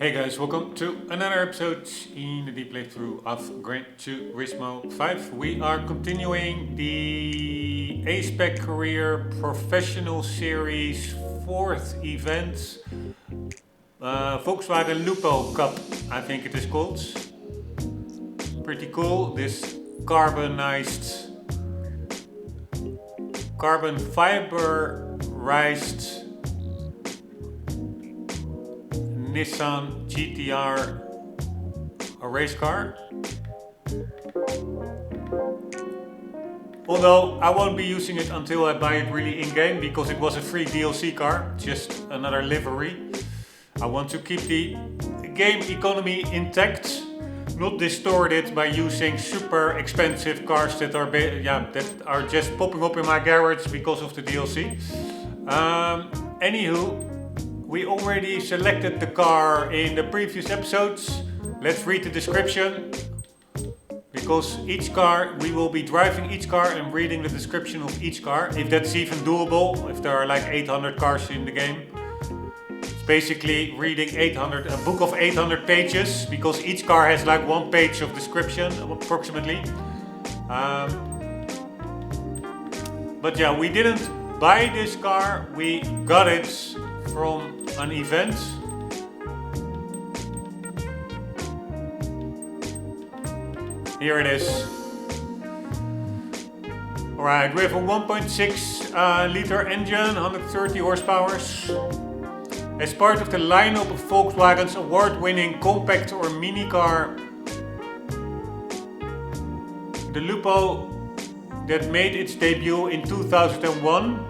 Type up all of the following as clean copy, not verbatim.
Hey guys, welcome to another episode in the deep playthrough of Gran Turismo 5. We are continuing the A-Spec Career Professional Series 4th event. Volkswagen Lupo Cup, I think it is called. Pretty cool, this carbon fiberized Nissan GTR, a race car. Although I won't be using it until I buy it really in-game, because it was a free DLC car, just another livery. I want to keep the game economy intact, not distort it by using super expensive cars that are just popping up in my garage because of the DLC. Anywho, we already selected the car in the previous episodes. Let's read the description, because each car, we will be driving each car and reading the description of each car, if that's even doable, if there are like 800 cars in the game. It's basically reading a book of 800 pages, because each car has like one page of description approximately. But yeah, we didn't buy this car, we got it from an event. Here it is. Alright, we have a 1.6 liter engine, 130 horsepower. As part of the lineup of Volkswagen's award-winning compact or mini car, the Lupo that made its debut in 2001,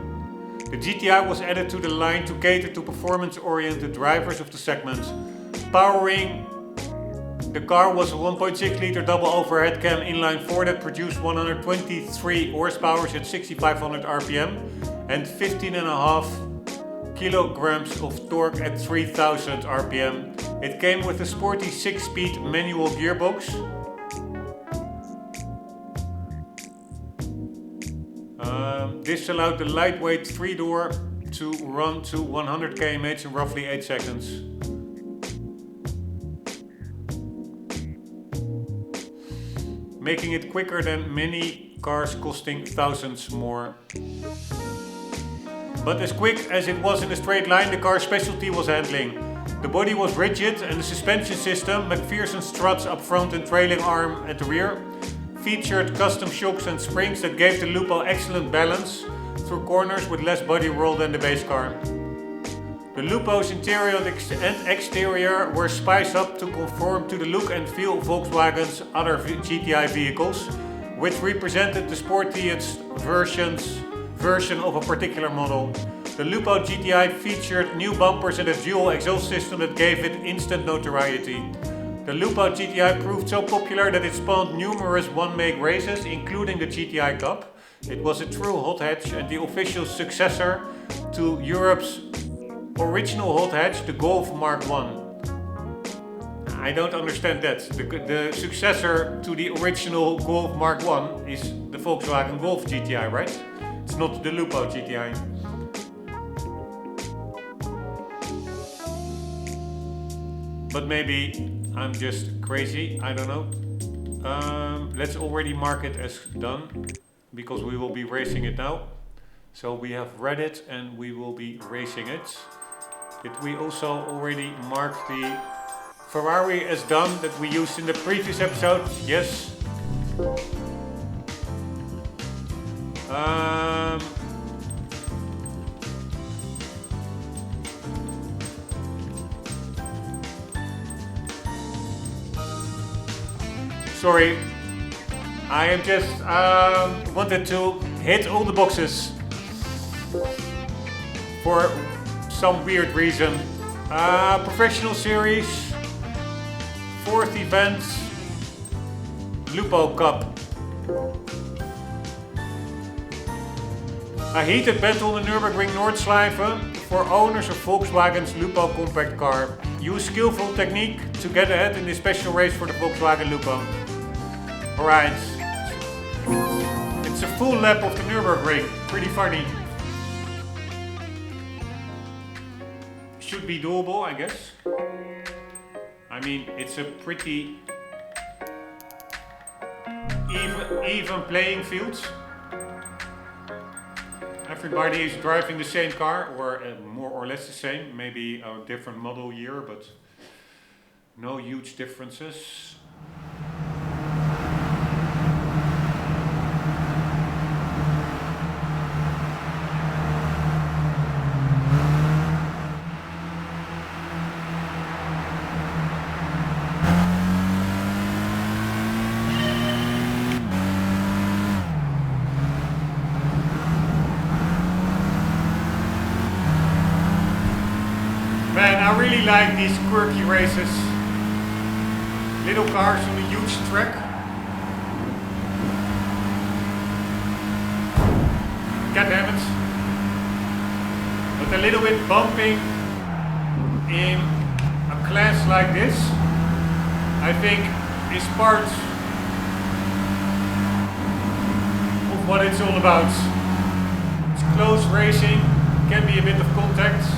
the GTI was added to the line to cater to performance-oriented drivers of the segment. Powering the car was a 1.6 liter double overhead cam inline 4 that produced 123 horsepower at 6500 RPM and 15.5 kilograms of torque at 3000 RPM. It came with a sporty 6-speed manual gearbox. This allowed the lightweight 3-door to run to 100 km in roughly 8 seconds. Making it quicker than many cars costing thousands more. But as quick as it was in a straight line, the car's specialty was handling. The body was rigid and the suspension system, McPherson struts up front and trailing arm at the rear, featured custom shocks and springs that gave the Lupo excellent balance through corners with less body roll than the base car. The Lupo's interior and exterior were spiced up to conform to the look and feel of Volkswagen's other GTI vehicles, which represented the sportiest version of a particular model. The Lupo GTI featured new bumpers and a dual exhaust system that gave it instant notoriety. The Lupo GTI proved so popular that it spawned numerous one-make races, including the GTI Cup. It was a true hot hatch and the official successor to Europe's original hot hatch, the Golf Mark I. I don't understand that. The successor to the original Golf Mark I is the Volkswagen Golf GTI, right? It's not the Lupo GTI. But maybe I'm just crazy, I don't know. Let's already mark it as done, because we will be racing it now. So we have read it and we will be racing it. Did we also already mark the Ferrari as done that we used in the previous episode? Yes. Sorry, I just wanted to hit all the boxes for some weird reason. Professional Series, 4th event, Lupo Cup. A heated battle in the Nürburgring Nordschleife for owners of Volkswagen's Lupo compact car. Use skillful technique to get ahead in this special race for the Volkswagen Lupo. Alright, it's a full lap of the Nürburgring, pretty funny. Should be doable, I guess. I mean, it's a pretty even playing field. Everybody is driving the same car, or more or less the same, maybe a different model year, but no huge differences. Man, I really like these quirky races. Little cars on a huge track. God damn it. But a little bit bumping in a class like this, I think, is part of what it's all about. It's close racing, can be a bit of contact.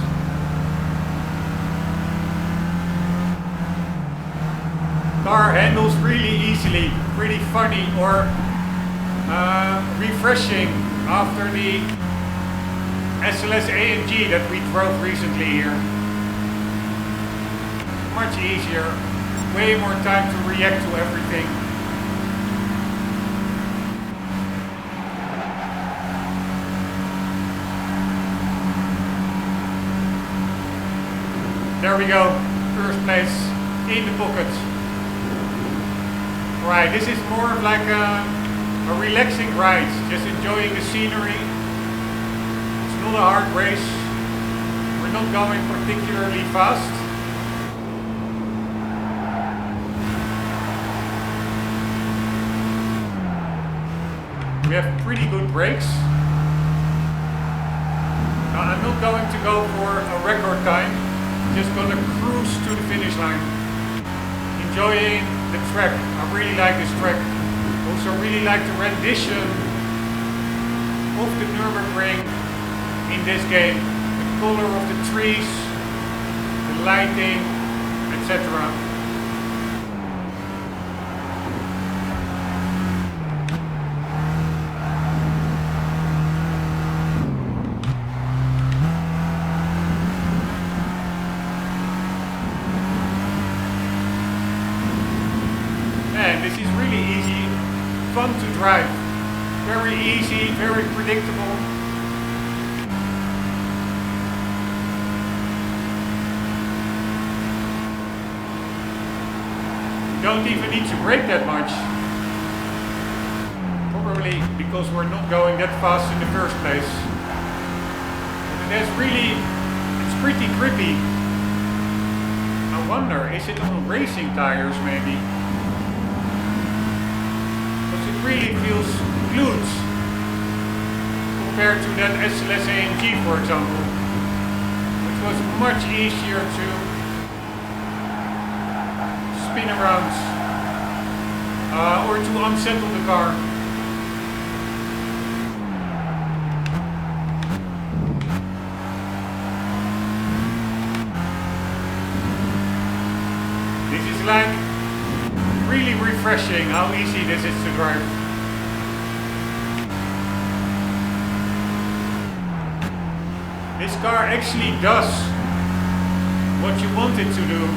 Car handles really easily, pretty funny or refreshing after the SLS AMG that we drove recently here. Much easier, way more time to react to everything. There we go, first place in the pocket. Right, this is more of like a relaxing ride, just enjoying the scenery. It's not a hard race. We're not going particularly fast. We have pretty good brakes. Now, I'm not going to go for a record time, just gonna cruise to the finish line. Enjoying the track. I really like this track. Also really like the rendition of the Nürburgring in this game. The color of the trees, the lighting, etc. This is really easy, fun to drive, very easy, very predictable. You don't even need to brake that much, probably because we're not going that fast in the first place. But that's really, it's pretty grippy. I wonder, is it on racing tires maybe? Really feels glued compared to that SLS AMG, for example, which was much easier to spin around or to unsettle the car. This is like really refreshing how easy this is to drive. This car actually does what you want it to do.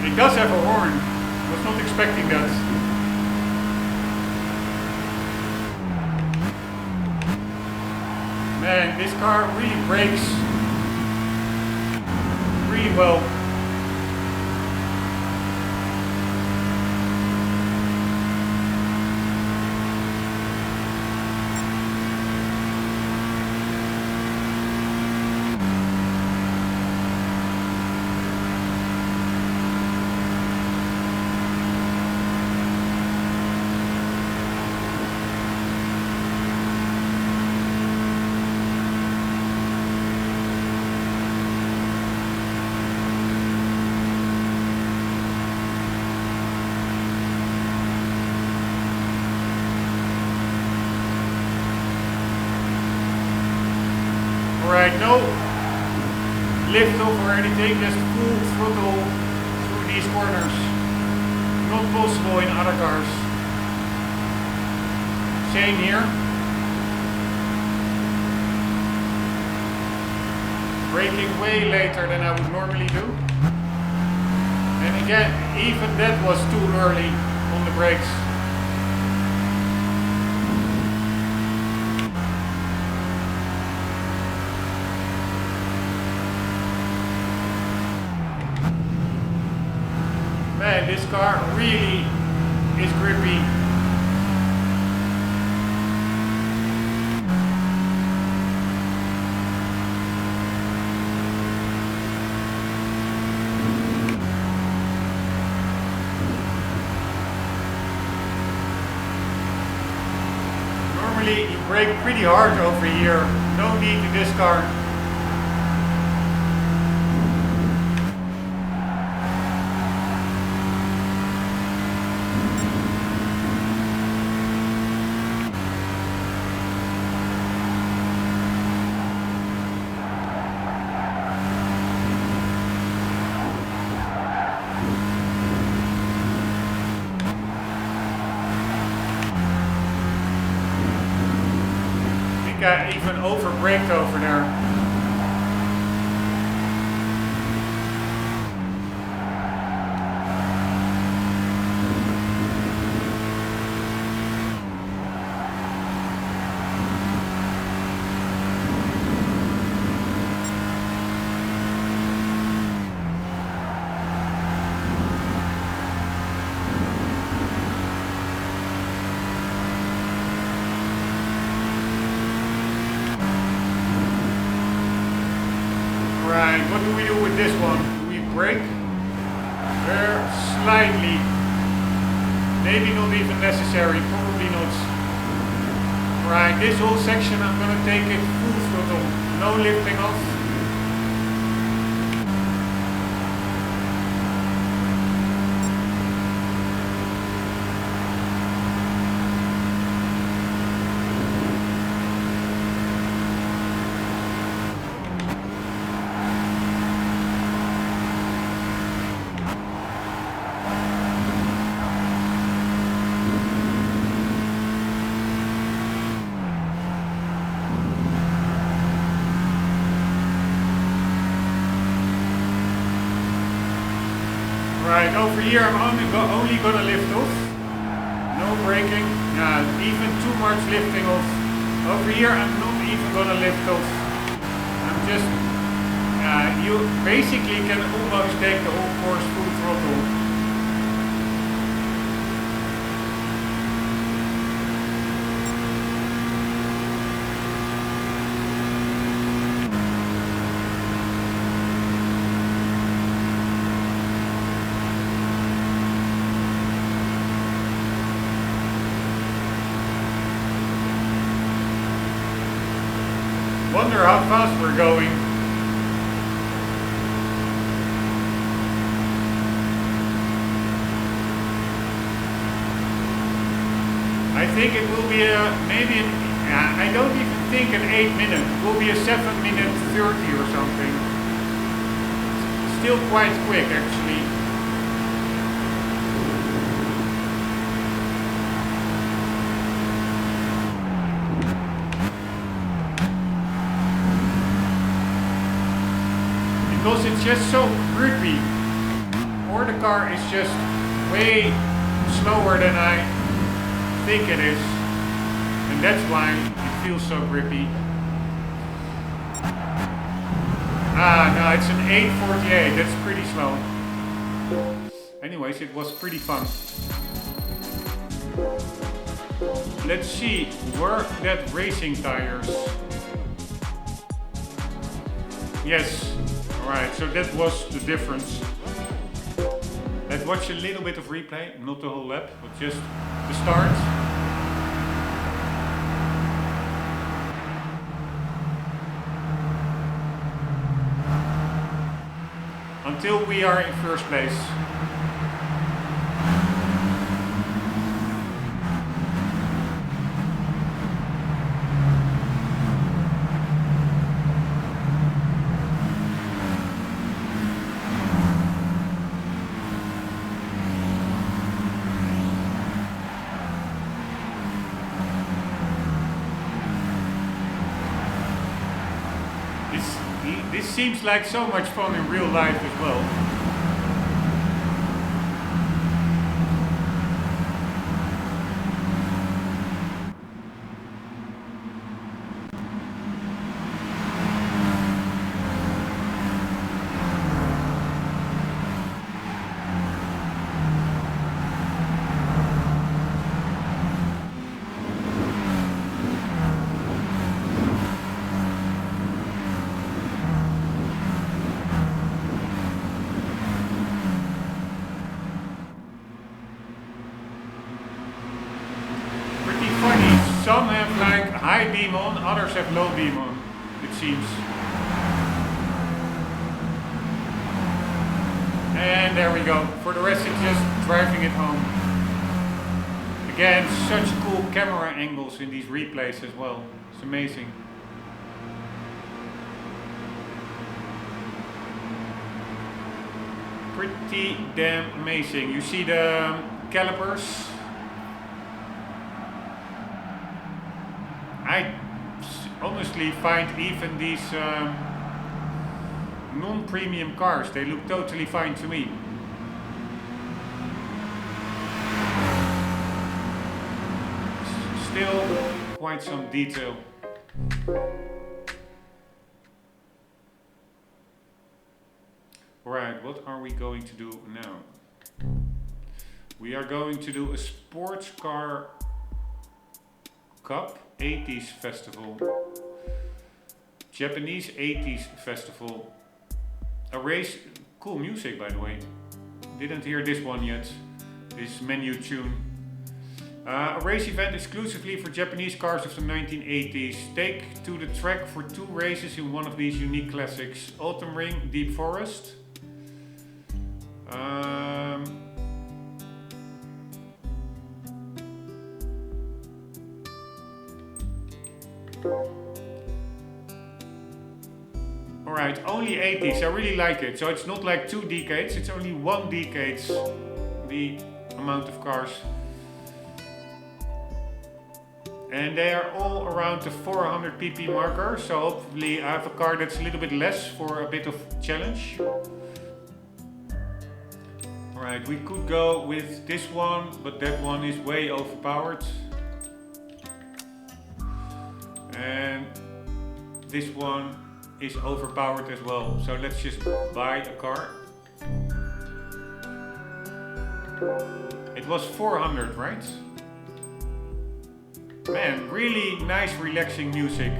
It does have a horn. I was not expecting that. Man, this car really brakes really well. Alright, no lift off or anything, just full throttle through these corners. Not possible in other cars. Same here. Braking way later than I would normally do. And again, even that was too early on the brakes. Man, this car really is grippy. Normally you brake pretty hard over here, no need in this car. I even over-braked over there. Right, what do we do with this one? Do we brake? There, slightly. Maybe not even necessary, probably not. Right, this whole section I'm gonna take it full throttle, no lifting off. Right, over here I'm only gonna lift off. No braking. Yeah, even too much lifting off. Over here I'm not even gonna lift off. I'm just, you basically can almost take the whole course full throttle. Wonder how fast we're going. I think it will be maybe, I don't even think an 8 minute. It will be a 7-minute 30 or something. Still quite quick actually. Because it's just so grippy, or the car is just way slower than I think it is, and that's why it feels so grippy. No, it's an 848, that's pretty slow. Anyways, it was pretty fun. Let's see, were that racing tires? Yes. Alright, so that was the difference. Let's watch a little bit of replay, not the whole lap, but just the start. Until we are in first place. This seems like so much fun in real life as well. Some have like high beam on, others have low beam on, it seems. And there we go. For the rest it's just driving it home. Again, such cool camera angles in these replays as well. It's amazing. Pretty damn amazing. You see the calipers. I honestly find even these non-premium cars, they look totally fine to me. Still quite some detail. Alright, what are we going to do now? We are going to do a sports car cup. 80s festival, Japanese 80s festival, a race, cool music by the way, didn't hear this one yet, this menu tune. A race event exclusively for Japanese cars of the 1980s. Take to the track for 2 races in one of these unique classics, Autumn Ring, Deep Forest. Alright, only 80s, I really like it. So it's not like 2 decades, it's only 1 decade, the amount of cars. And they are all around the 400 pp marker, so hopefully I have a car that's a little bit less for a bit of challenge. Alright, we could go with this one, but that one is way overpowered. And this one is overpowered as well, so let's just buy a car. It was 400, right? Man, really nice relaxing music.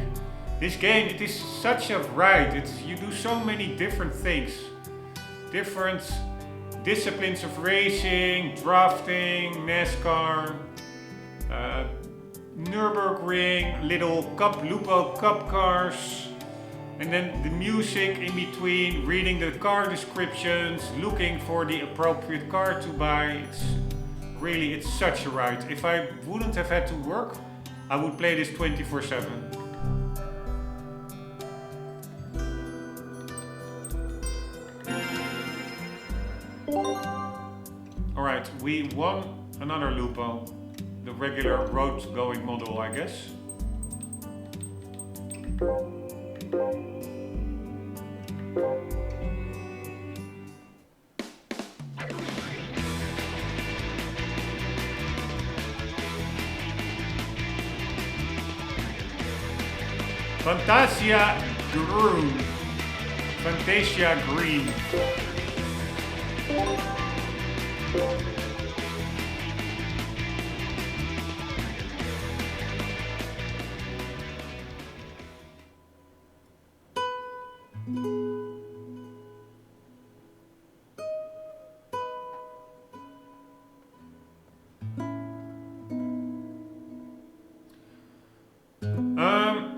This game, it is such a ride. You do so many different things. Different disciplines of racing, drafting, NASCAR, Nürburgring, little Lupo Cup cars, and then the music in between, reading the car descriptions, looking for the appropriate car to buy. It's such a ride. If I wouldn't have had to work, I would play this 24/7. Alright, we won another Lupo. The regular road going model, I guess. Fantasia Green. Fantasia Green.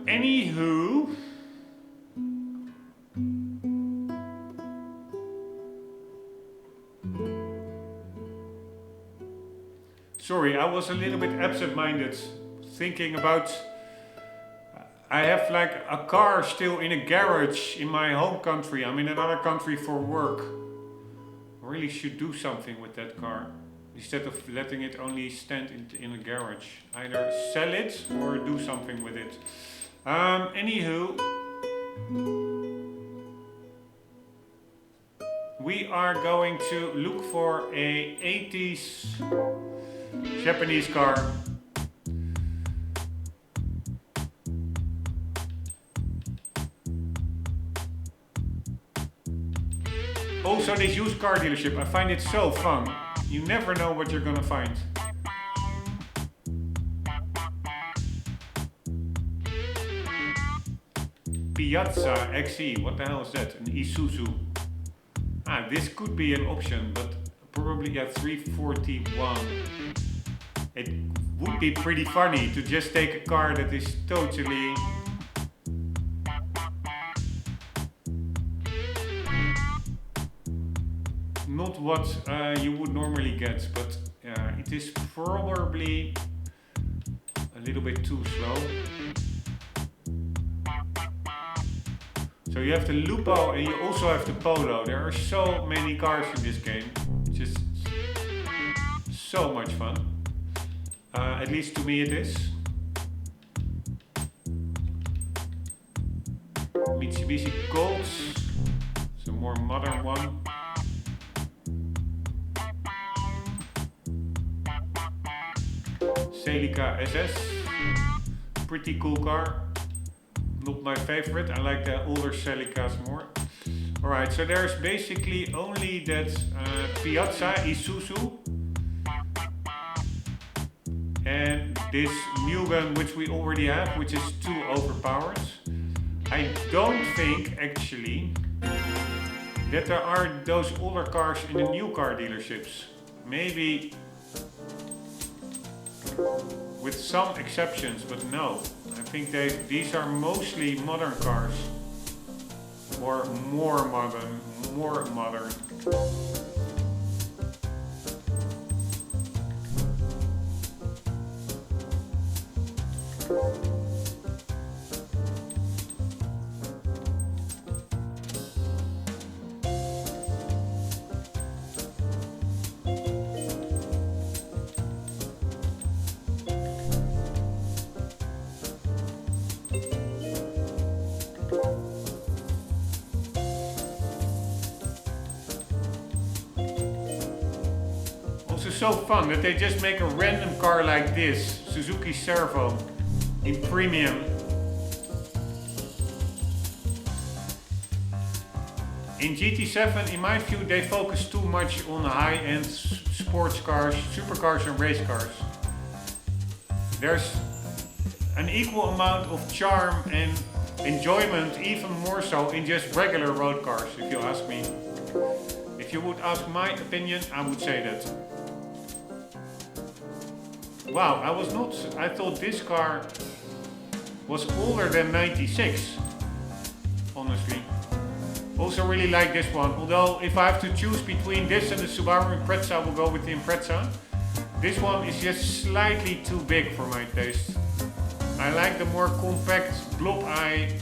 Anywho, sorry, I was a little bit absent-minded, thinking about I have like a car still in a garage in my home country. I'm in another country for work. I really should do something with that car instead of letting it only stand in a garage. Either sell it or do something with it. Anywho, we are going to look for a 80s Japanese car. Also this used car dealership, I find it so fun. You never know what you're gonna find. Piazza XE, what the hell is that? An Isuzu. Ah, this could be an option, but probably at 341. It would be pretty funny to just take a car that is totally not what you would normally get, but it is probably a little bit too slow. So you have the Lupo and you also have the Polo. There are so many cars in this game. Just so much fun. At least to me it is. Mitsubishi Colts. It's a more modern one. Celica SS. Pretty cool car. Not my favorite, I like the older Celicas more. Alright, so there's basically only that Piazza Isuzu and this Mugen, which we already have, which is too overpowered. I don't think actually that there are those older cars in the new car dealerships. Maybe with some exceptions, but no. I think these are mostly modern cars, or more modern. So fun that they just make a random car like this, Suzuki Servo, in premium. In GT7, in my view, they focus too much on high-end sports cars, supercars and race cars. There's an equal amount of charm and enjoyment, even more so, in just regular road cars, if you ask me. If you would ask my opinion, I would say that. Wow, I thought this car was older than 96, honestly. Also really like this one, although if I have to choose between this and the Subaru Impreza, I will go with the Impreza. This one is just slightly too big for my taste. I like the more compact blob eye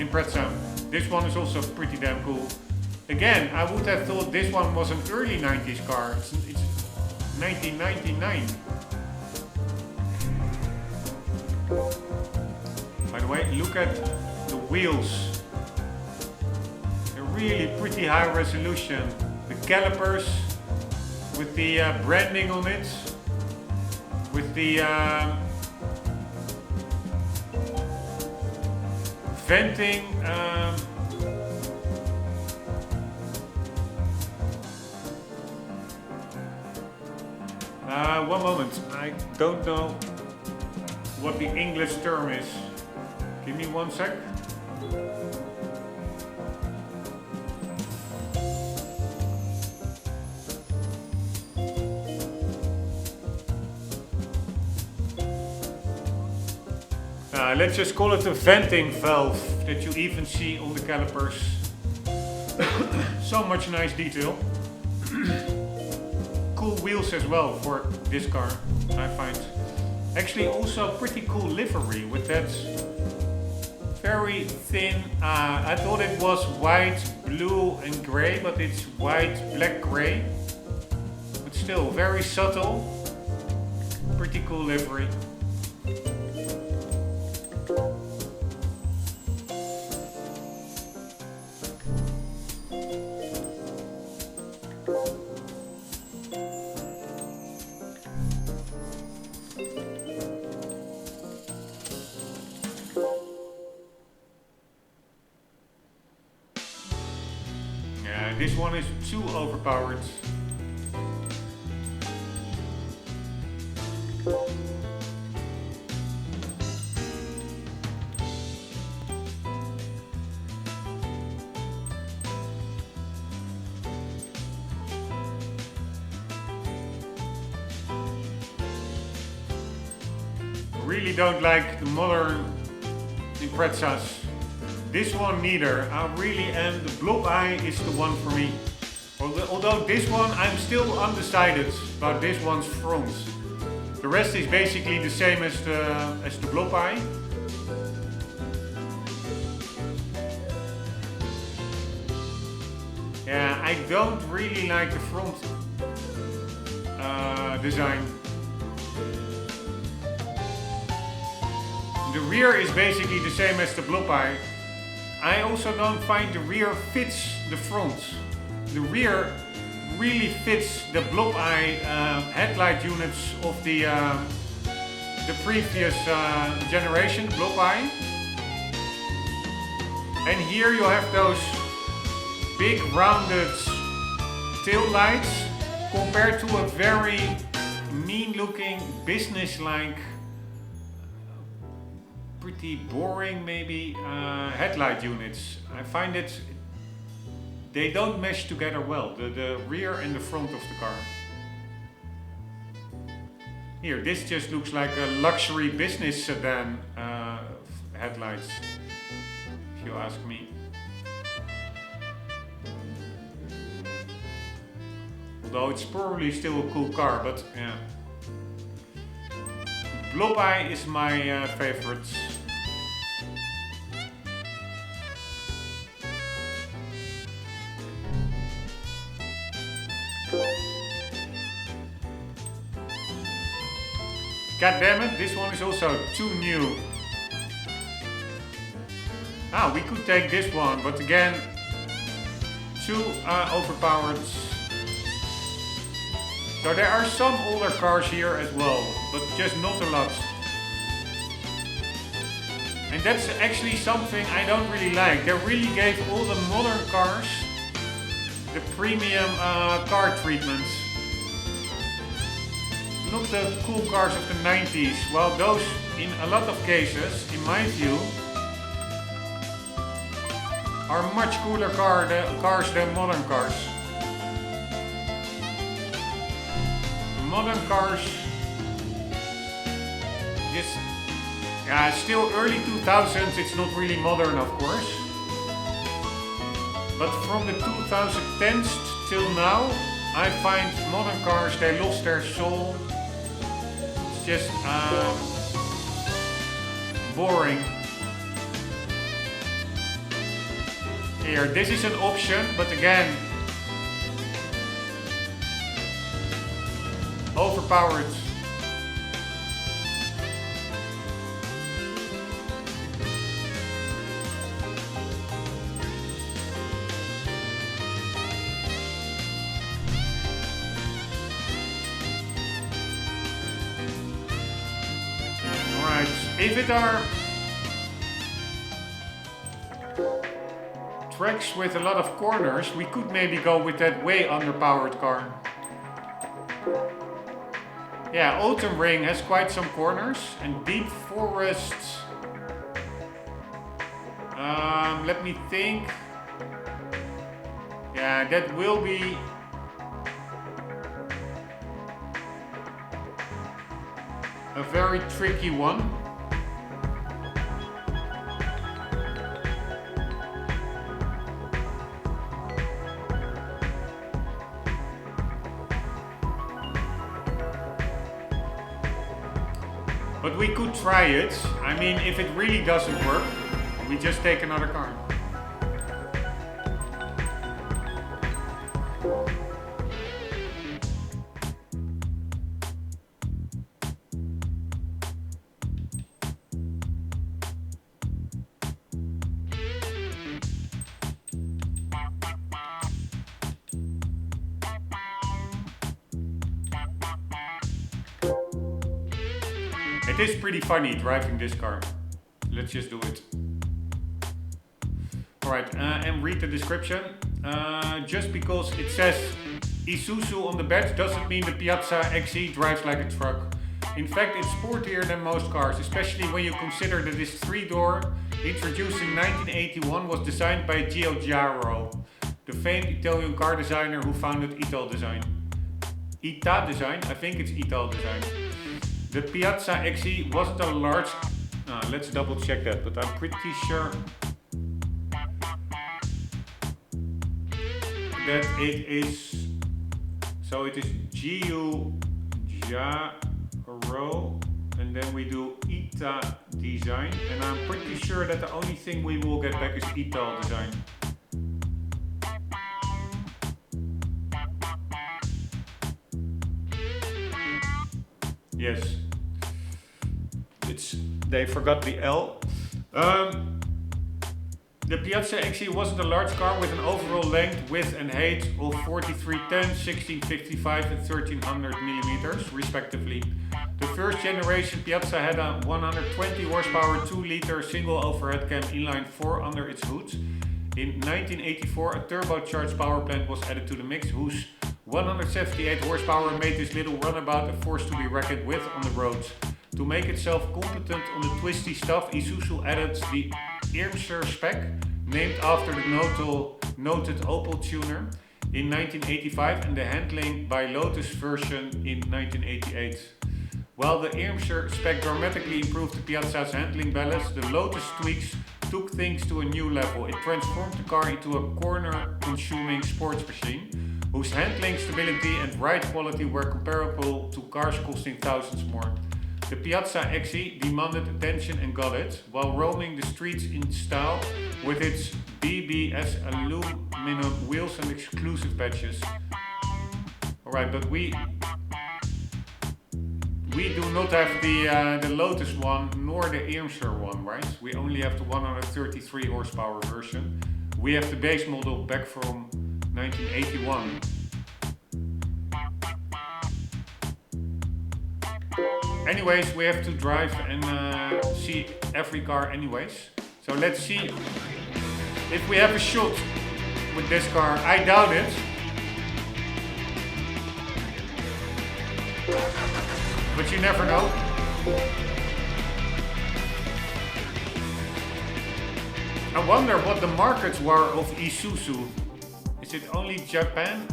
Impreza. This one is also pretty damn cool. Again, I would have thought this one was an early 90s car. It's 1999. By the way, look at the wheels. They're really pretty high resolution. The calipers with the branding on it. With the venting. 1 moment, I don't know what the English term is. Give me 1 sec. Let's just call it a venting valve that you even see on the calipers. So much nice detail. Cool wheels as well for this car, I find. Actually also pretty cool livery with that very thin, I thought it was white, blue and grey, but it's white, black, grey. But still very subtle, pretty cool livery. This one is too overpowered. Really don't like the modern Imprezas. This one neither. I really am. The blob eye is the one for me. Although this one I'm still undecided about this one's front. The rest is basically the same as the blob eye. Yeah, I don't really like the front design. The rear is basically the same as the blob eye. I also don't find the rear fits the front. The rear really fits the blob eye headlight units of the previous generation blob eye. And here you have those big rounded tail lights compared to a very mean looking business-like, pretty boring maybe headlight units. I find it they don't mesh together well, the rear and the front of the car. Here, this just looks like a luxury business sedan headlights, if you ask me. Although it's probably still a cool car, but yeah. Blob eye is my favorite. God damn it, this one is also too new. Ah, we could take this one, but again, too overpowered. So there are some older cars here as well, but just not a lot. And that's actually something I don't really like. They really gave all the modern cars the premium car treatment. Not the cool cars of the 90s. Well, those in a lot of cases, in my view, are much cooler cars than modern cars. Modern cars, just still early 2000s. It's not really modern, of course, but from the 2010s till now, I find modern cars, they lost their soul. It's just boring. Here, this is an option, but again, overpowered. Alright, if it are tracks with a lot of corners, we could maybe go with that way underpowered car. Yeah, Autumn Ring has quite some corners, and Deep Forest, let me think. Yeah, that will be a very tricky one. But we could try it. I mean, if it really doesn't work, we just take another car. It is pretty funny driving this car. Let's just do it. Alright, and read the description. Just because it says Isuzu on the badge doesn't mean the Piazza XE drives like a truck. In fact, it's sportier than most cars, especially when you consider that this 3-door, introduced in 1981, was designed by Giugiaro, the famed Italian car designer who founded Ital Design. Ita Design? I think it's Ital Design. The Piazza XE wasn't a large... let's double check that, but I'm pretty sure that it is... So it is Giugiaro, and then we do Ita Design, and I'm pretty sure that the only thing we will get back is Ital Design. Yes, they forgot the L. The Piazza XE wasn't a large car with an overall length, width and height of 4310, 1655 and 1300 millimeters respectively. The first generation Piazza had a 120 horsepower 2-liter single overhead cam inline 4 under its hood. In 1984 a turbocharged power plant was added to the mix, whose 178 horsepower made this little runabout a force to be reckoned with on the roads. To make itself competent on the twisty stuff, Isuzu added the Irmscher spec, named after the noted Opel tuner, in 1985 and the handling by Lotus version in 1988. While the Irmscher spec dramatically improved the Piazza's handling balance, the Lotus tweaks took things to a new level. It transformed the car into a corner-consuming sports machine, whose handling, stability and ride quality were comparable to cars costing thousands more. The Piazza XE demanded attention and got it, while roaming the streets in style with its BBS aluminum wheels and exclusive badges. Alright, but we do not have the Lotus one nor the Irmscher one, right? We only have the 133 horsepower version. We have the base model back from 1981. Anyways, we have to drive and see every car anyways. So let's see if we have a shot with this car. I doubt it. But you never know. I wonder what the markets were of Isuzu. Is it only Japan?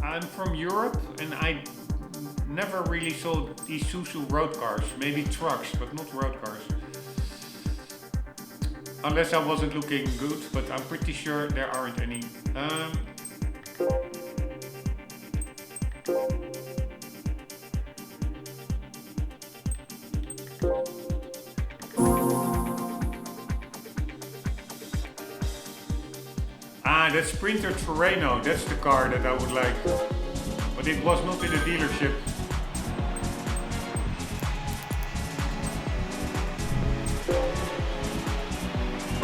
I'm from Europe and I never really saw Isuzu road cars. Maybe trucks, but not road cars. Unless I wasn't looking good, but I'm pretty sure there aren't any. That's Sprinter Terreno. That's the car that I would like. But it was not in the dealership.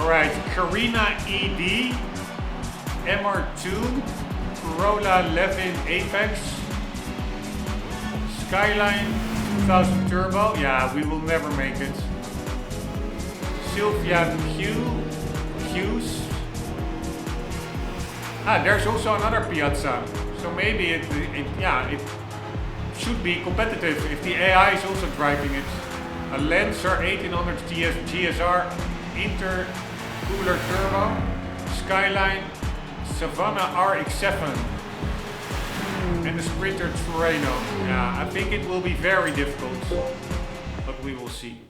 Alright, Carina ED, MR2, Corolla Levin Apex, Skyline 2000 Turbo. Yeah, we will never make it. Sylvia Hughes. There's also another Piazza. So maybe it should be competitive if the AI is also driving it. A Lancer 1800 GSR intercooler turbo, Skyline Savannah RX-7 and the Sprinter Terreno. Yeah, I think it will be very difficult, but we will see.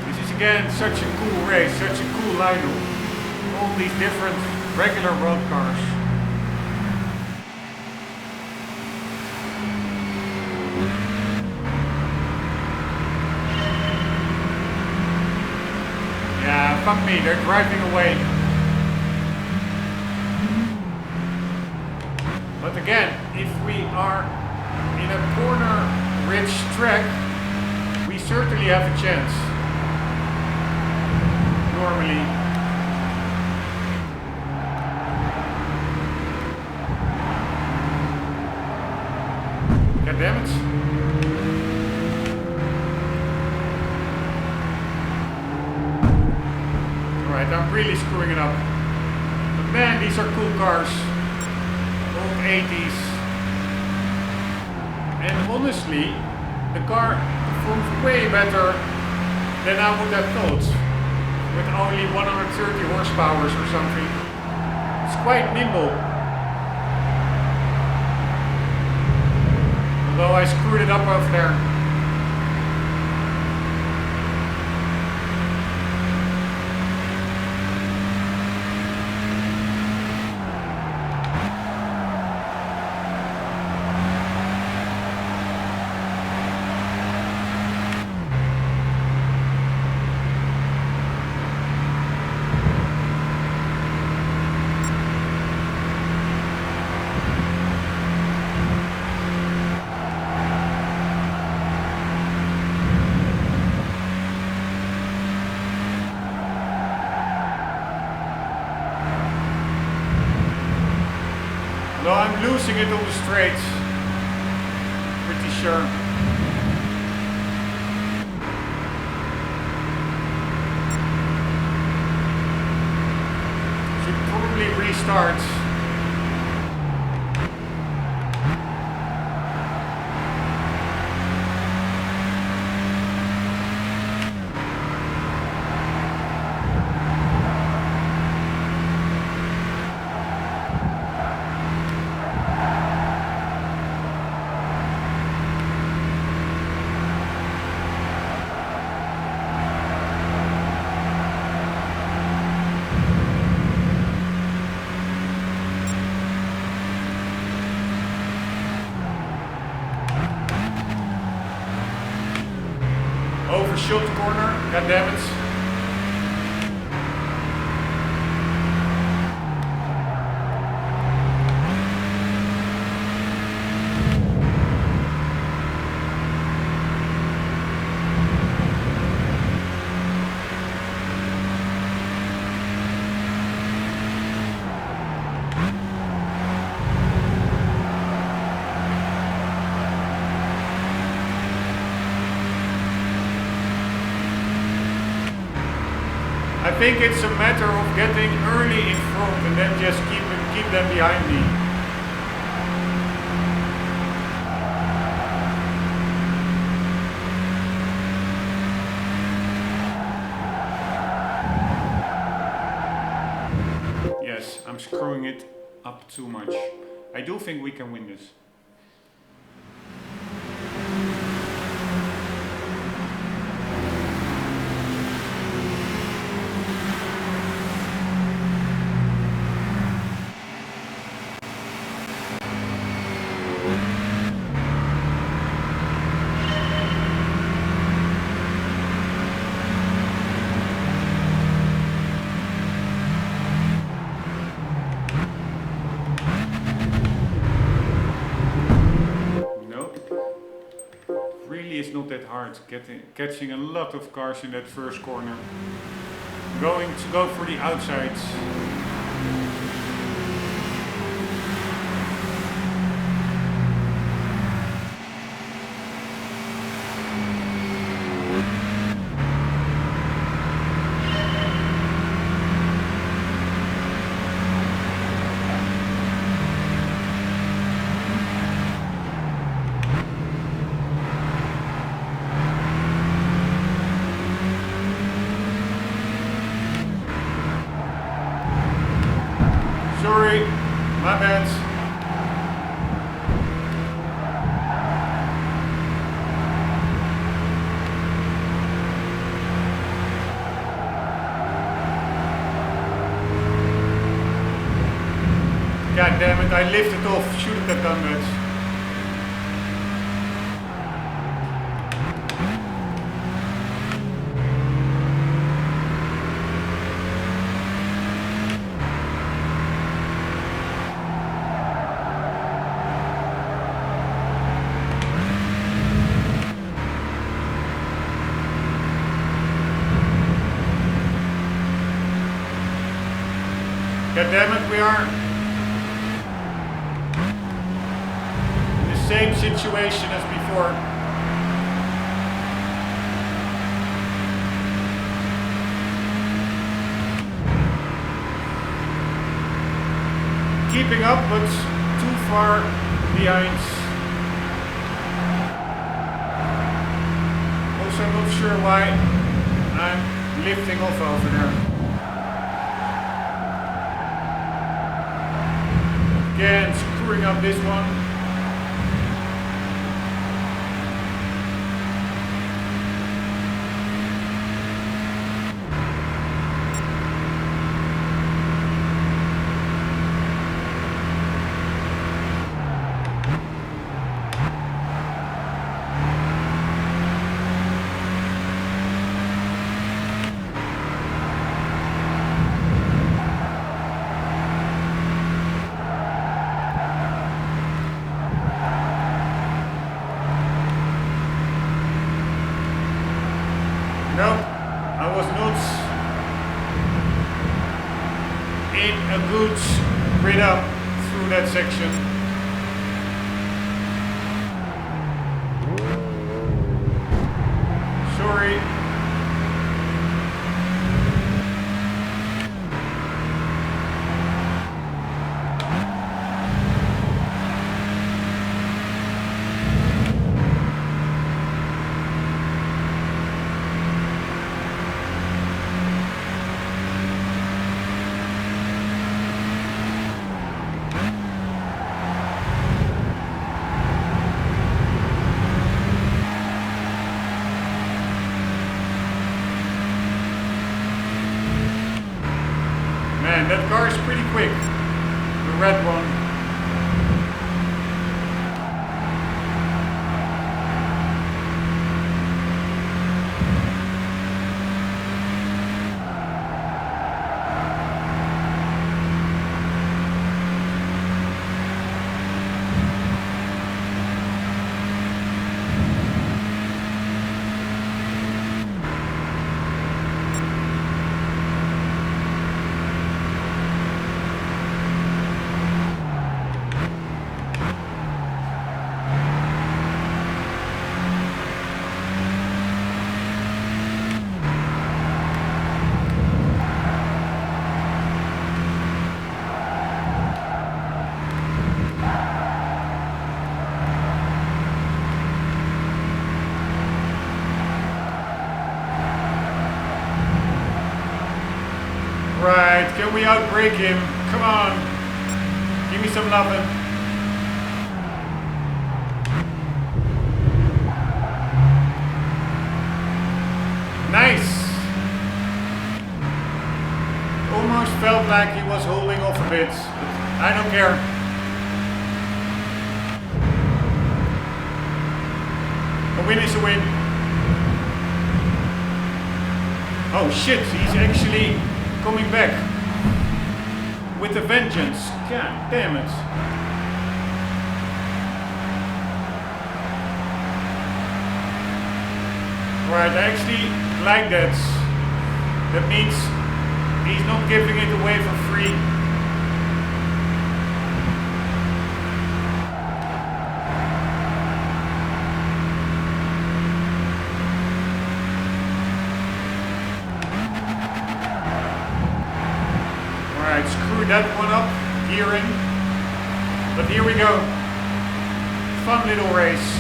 This is again such a cool race, such a cool lineup. All these different regular road cars. Yeah, fuck me, they're driving away. But again, if we are in a corner-rich track, we certainly have a chance. Normally. God damn it. Alright, I'm really screwing it up. But man, these are cool cars. Old 80s. And honestly, the car performs way better than I would have thought. With only 130 horsepower or something. It's quite nimble. Although I screwed it up over there. No, I'm losing it on the straights. Pretty sure. Should probably restart. Overshot the corner, god damn it. I think it's a matter of getting early in front and then just keep them behind me. Yes, I'm screwing it up too much. I do think we can win this. It's not that hard catching a lot of cars in that first corner. Going to go for the outsides. Sorry, my bad. God damn it, I lifted off, should have done that. God damn it, we are in the same situation as before. keeping up, but too far behind. Also, I'm not sure why I'm lifting off over there. Again, screwing up this one. Nope, I was not in a good grid up through that section. Sorry. Man, that car is pretty quick, the red one. Right, can we outbrake him? Come on, give me some loving. Nice. Almost felt like he was holding off a bit, but I don't care. A win is a win. Oh shit, he's actually coming back with a vengeance. God damn it. Right, I actually like that. That means he's not giving it away for free. Alright, screw that one up, gearing. But here we go. Fun little race.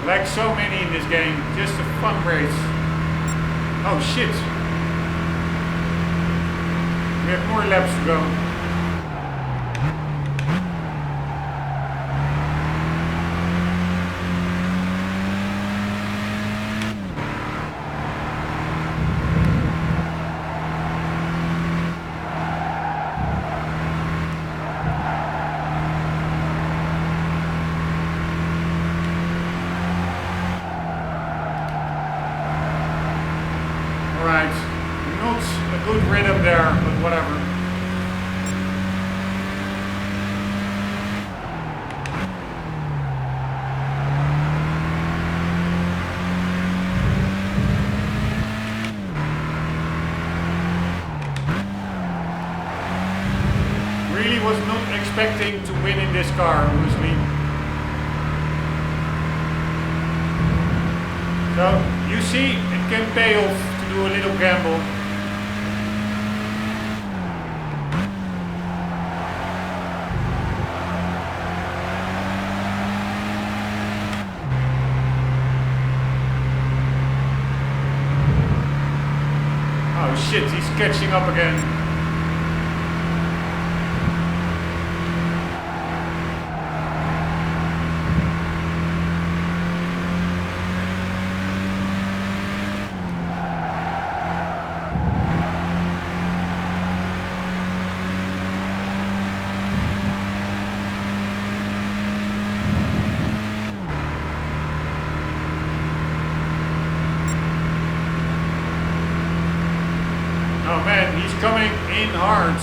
Like so many in this game, just a fun race. Oh shit. We have more laps to go. Right, not a good rhythm there, but whatever. Really was not expecting to win in this car, honestly. So, you see, it can pay off. Do a little gamble. Oh shit, he's catching up again. Oh man, he's coming in hard.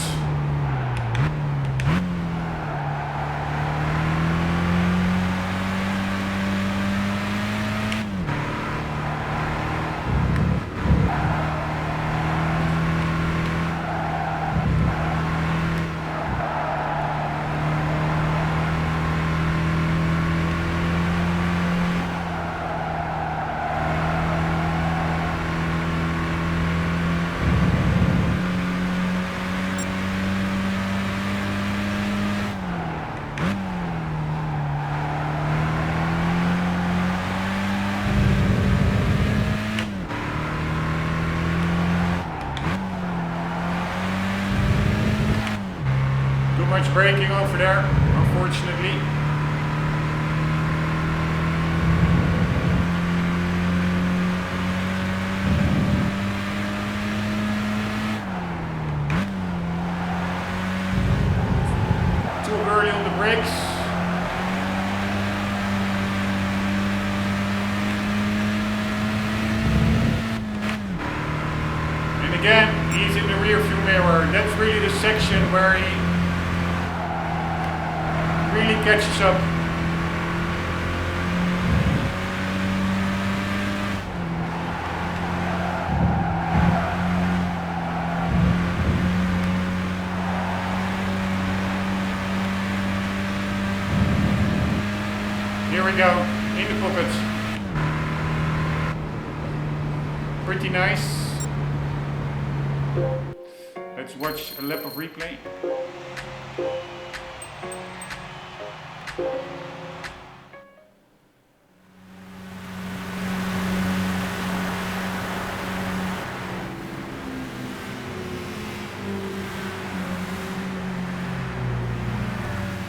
Too much braking over there, unfortunately. Too early on the brakes. And again, he's in the rear view mirror. That's really the section where he really catches up. Here we go, in the pocket. Pretty nice. Let's watch a lap of replay.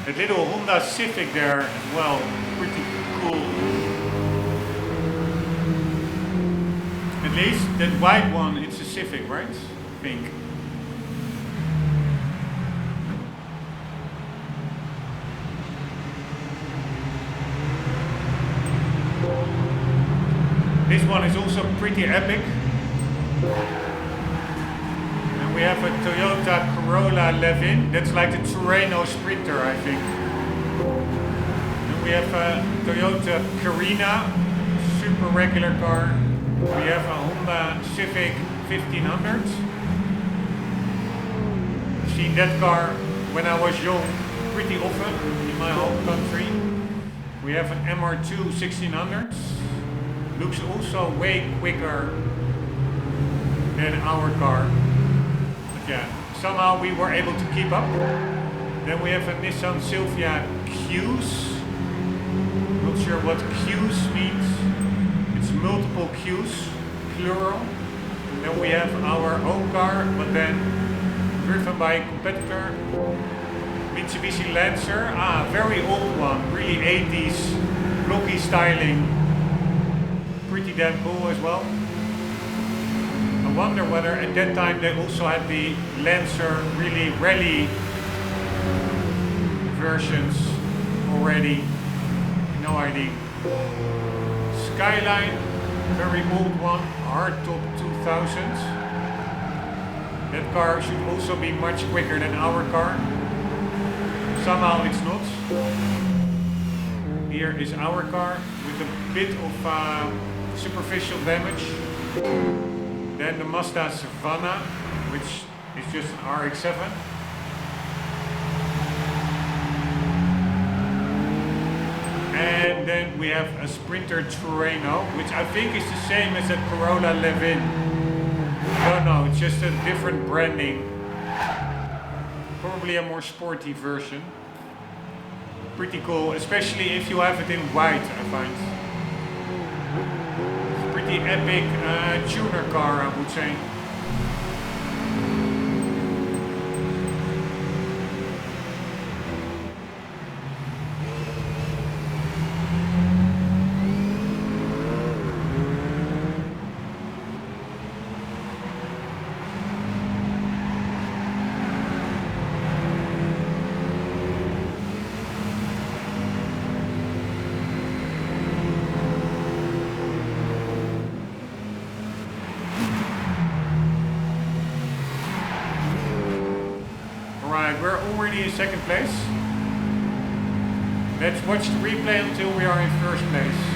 That little Honda Civic there as well, pretty cool. At least that white one, it's a Civic, right? I think. This one is also pretty epic. And we have a Toyota Corolla Levin. That's like the Terreno Sprinter, I think. And we have a Toyota Carina, super regular car. We have a Honda Civic 1500. I've seen that car when I was young pretty often in my home country. We have an MR2 1600. Looks also way quicker than our car. But yeah, somehow we were able to keep up. Then we have a Nissan Silvia Qs. Not sure what Qs means. It's multiple Qs, plural. Then we have our own car, but then driven by a competitor. Mitsubishi Lancer, very old one, really 80s, blocky styling. Pretty damn cool as well. I wonder whether at that time they also had the Lancer really rally versions already. No idea. Skyline, very old one, hardtop 2000s. That car should also be much quicker than our car. Somehow it's not. Here is our car with a bit of superficial damage. Then the Mazda Savannah, which is just an RX-7. And then we have a Sprinter Terreno, which I think is the same as a Corolla Levin. No, no, it's just a different branding. Probably a more sporty version. Pretty cool, especially if you have it in white, I find. It's a pretty epic tuner car, I would say. Alright, we're already in second place. Let's watch the replay until we are in first place.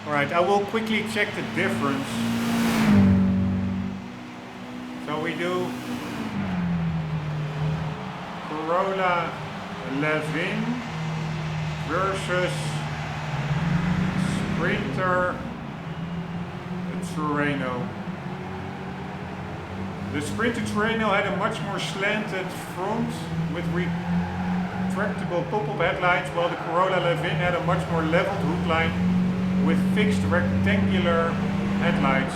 Alright, I will quickly check the difference. So we do Corolla Levin versus Sprinter Terreno. The Sprinter Terreno had a much more slanted front with retractable pop-up headlights, while the Corolla Levin had a much more leveled hood line with fixed rectangular headlights.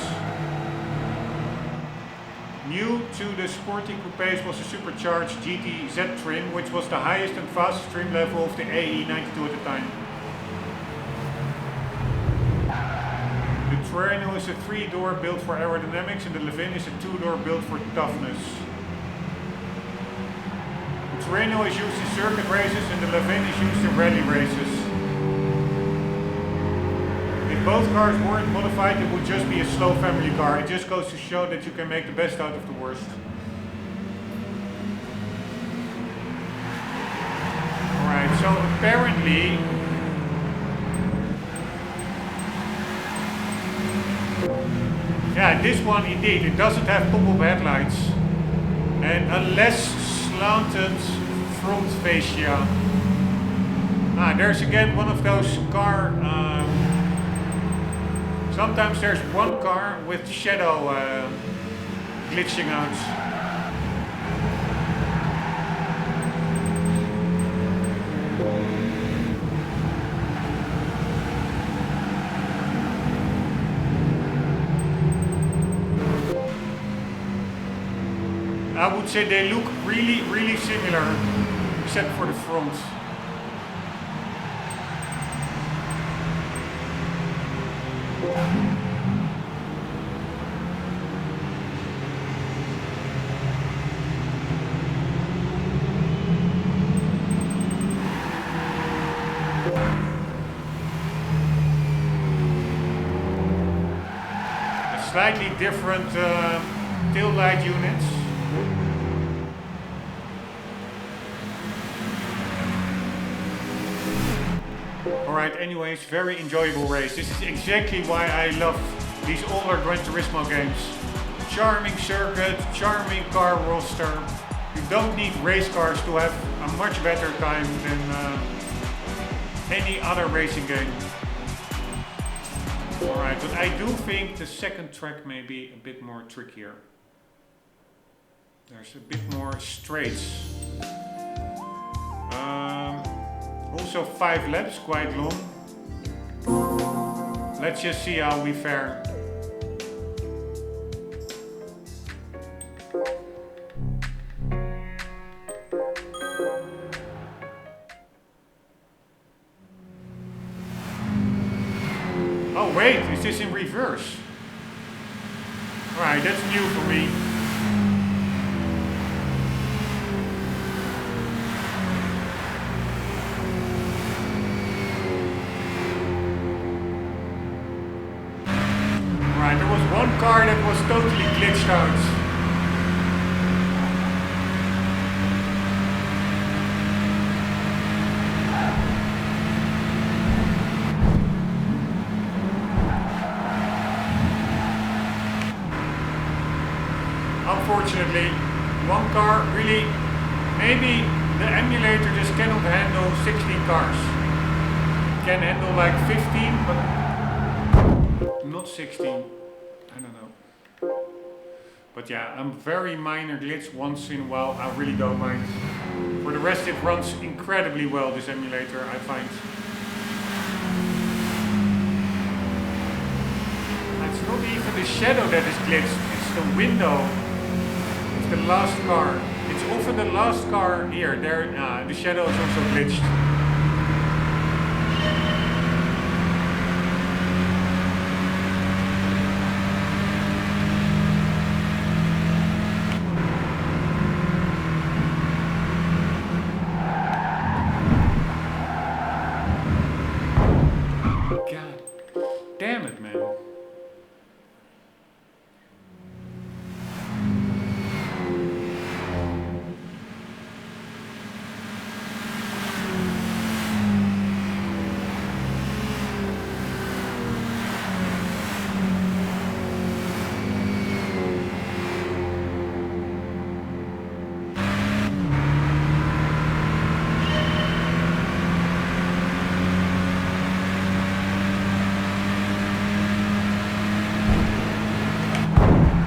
New to the sporty coupes was a supercharged GTZ trim, which was the highest and fastest trim level of the AE92 at the time. The Terreno is a 3-door built for aerodynamics and the Levin is a 2-door built for toughness. The Terreno is used in circuit races and the Levin is used in rally races. If both cars weren't modified, it would just be a slow family car. It just goes to show that you can make the best out of the worst. Alright, so apparently yeah, this one indeed, it doesn't have pop-up headlights and a less slanted front fascia. There's again one of those car sometimes there's one car with shadow glitching out. I would say they look really similar, except for the front. Slightly different tail light units. Alright, anyways, very enjoyable race. This is exactly why I love these older Gran Turismo games. Charming circuit, charming car roster. You don't need race cars to have a much better time than any other racing game. Alright, but I do think the second track may be a bit more trickier. There's a bit more straights. Also 5 laps, quite long. Let's just see how we fare. Oh wait, is this in reverse? Alright, that's new for me. Alright, there was one car that was totally glitched out. Unfortunately, one car really, maybe the emulator just cannot handle 16 cars. It can handle like 15, but not 16. I don't know. But yeah, a very minor glitch once in a while, I really don't mind. For the rest, it runs incredibly well, this emulator, I find. It's not even the shadow that is glitched, it's the window. The last car. It's often the last car here. There, the shadow is also glitched. Damn it, man.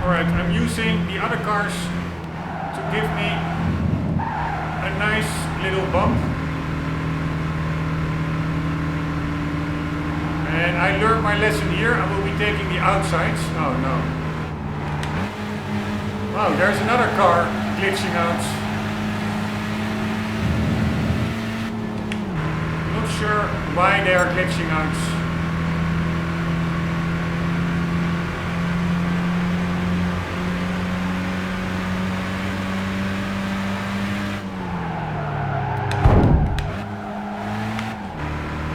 Alright, I'm using the other cars to give me a nice little bump. And I learned my lesson here. I will be taking the outsides. Oh no. Oh, there's another car glitching out. Not sure why they are glitching out.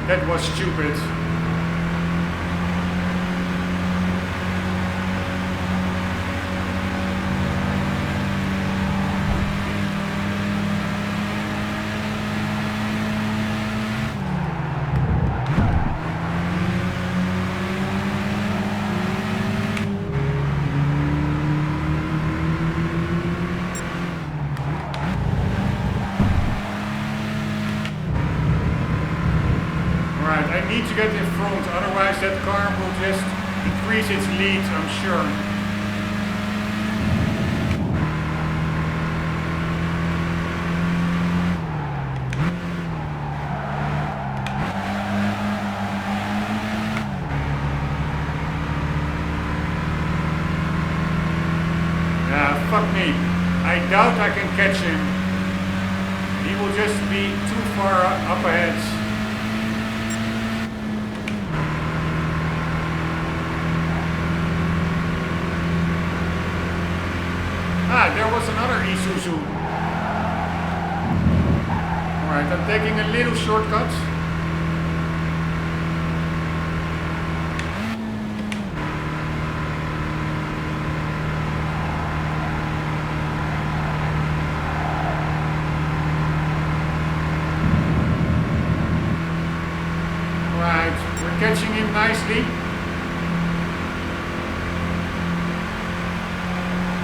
That was stupid. I need to get in front, otherwise that car will just increase its lead, I'm sure. Yeah, fuck me. I doubt I can catch him. He will just be too far up ahead. Ah, there was another Isuzu. Alright, I'm taking a little shortcut. Alright, we're catching him nicely.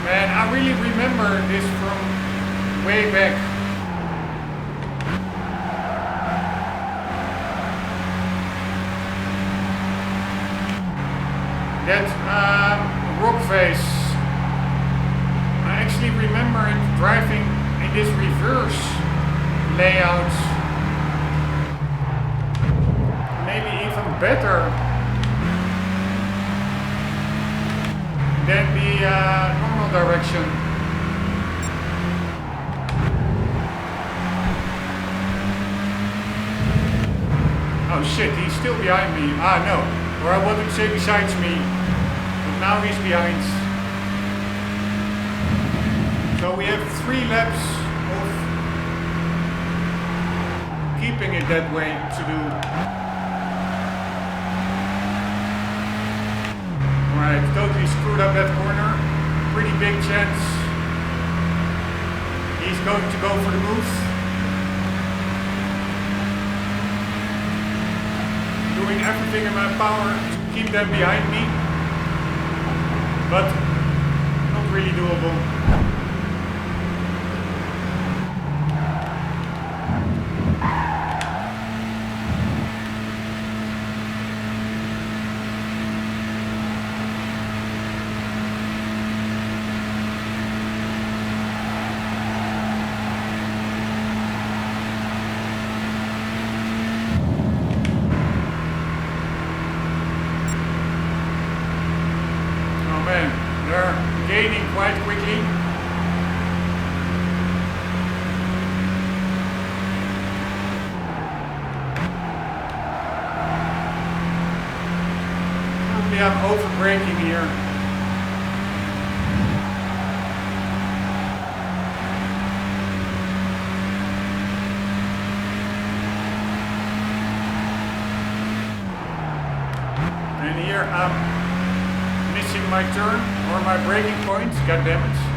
And I really remember this from way back. That rock face. I actually remember it driving in this reverse layout. Maybe even better than the normal direction. Oh shit, he's still behind me. Ah no, or I wanted to say besides me, but now he's behind. So we have 3 laps of keeping it that way to do. Alright, totally screwed up that corner. Pretty big chance he's going to go for the move. Doing everything in my power to keep them behind me, but not really doable. They're gaining quite quickly. I'm over braking here. And here I'm missing my turn or my braking point, god damn it.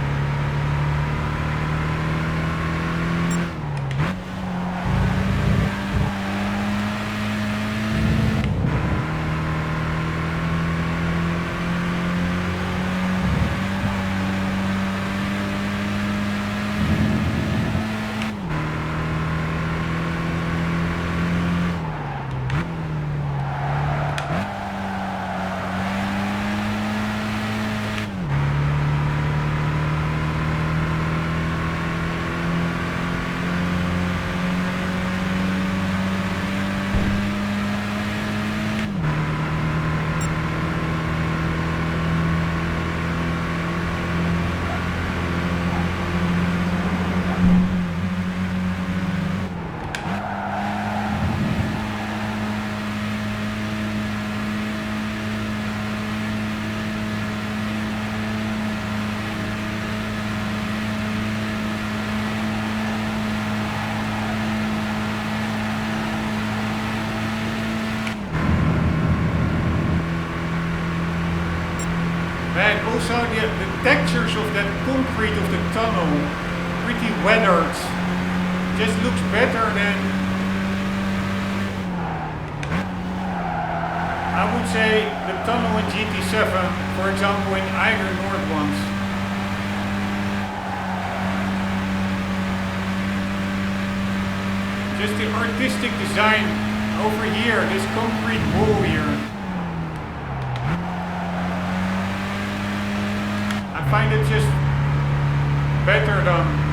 And also the textures of that concrete of the tunnel, pretty weathered, just looks better than, I would say, the tunnel in GT7, for example, in either North ones. Just the artistic design over here, this concrete wall here. I find it just better done.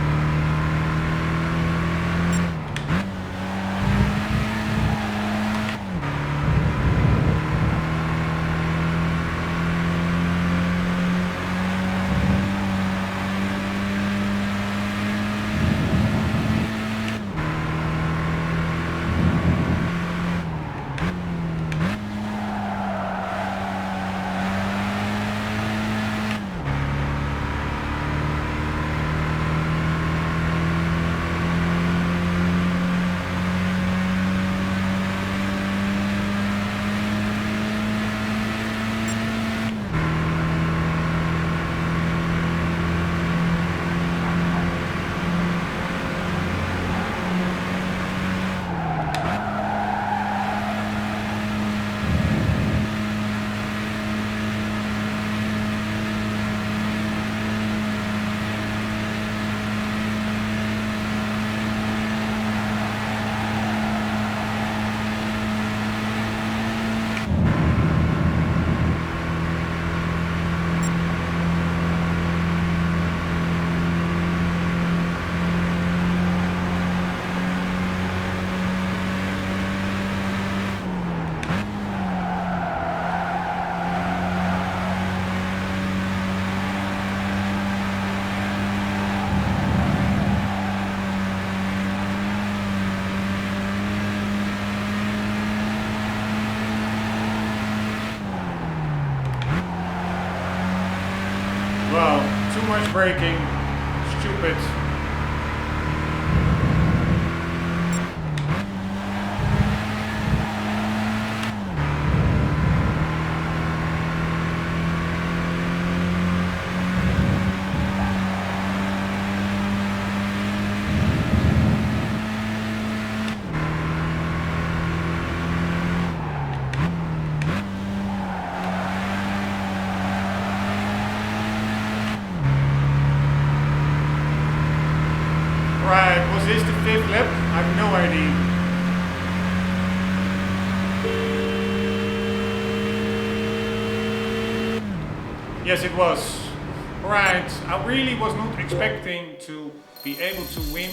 Wow, too much braking. Stupid. Right, was this the 5th lap? I have no idea. Yes, it was. Right, I really was not expecting to be able to win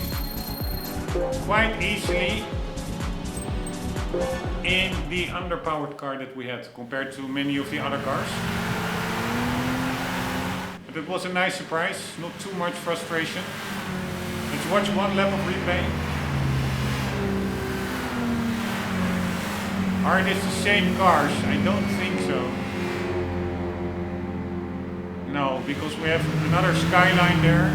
quite easily in the underpowered car that we had compared to many of the other cars. But it was a nice surprise, not too much frustration. Let's watch one lap of replay. Are these the same cars? I don't think so. No, because we have another Skyline there.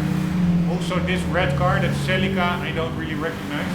Also this red car, that's Celica, I don't really recognize.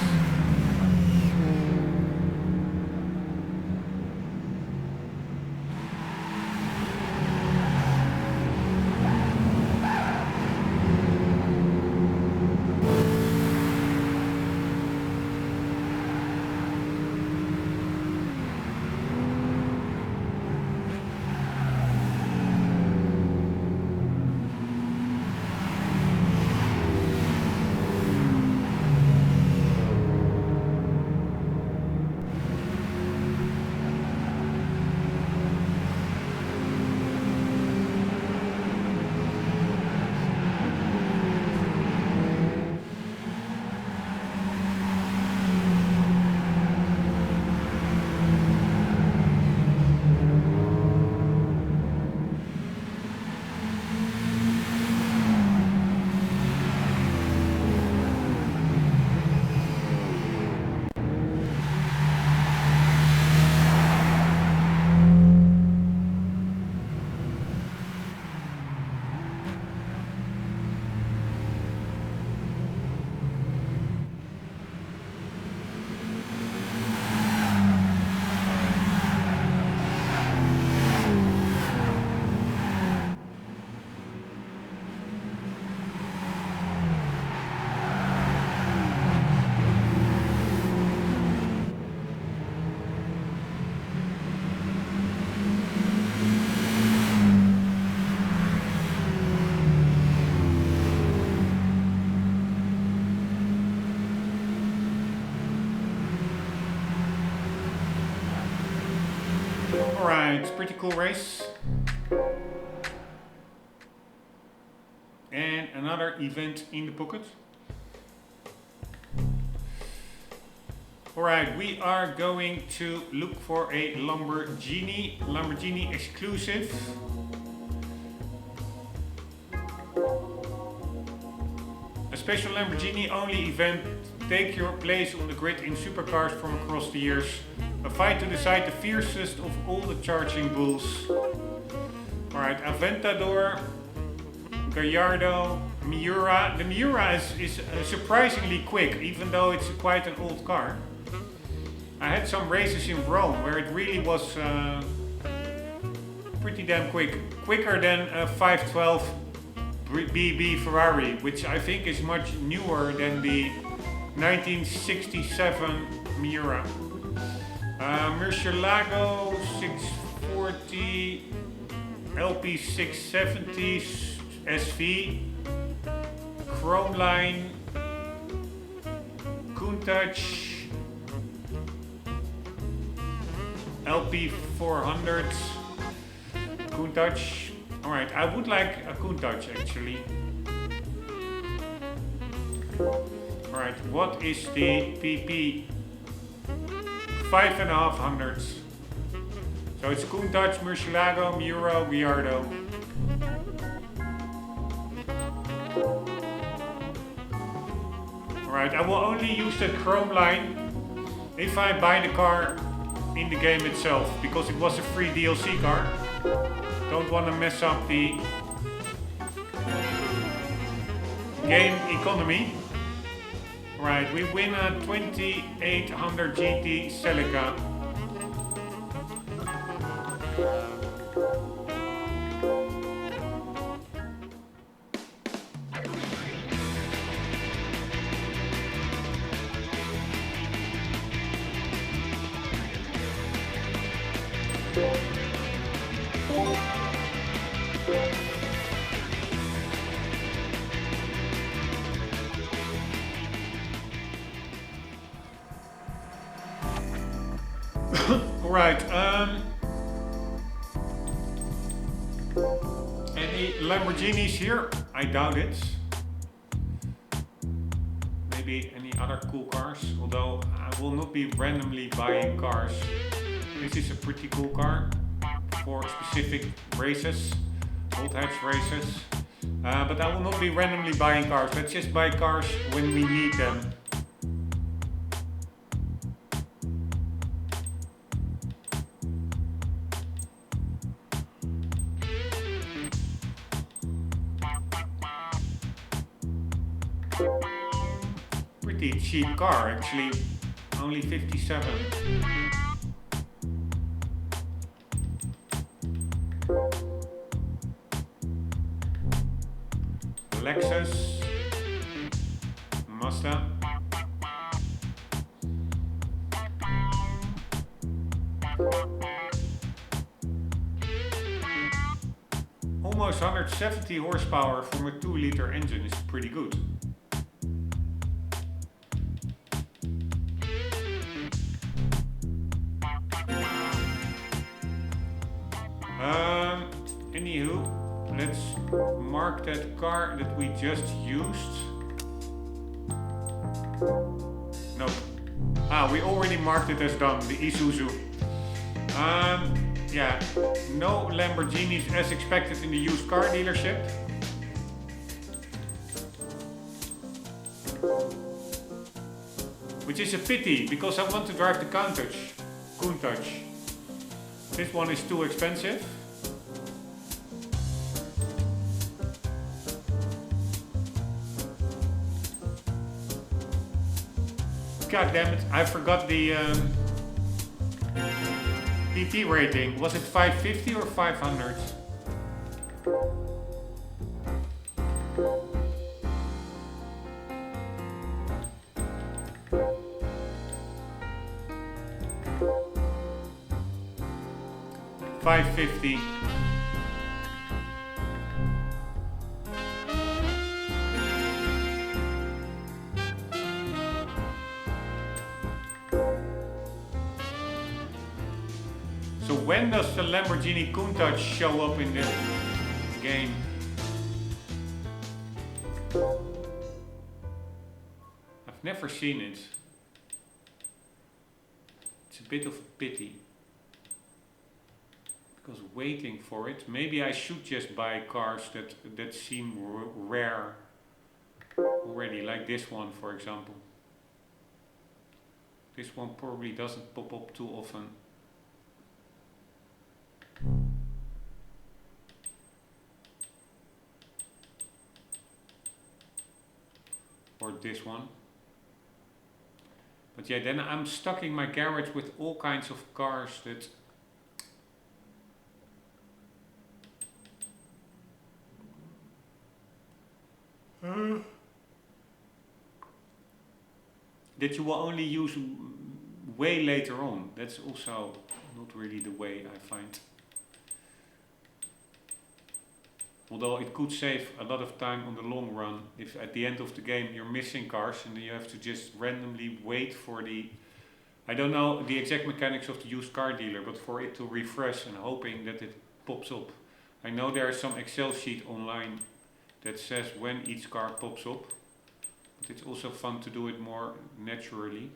Alright, pretty cool race. And another event in the pocket. Alright, we are going to look for a Lamborghini Exclusive. A special Lamborghini only event. Take your place on the grid in supercars from across the years. A fight to decide the fiercest of all the charging bulls. Alright, Aventador, Gallardo, Miura. The Miura is surprisingly quick, even though it's quite an old car. I had some races in Rome where it really was pretty damn quick. Quicker than a 512 BB Ferrari, which I think is much newer than the 1967 Miura. Murcielago 640, LP 670 SV, Chrome Line, Countach, LP 400, Countach. Alright, I would like a Countach actually. Alright, what is the PP? 5.500. So it's Countach, Murcielago, Miura, Gallardo. Alright, I will only use the Chrome Line if I buy the car in the game itself, because it was a free DLC car. Don't want to mess up the game economy. Right, we win a 2800 GT Celica. Right, any Lamborghinis here? I doubt it. Maybe any other cool cars, although I will not be randomly buying cars. This is a pretty cool car for specific races, old hatch races. But I will not be randomly buying cars. Let's just buy cars when we need them. pretty cheap car, actually, only 57. Lexus, Mazda. Almost 170 horsepower from a 2-liter engine is pretty good. Anywho, let's mark that car that we just used. No. We already marked it as done, the Isuzu. Yeah, no Lamborghinis as expected in the used car dealership. Which is a pity, because I want to drive the Countach. This one is too expensive. God damn it, I forgot the PT rating. Was it 550 or 500? $550. So when does the Lamborghini Countach show up in this game? I've never seen it. It's a bit of a pity. Because waiting for it, maybe I should just buy cars that seem rare already, like this one for example. This one probably doesn't pop up too often. Or this one. But yeah, then I'm stuck in my garage with all kinds of cars that that you will only use way later on. That's also not really the way I find. Although it could save a lot of time on the long run if at the end of the game you're missing cars and then you have to just randomly wait for the, I don't know the exact mechanics of the used car dealer, but for it to refresh and hoping that it pops up. I know there is some Excel sheet online that says when each car pops up, but it's also fun to do it more naturally.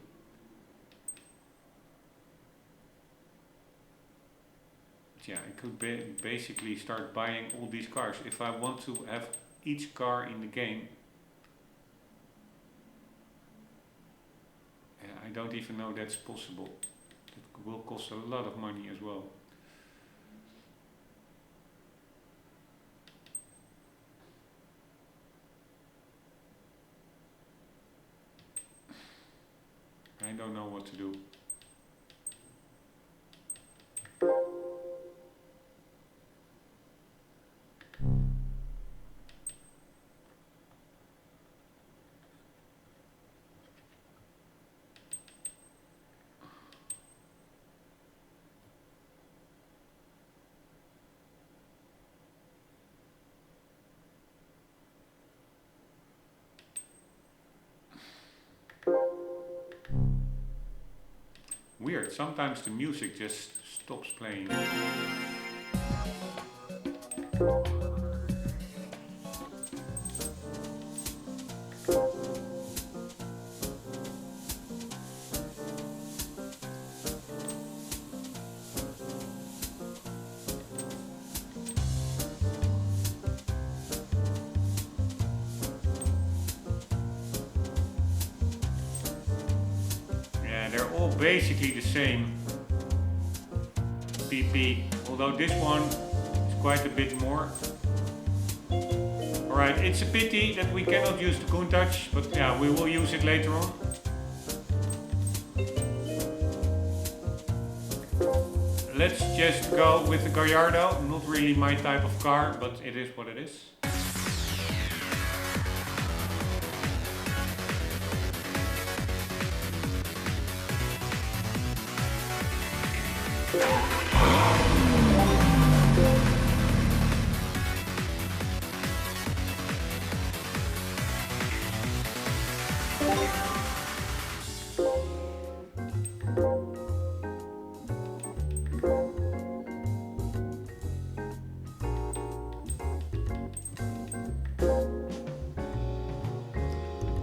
But yeah, I could basically start buying all these cars if I want to have each car in the game. I don't even know that's possible. It will cost a lot of money as well. I don't know what to do. Weird, sometimes the music just stops playing. Basically the same PP, although this one is quite a bit more, or Alright, it's a pity that we cannot use the Countach, but yeah, we will use it later on. Let's just go with the Gallardo. Not really my type of car, but it is what it is.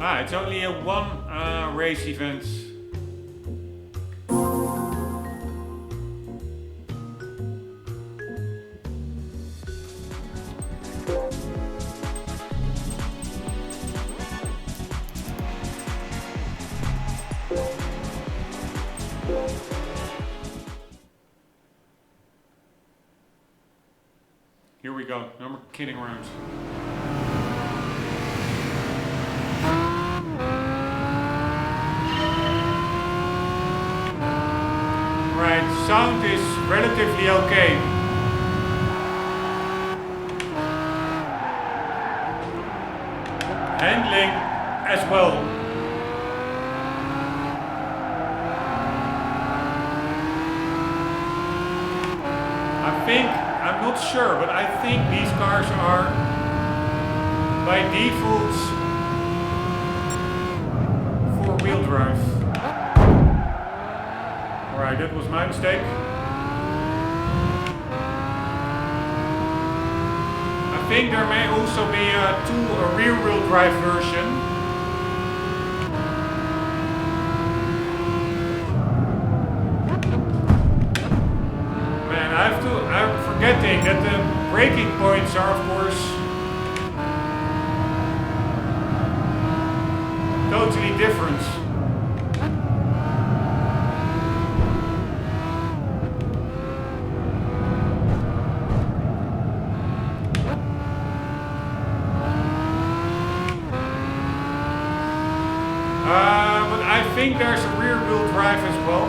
Ah, it's only a one race event. Here we go, no more kidding around. Right, sound is relatively okay. Handling as well. I think, I'm not sure, but I think these cars are by default four-wheel drive. Alright, that was my mistake. I think there may also be a rear-wheel drive version. Man, I'm forgetting that the braking points are, of course, totally different. But I think there's a rear-wheel drive as well.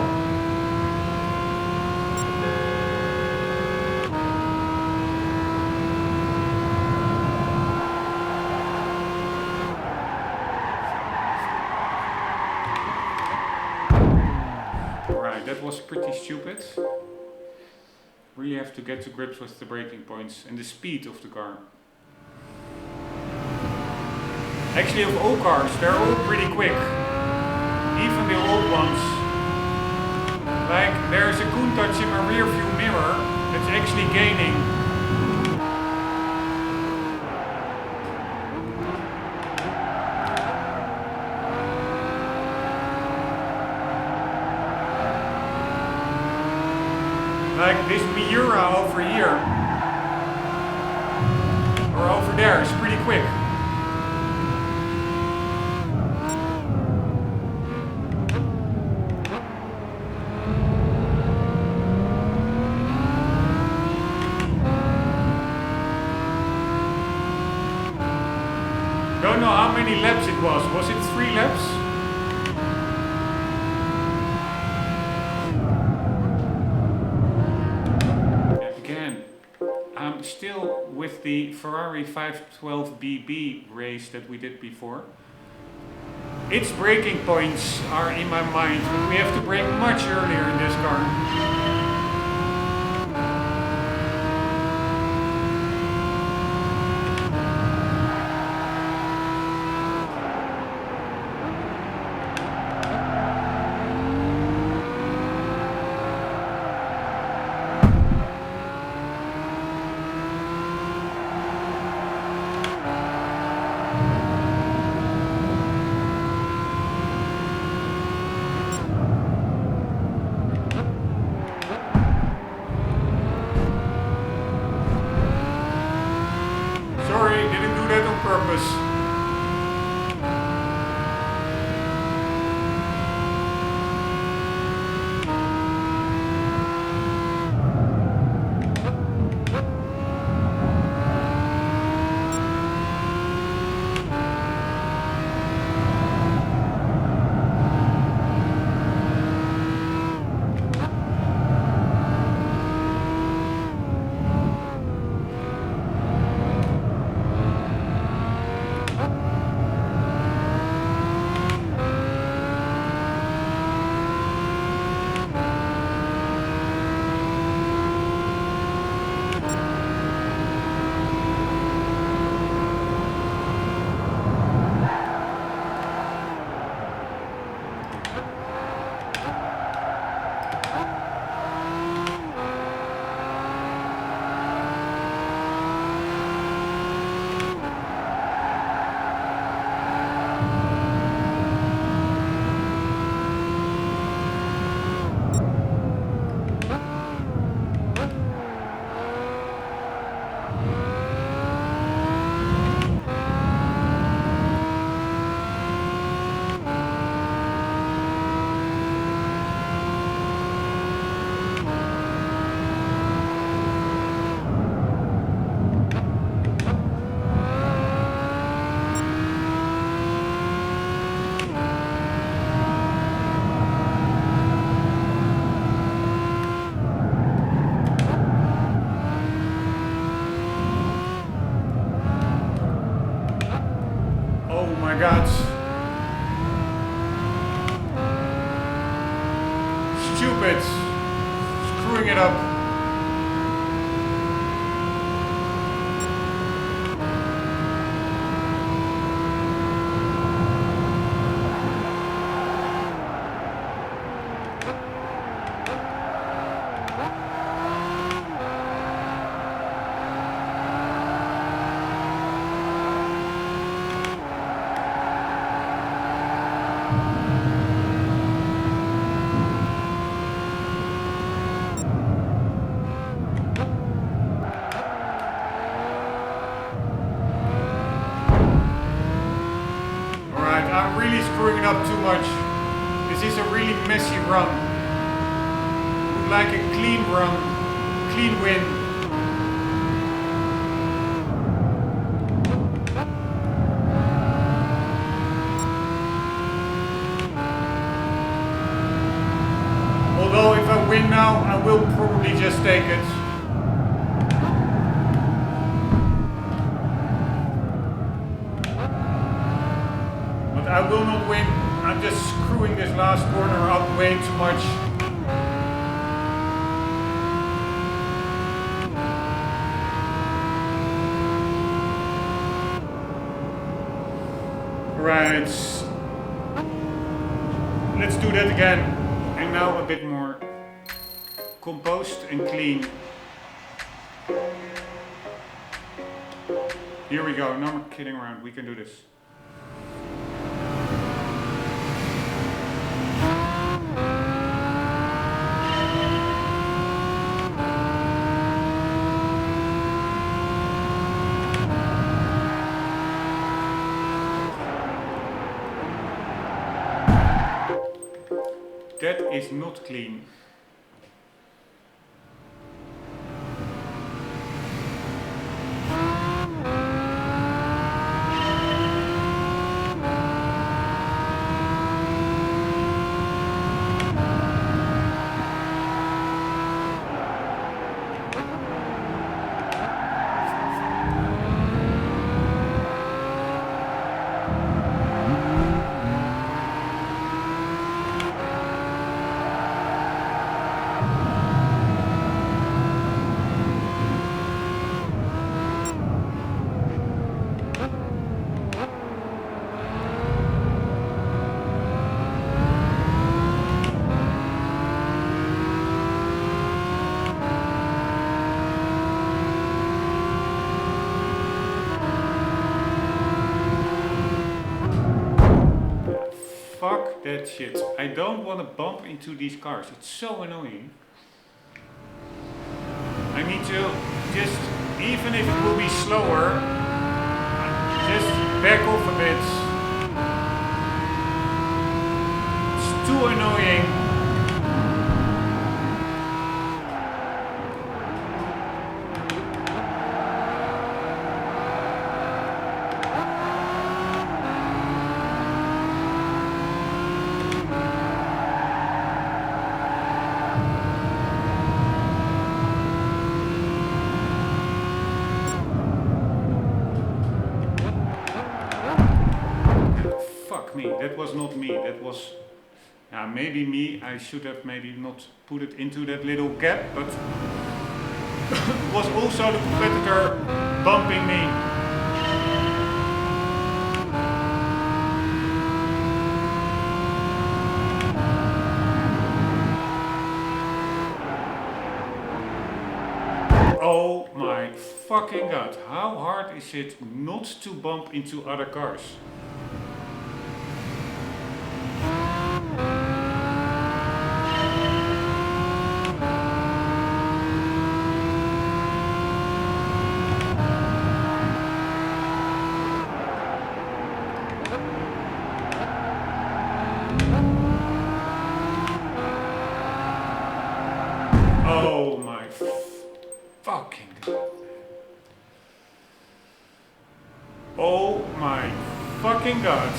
Alright, that was pretty stupid. Really have to get to grips with the braking points and the speed of the car. Actually, of all cars, they're all pretty quick. Even the old ones. Like, there's a Countach in my rear view mirror that's actually gaining. Like this Miura over here. Or over there is pretty quick. Don't know how many laps it was. Was it 3 laps? Again, I'm still with the Ferrari 512BB race that we did before. Its braking points are in my mind, but we have to brake much earlier in this car. stupid. Screwing it up. Screwing it up too much. This is a really messy run. Would like a clean run, clean win. Although if I win now, I will probably just take it. I will not win. I'm just screwing this last corner up way too much. Right. Let's do that again. And now a bit more composed and clean. Here we go. No more kidding around. We can do this. That is not clean. Fuck that shit. I don't want to bump into these cars. It's so annoying. I need to just, even if it will be slower, just back off a bit. It's too annoying. Me. That was not me. That was maybe me. I should have maybe not put it into that little gap, but it was also the competitor bumping me. Oh my fucking god. How hard is it not to bump into other cars? Oh my fucking god. Oh my fucking god.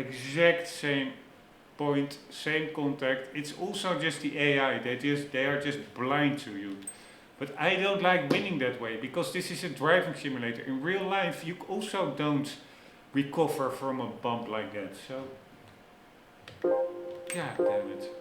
exact same point, same contact. It's also just the AI. They are just blind to you. But I don't like winning that way because this is a driving simulator. In real life, you also don't recover from a bump like that. So, god damn it.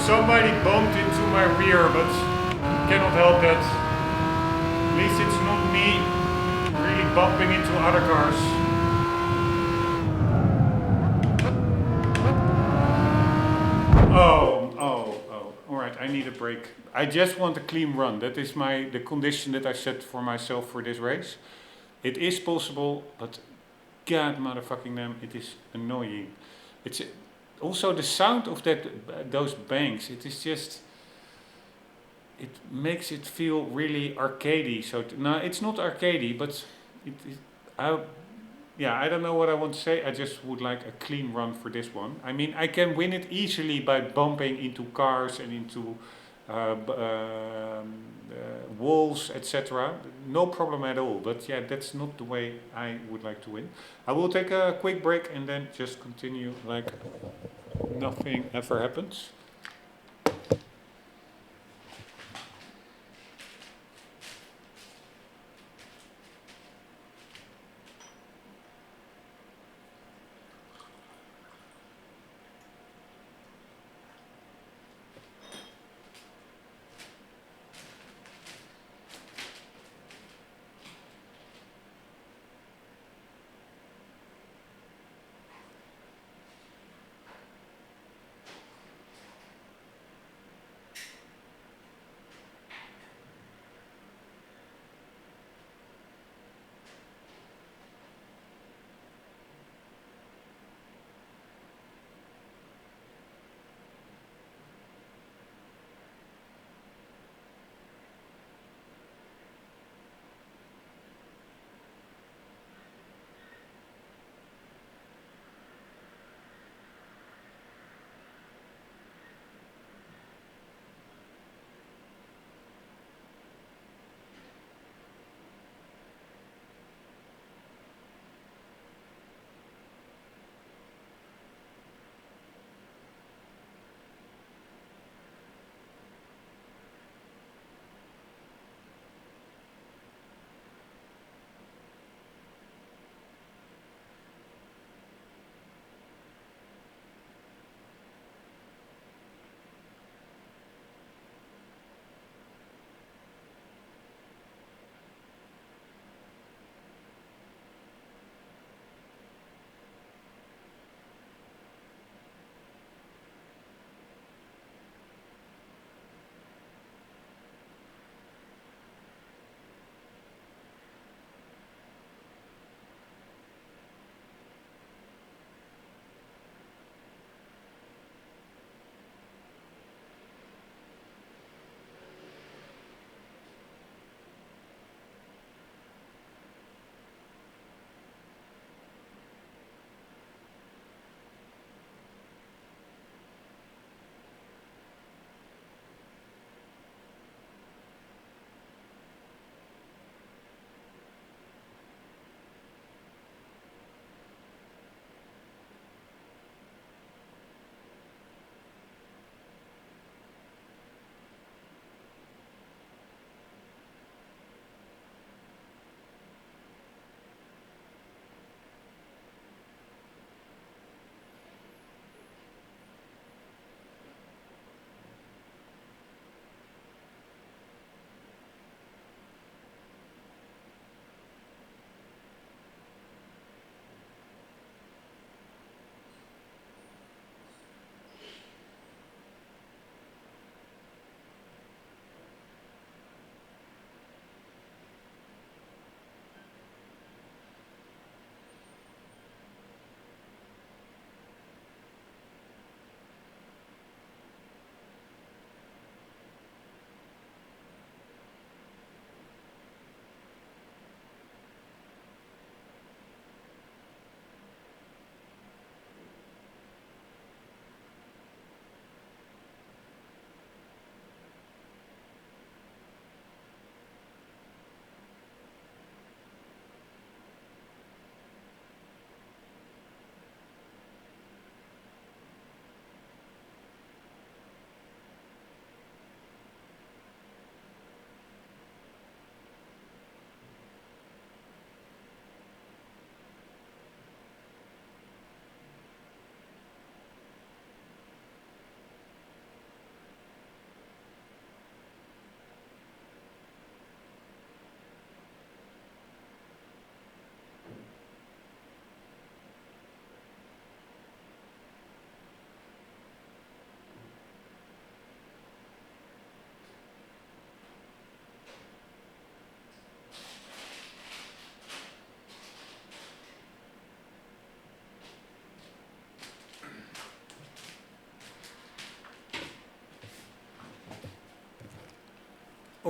Somebody bumped into my rear, but cannot help that. At least it's not me really bumping into other cars. Alright, I need a break. I just want a clean run. That is the condition that I set for myself for this race. It is possible, but god motherfucking damn, it is annoying. It's also the sound of those banks. It is just, it makes it feel really arcadey. So no, it's not arcadey, but I don't know what I want to say. I just would like a clean run for this one. I mean, I can win it easily by bumping into cars and into walls, etc. No problem at all. But yeah, that's not the way I would like to win. I will take a quick break and then just continue like nothing ever happens.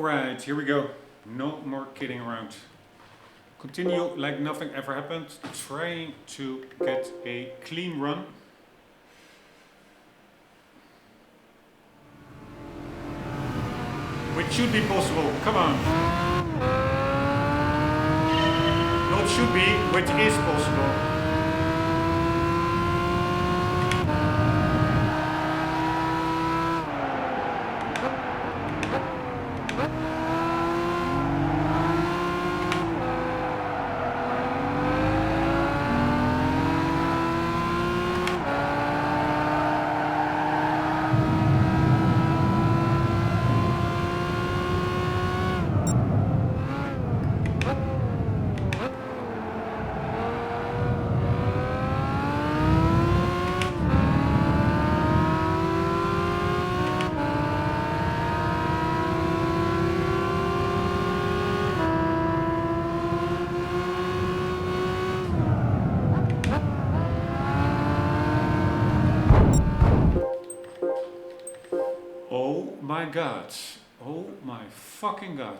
Alright, here we go. No more kidding around. Continue like nothing ever happened. Trying to get a clean run. Which should be possible. Come on. Not should be, which is possible. Oh my god. Oh my fucking god.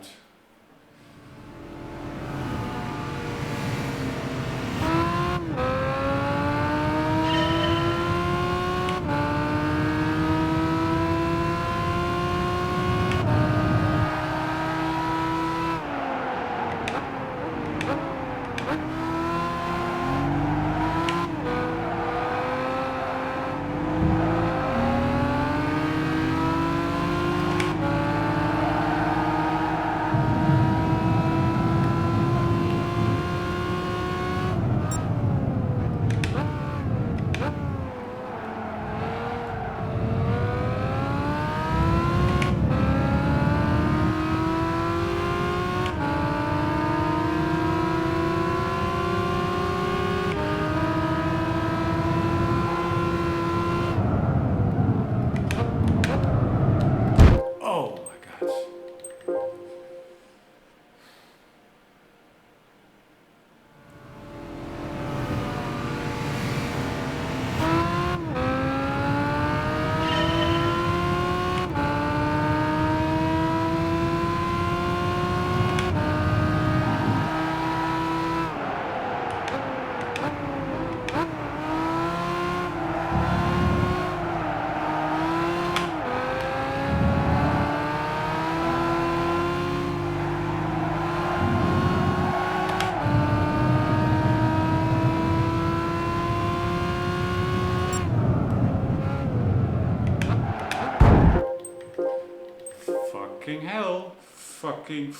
Fucking hell. Fucking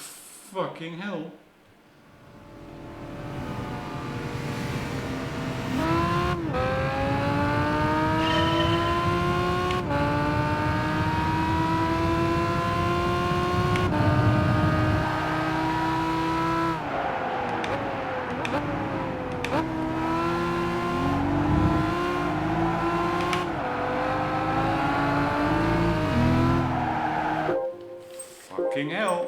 hell. Fucking hell.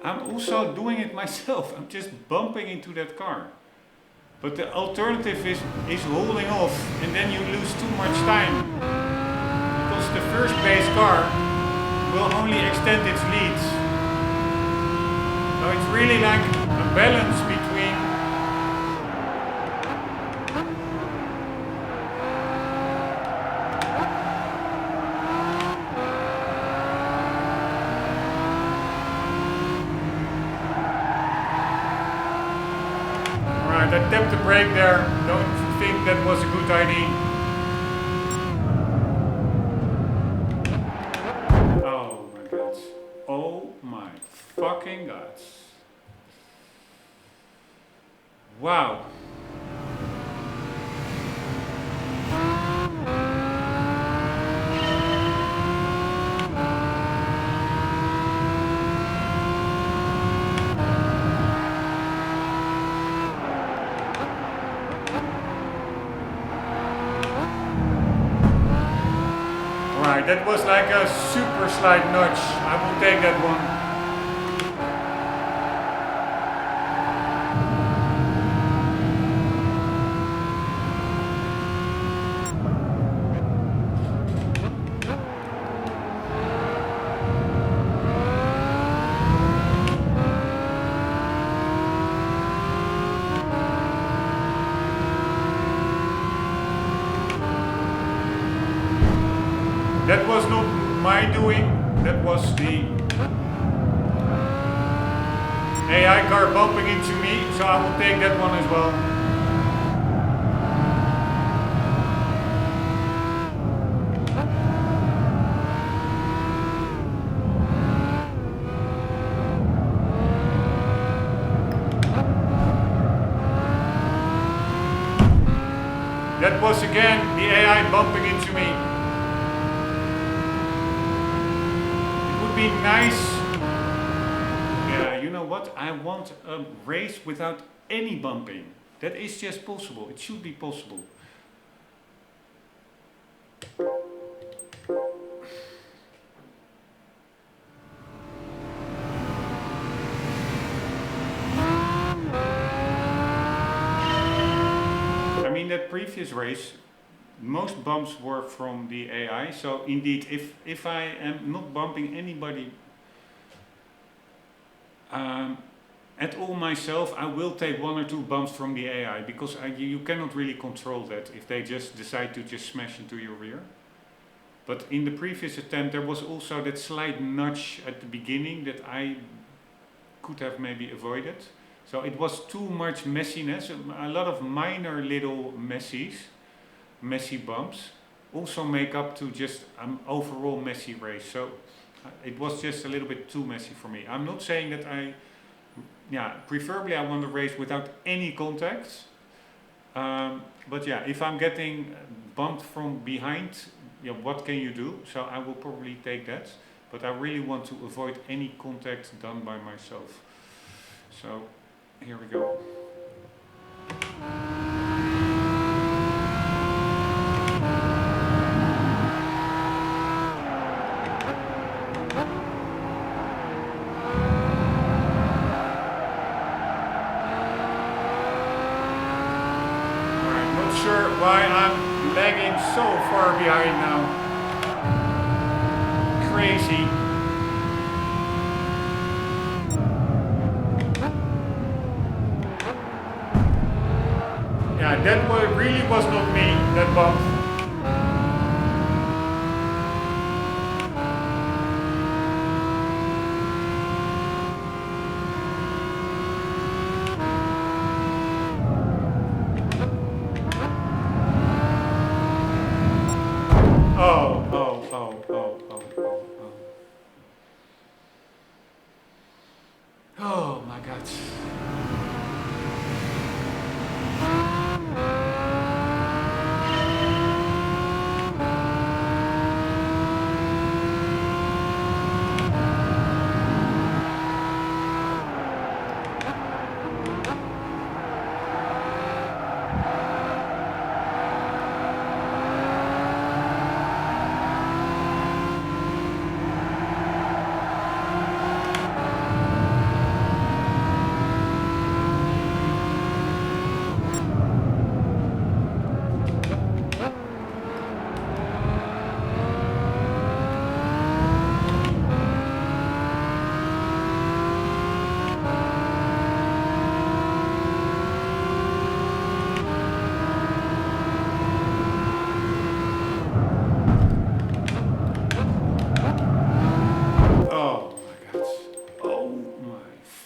I'm also doing it myself. I'm just bumping into that car. But the alternative is holding off and then you lose too much time. Because the first base car will only extend its leads. So it's really like a balance between I tapped the brake there, don't think that was a good idea. Oh my god. Oh my fucking god. Wow. that was like a super slight nudge. I will take that one. That was not my doing, that was the AI car bumping into me, so I will take that one as well. That was again the AI bumping into me. Be nice. Yeah, you know what? I want a race without any bumping. That is just possible. It should be possible. I mean, that previous race, most bumps were from the AI, so indeed, if I am not bumping anybody at all myself, I will take 1 or 2 bumps from the AI, because you cannot really control that if they just decide to just smash into your rear. But in the previous attempt, there was also that slight nudge at the beginning that I could have maybe avoided. So it was too much messiness, a lot of minor little messy bumps also make up to just an overall messy race. So it was just a little bit too messy for me. I'm not saying that preferably I want to race without any contact. But yeah, if I'm getting bumped from behind, what can you do? So I will probably take that. But I really want to avoid any contact done by myself. So here we go. Why I'm lagging so far behind now. Crazy. Yeah, that really was not me, that bump. Oh my God.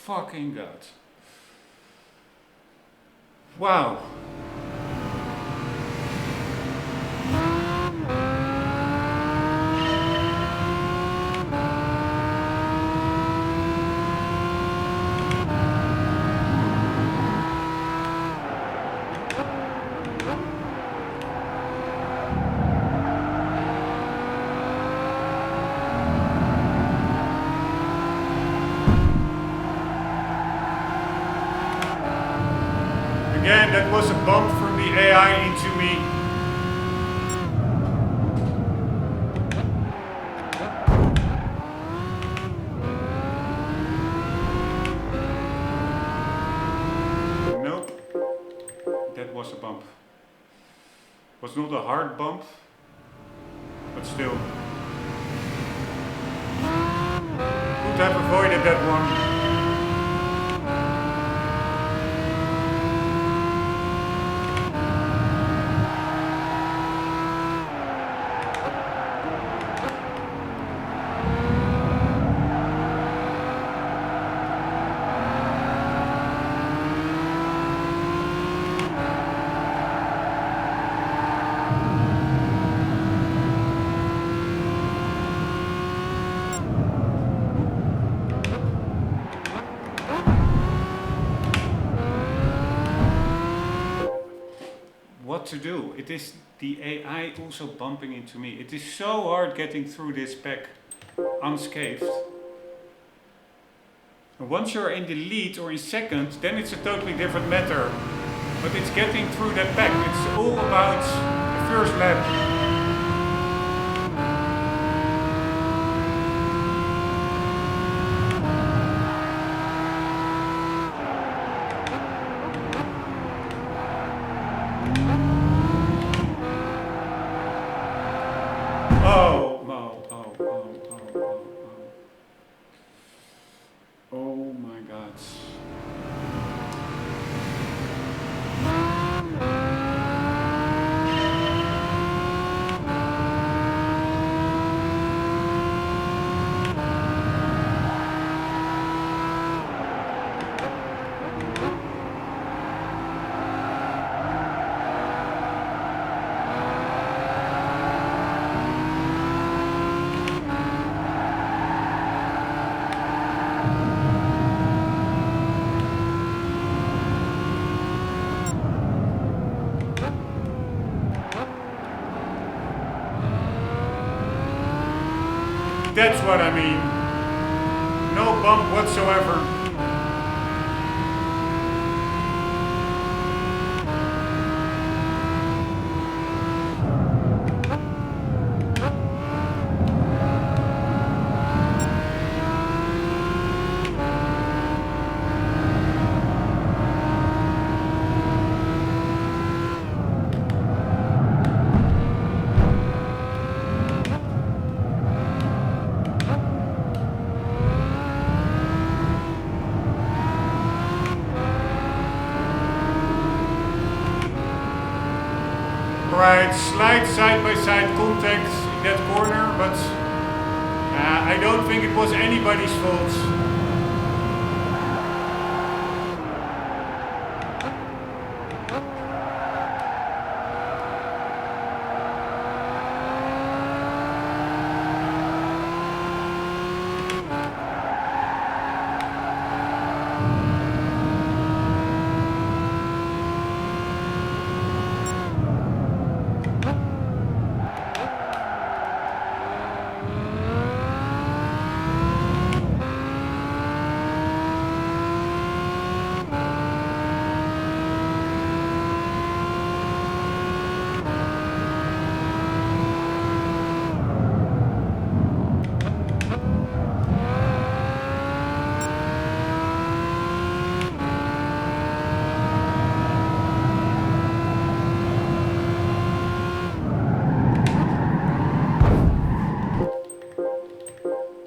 Fucking God. Wow. Again, that was a bump from the AI into me. Was not a hard bump, but still. Could have avoided that one. What to do? It is the AI also bumping into me. It is so hard getting through this pack unscathed. And once you're in the lead or in second, then it's a totally different matter. But it's getting through that pack. It's all about the first lap. Oh my God. That's what I mean. No bump whatsoever. Right, slight side-by-side contact in that corner, but I don't think it was anybody's fault.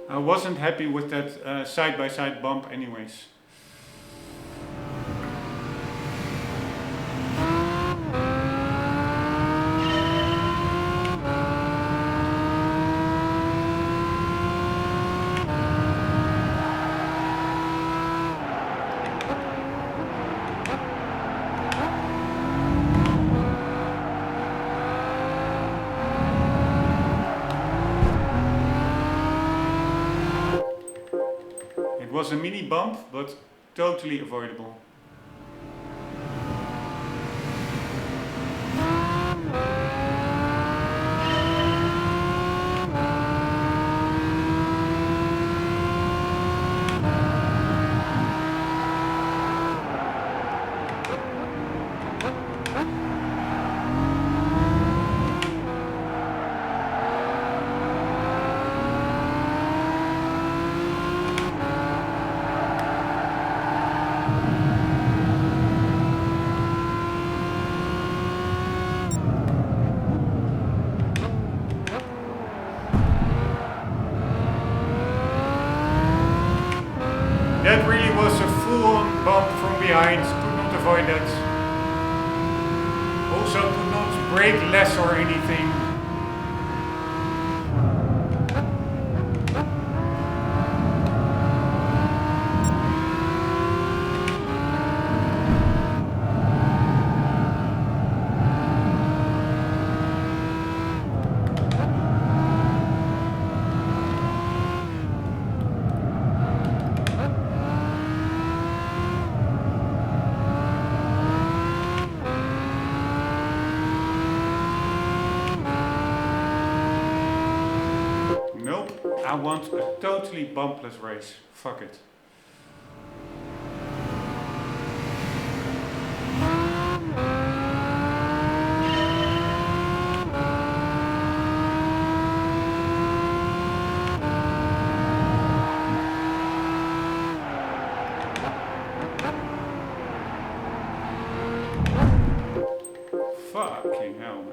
I wasn't happy with that side-by-side bump anyways. It was a mini bump, but totally avoidable. was a full-on bump from behind, could not avoid that. Also could not brake less or anything. I want a totally bumpless race. Fuck it. Fucking hell, man.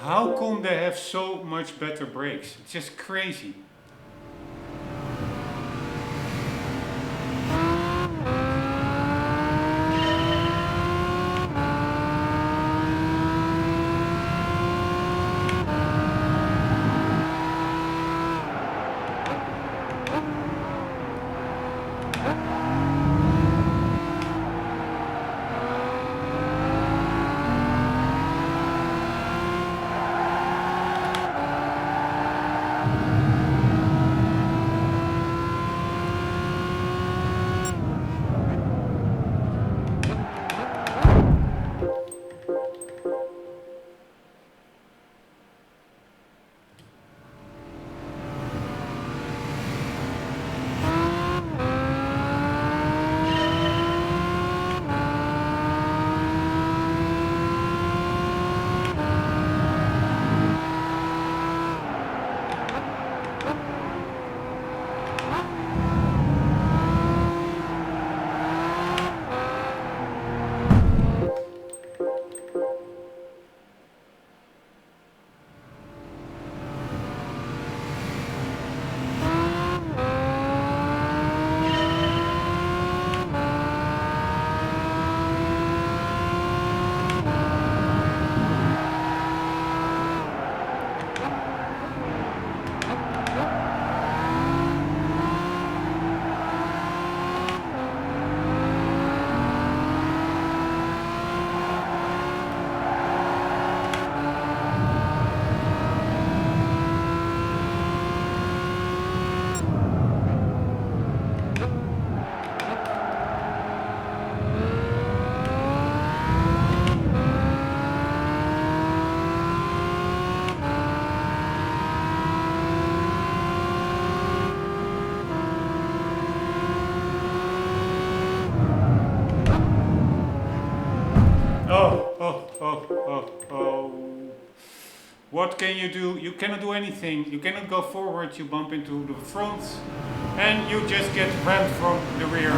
How come they have so much better brakes? It's just crazy. oh. What can you do? You cannot do anything. You cannot go forward, you bump into the front and you just get rammed from the rear.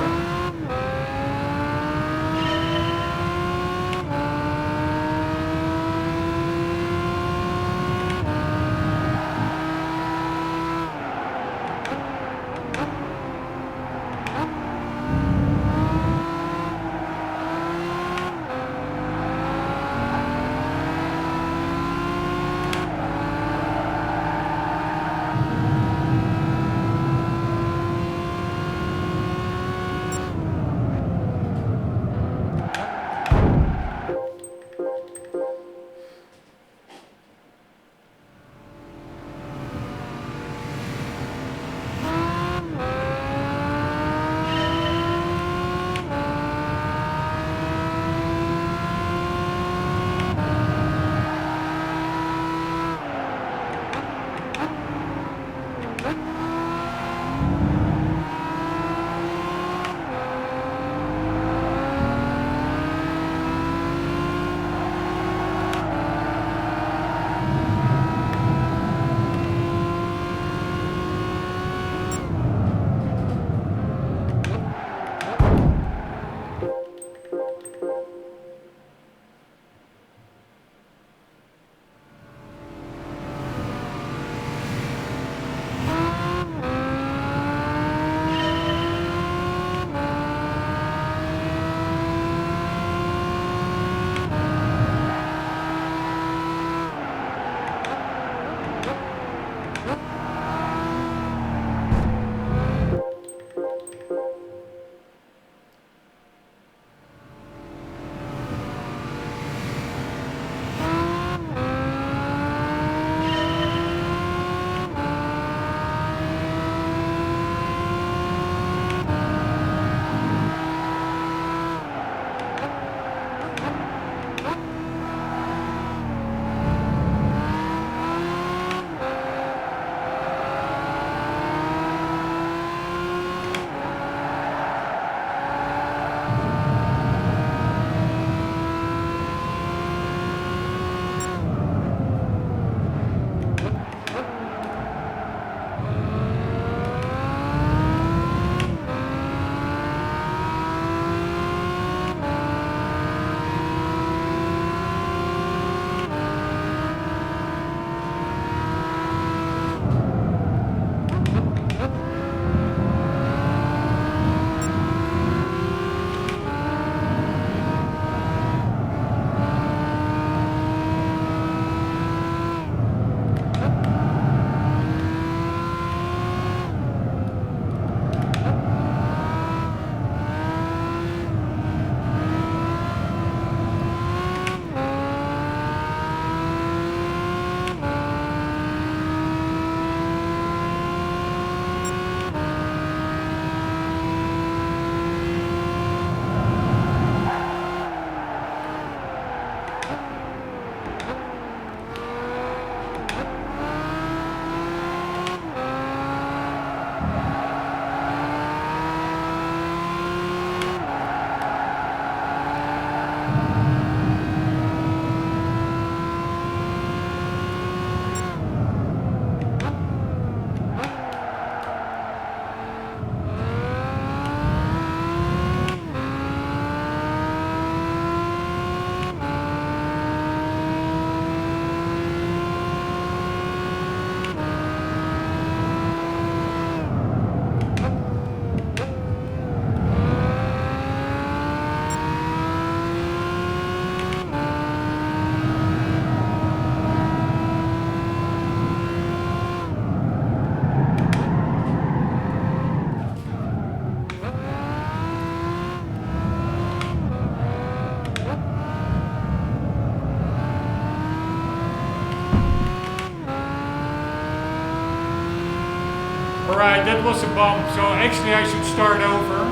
Alright, that was a bump, so actually I should start over.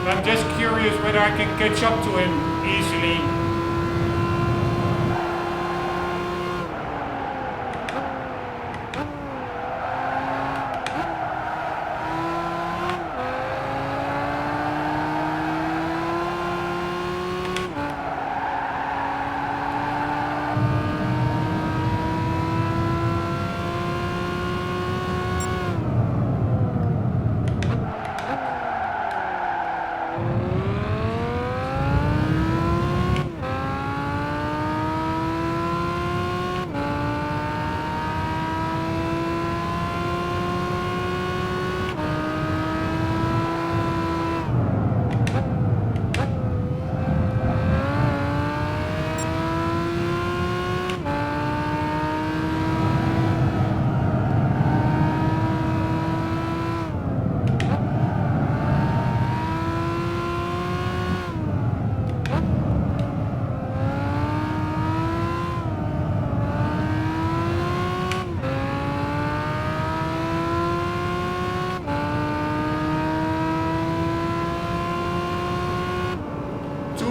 I'm just curious whether I can catch up to him easily.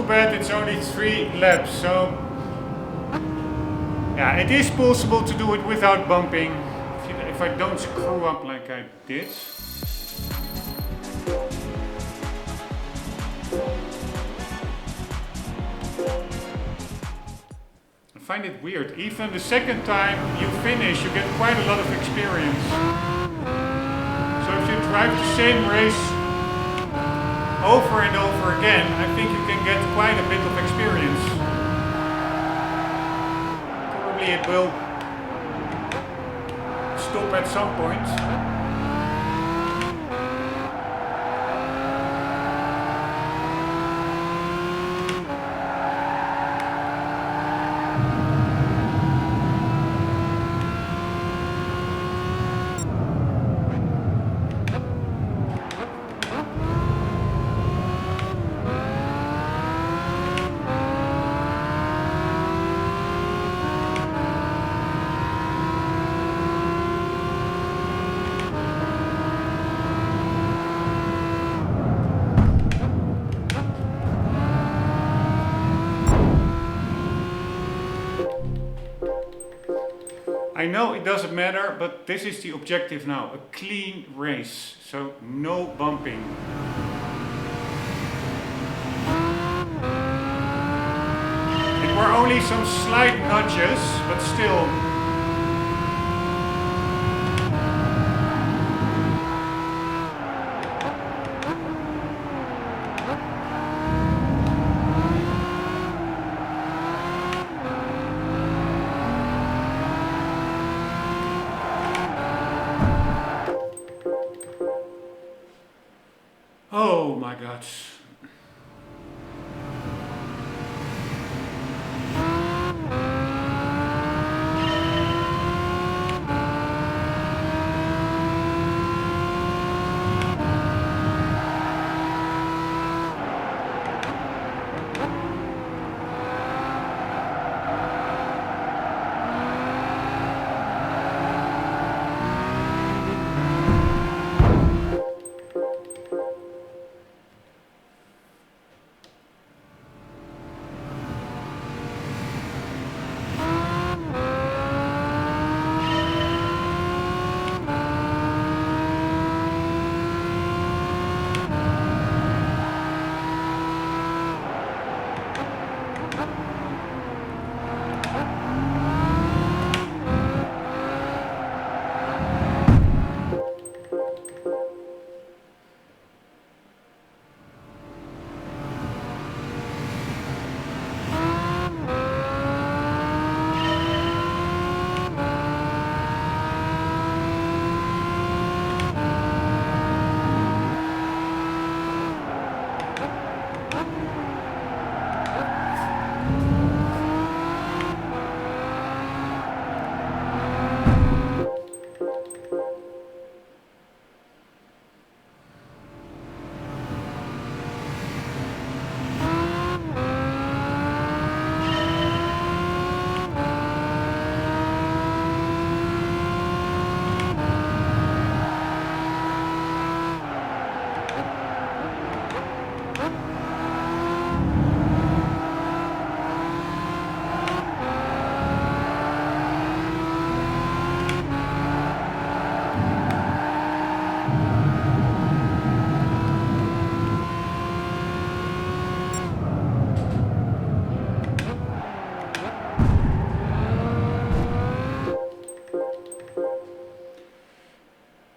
too bad it's only 3 laps, so yeah, it is possible to do it without bumping if I don't screw up like I did. I find it weird, even the second time you finish you get quite a lot of experience. So if you drive the same race over and over again, I think you can get quite a bit of experience. Probably it will stop at some point. I know it doesn't matter, but this is the objective now, a clean race, so no bumping. It were only some slight nudges, but still. Oh my God.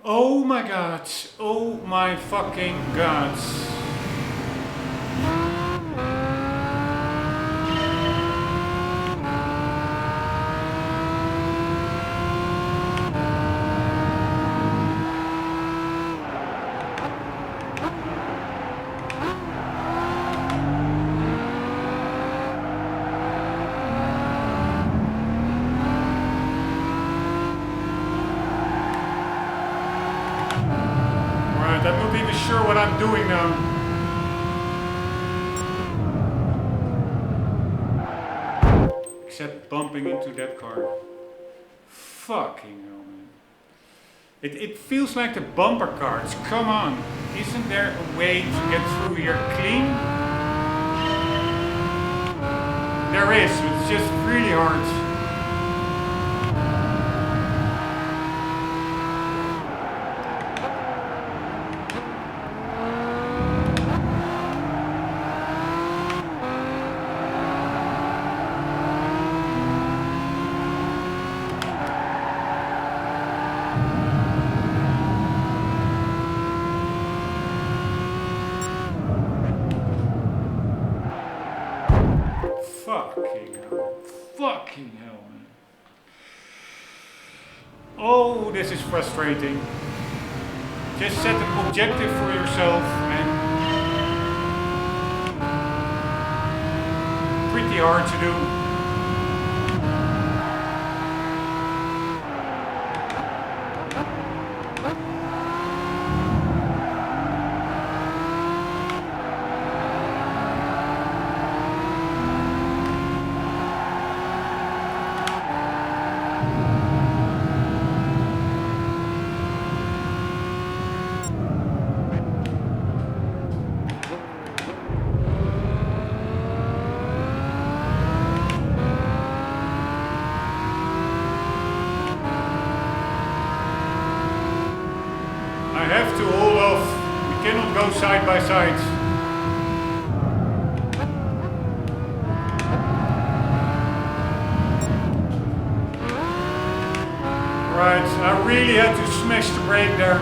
Oh my God, oh my fucking God. I'm not even sure what I'm doing now. Except bumping into that car. Fucking hell, man. It feels like the bumper cars. Come on. Isn't there a way to get through here clean? There is, it's just really hard. Fucking hell, man. Oh, this is frustrating. Just set an objective for yourself and pretty hard to do. I have to hold off. We cannot go side by side. Right, I really had to smash the brake there.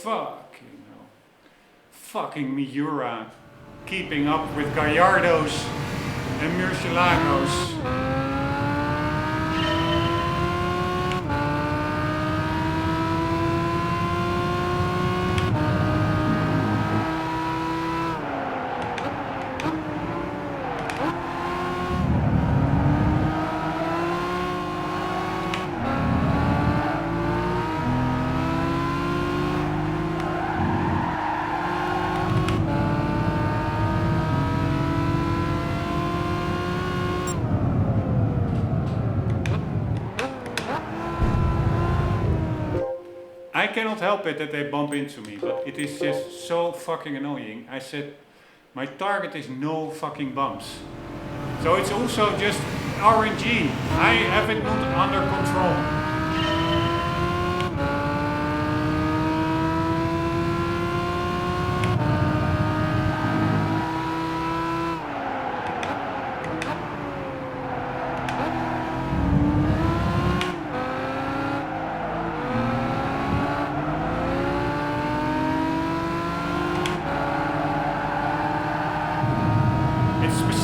Fucking hell. Fucking Miura. Keeping up with Gallardos and Murcielagos. I cannot help it that they bump into me, but it is just so fucking annoying. I said, my target is no fucking bumps. So it's also just RNG. I have it not under control.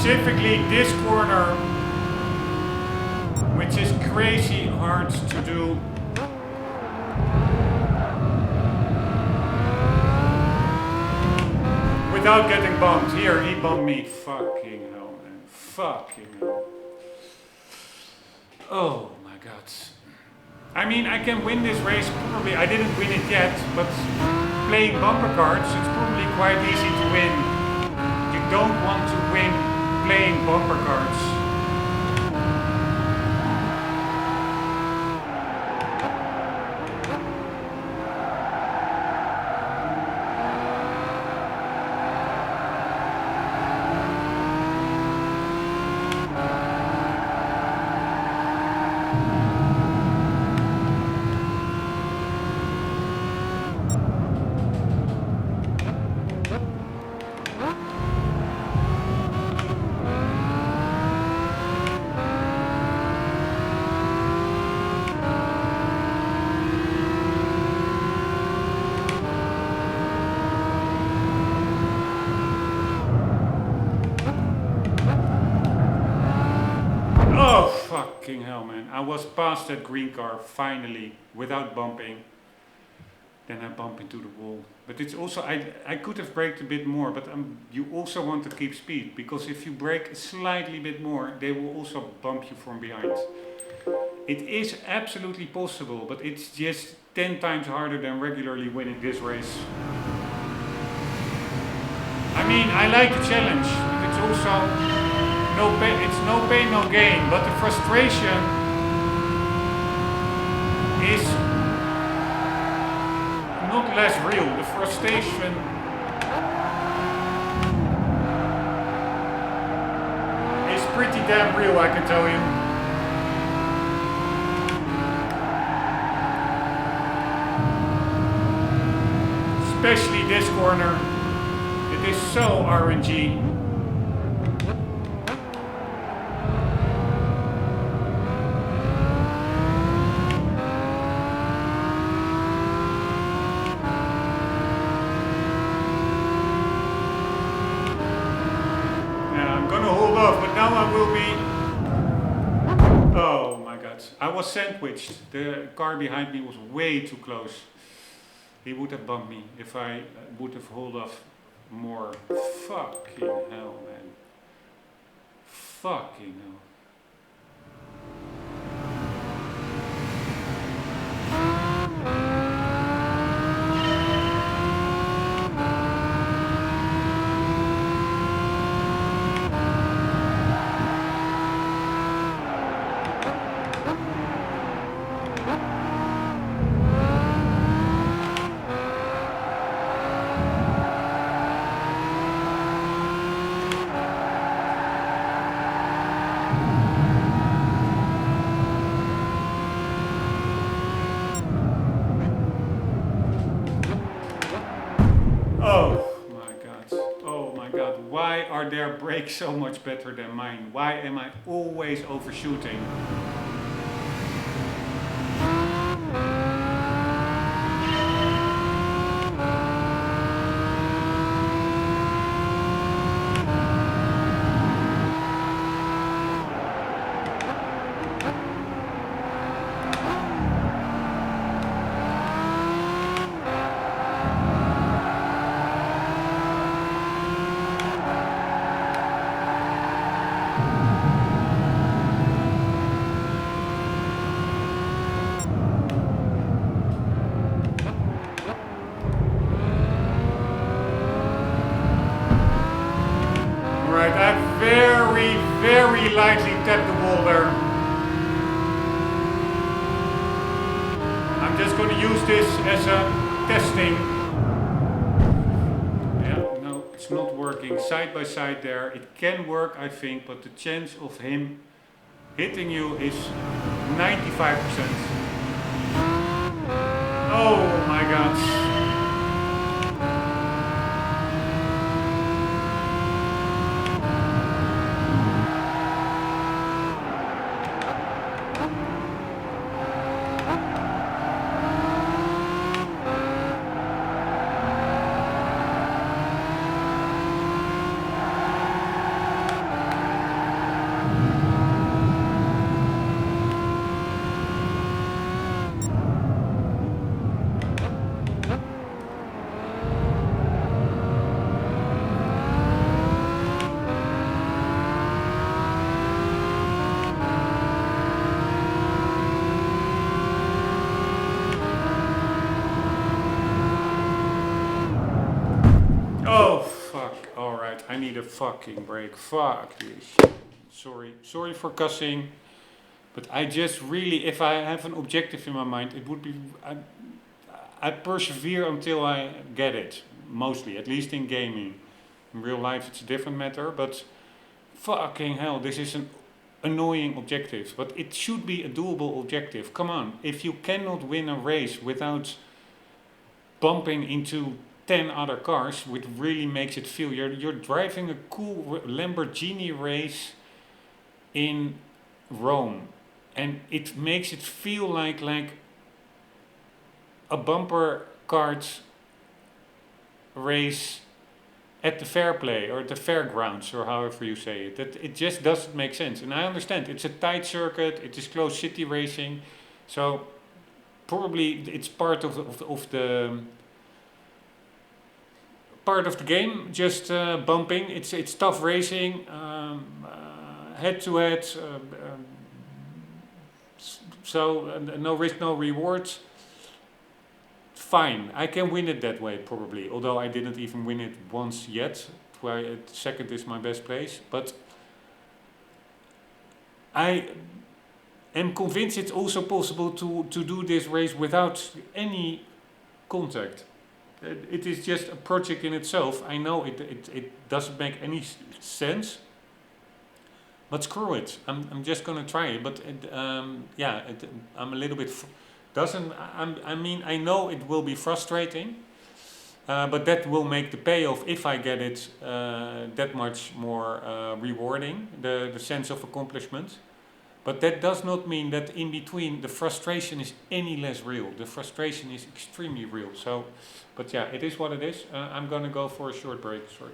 Specifically this corner, which is crazy hard to do. Without getting bumped. Here, he bumped me. Fucking hell, man. Fucking hell. Oh my god. I mean, I can win this race probably. I didn't win it yet, but playing bumper cards, it's probably quite easy to win. You don't want to win playing bumper cards. Fucking hell, man. I was past that green car finally without bumping. then I bump into the wall. But it's also, I could have braked a bit more, but you also want to keep speed, because if you brake a slightly bit more, they will also bump you from behind. It is absolutely possible, but it's just 10 times harder than regularly winning this race. I mean, I like the challenge, but it's also it's no pain, no gain, but the frustration is not less real. The frustration is pretty damn real, I can tell you. Especially this corner. It is so RNG. Now I will be... Oh my god. I was sandwiched. The car behind me was way too close. He would have bumped me if I would have held off more. Fucking hell, man. Fucking hell. Why are their brakes so much better than mine? Why am I always overshooting? Very lightly tap the wall there. I'm just going to use this as a testing. Yeah, no, it's not working. Side by side there. It can work, I think, but the chance of him hitting you is 95%. Oh my god. Oh fuck, alright, I need a fucking break, fuck this shit. Sorry for cussing, but I just really, if I have an objective in my mind, it would be, I persevere until I get it, mostly, at least in gaming. In real life it's a different matter, but fucking hell, this is an annoying objective, but it should be a doable objective. Come on, if you cannot win a race without bumping into 10 other cars, which really makes it feel you're driving a cool Lamborghini race in Rome, and it makes it feel like a bumper cart race at the fair play or at the fairgrounds or however you say it. That it just doesn't make sense. And I understand it's a tight circuit, it is closed city racing, so probably it's part of the part of the game. Just bumping. It's tough racing, head to head. So no risk, no rewards. Fine, I can win it that way probably. Although I didn't even win it once yet. Where second is my best place, but I am convinced it's also possible to do this race without any contact. It is just a project in itself. I know it doesn't make any sense, but screw it. I'm just gonna try it. But yeah, I'm a little bit I mean, I know it will be frustrating, but that will make the payoff if I get it that much more rewarding. The sense of accomplishment. But that does not mean that in between the frustration is any less real. The frustration is extremely real. So, but yeah, it is what it is. I'm gonna go for a short break. Sorry.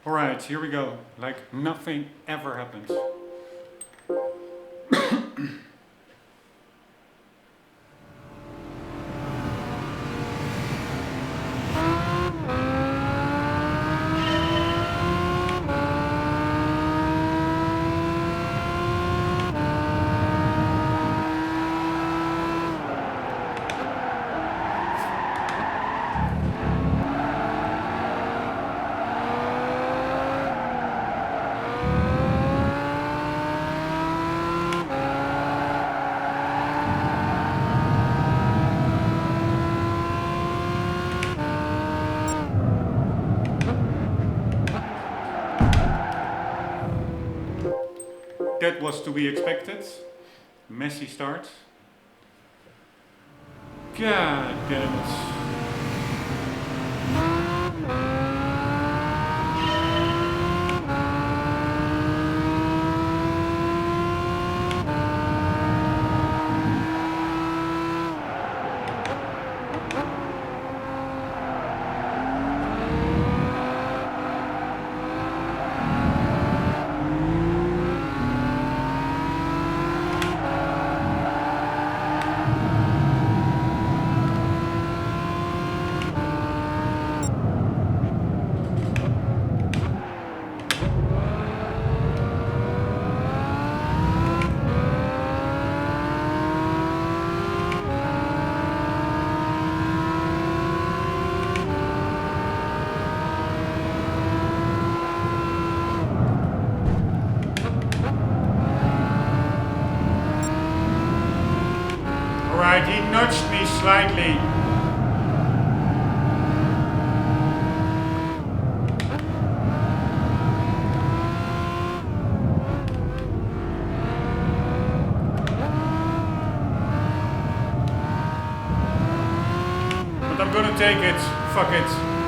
Alright, here we go. Like nothing ever happened. That was to be expected. Messy start. God damn it. He nudged me slightly. But I'm gonna take it. Fuck it.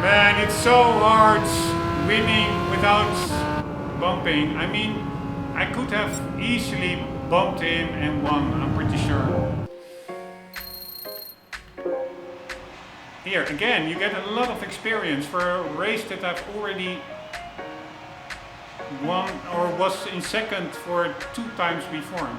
Man, it's so hard winning without bumping. I mean, I could have easily bumped him and won, I'm pretty sure. Here again, you get a lot of experience for a race that I've already won or was in second for 2 times before.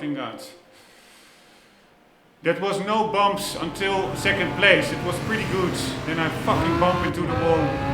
fucking god. That was no bumps until second place. It was pretty good. Then I fucking bump into the wall.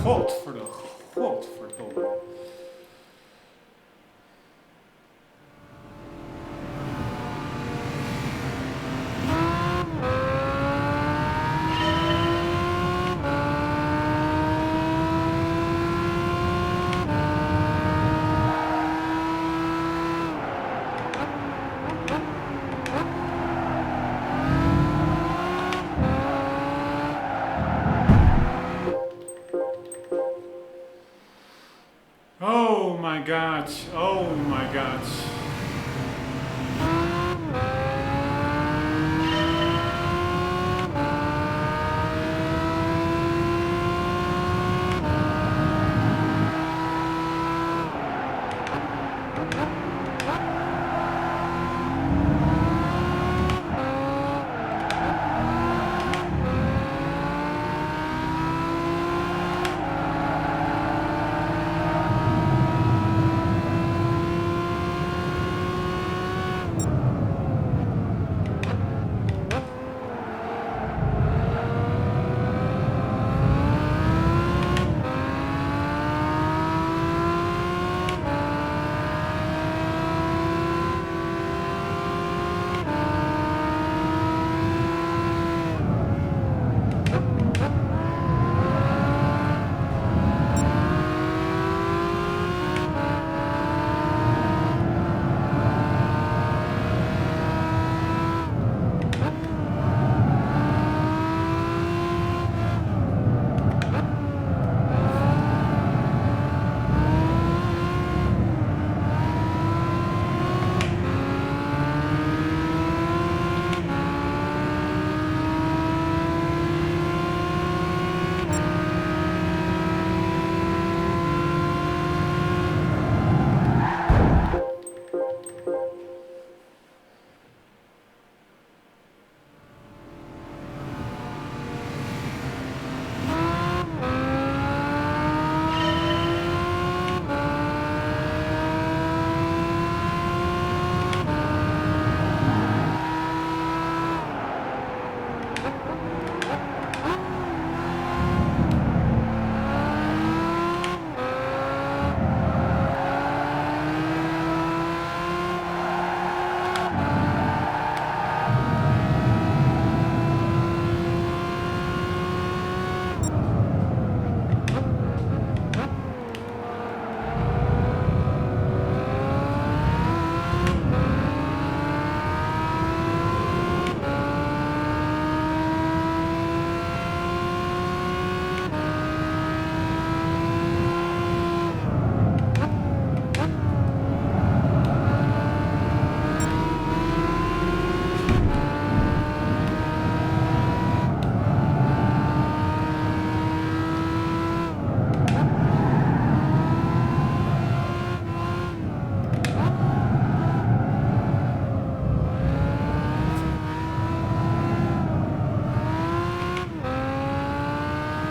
Godverdomme. Oh my god, oh my god.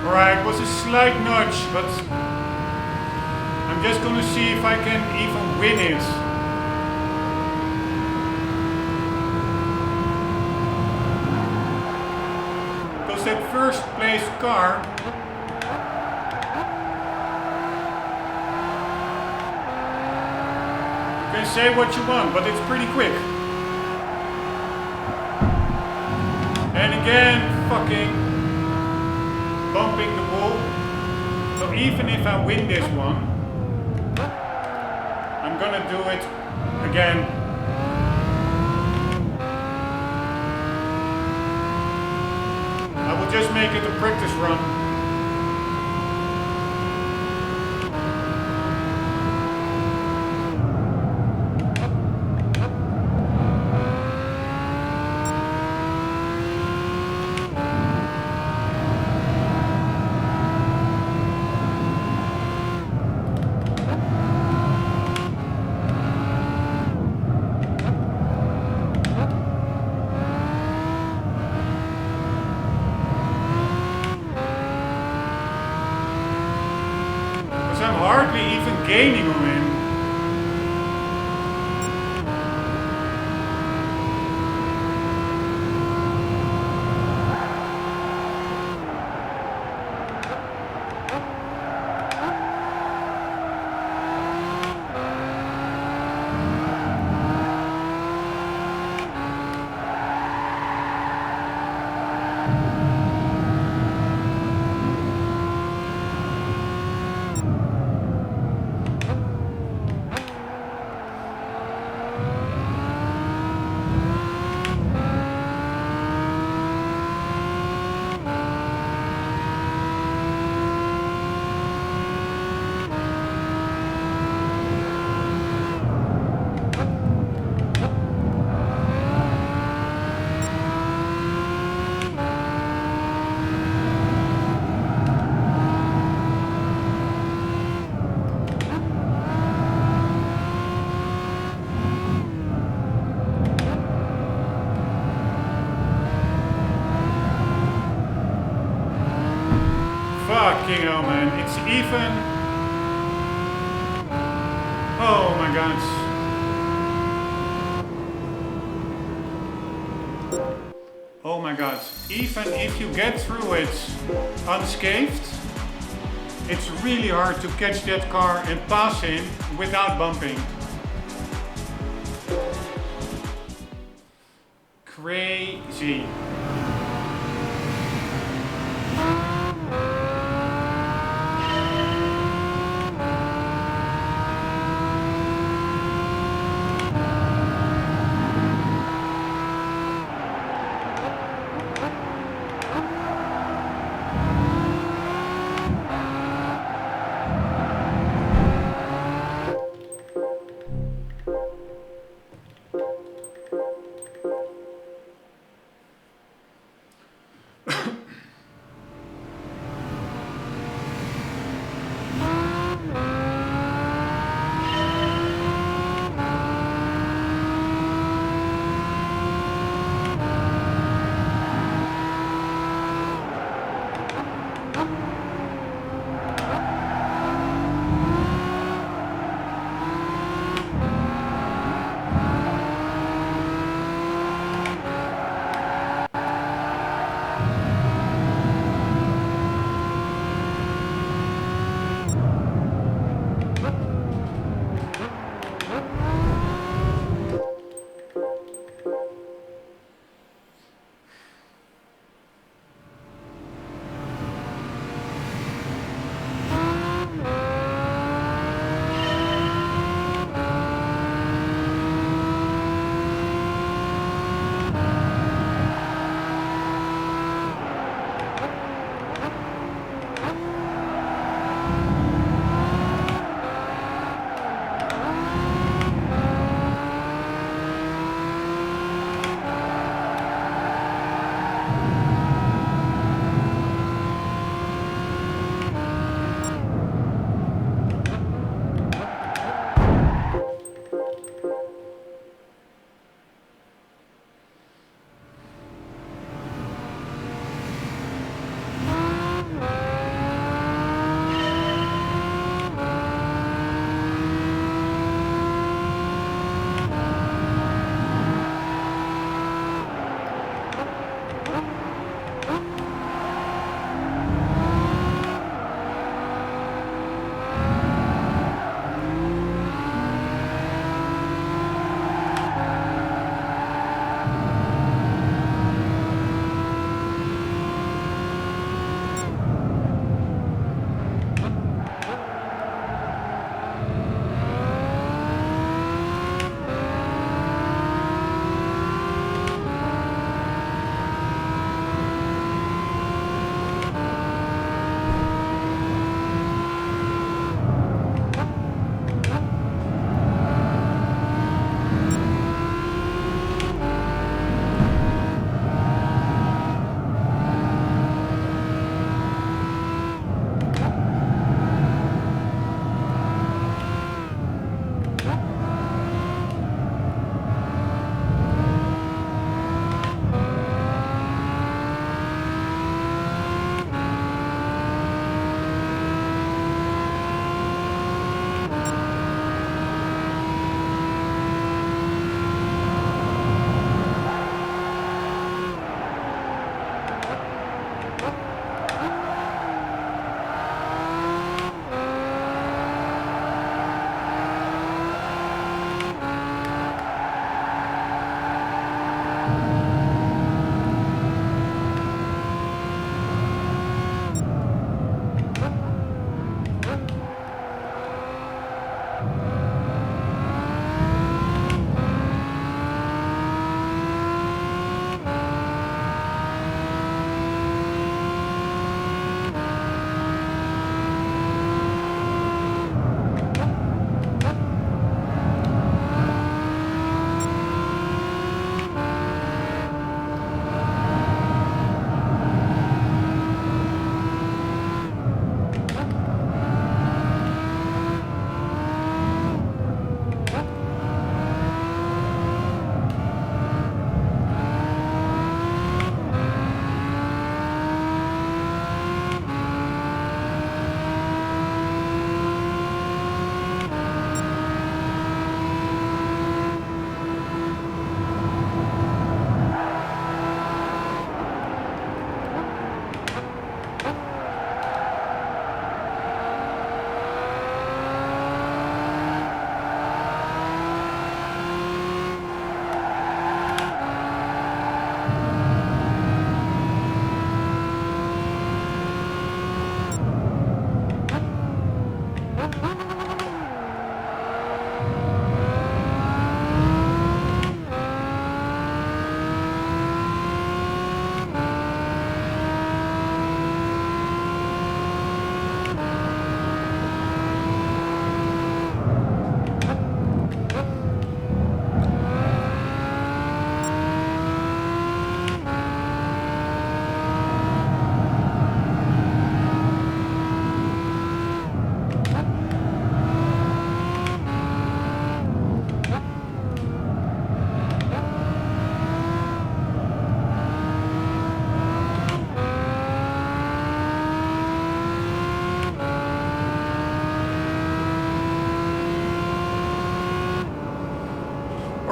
Alright, it was a slight nudge, but I'm just gonna see if I can even win it. Because that first place car, you can say what you want, but it's pretty quick. And again, fucking bumping the wall. So even if I win this one, I'm gonna do it again. I will just make it a practice run. Gaining on him. Fucking hell, man. It's even... Oh my god. Oh my god. Even if you get through it unscathed, it's really hard to catch that car and pass him without bumping. Crazy.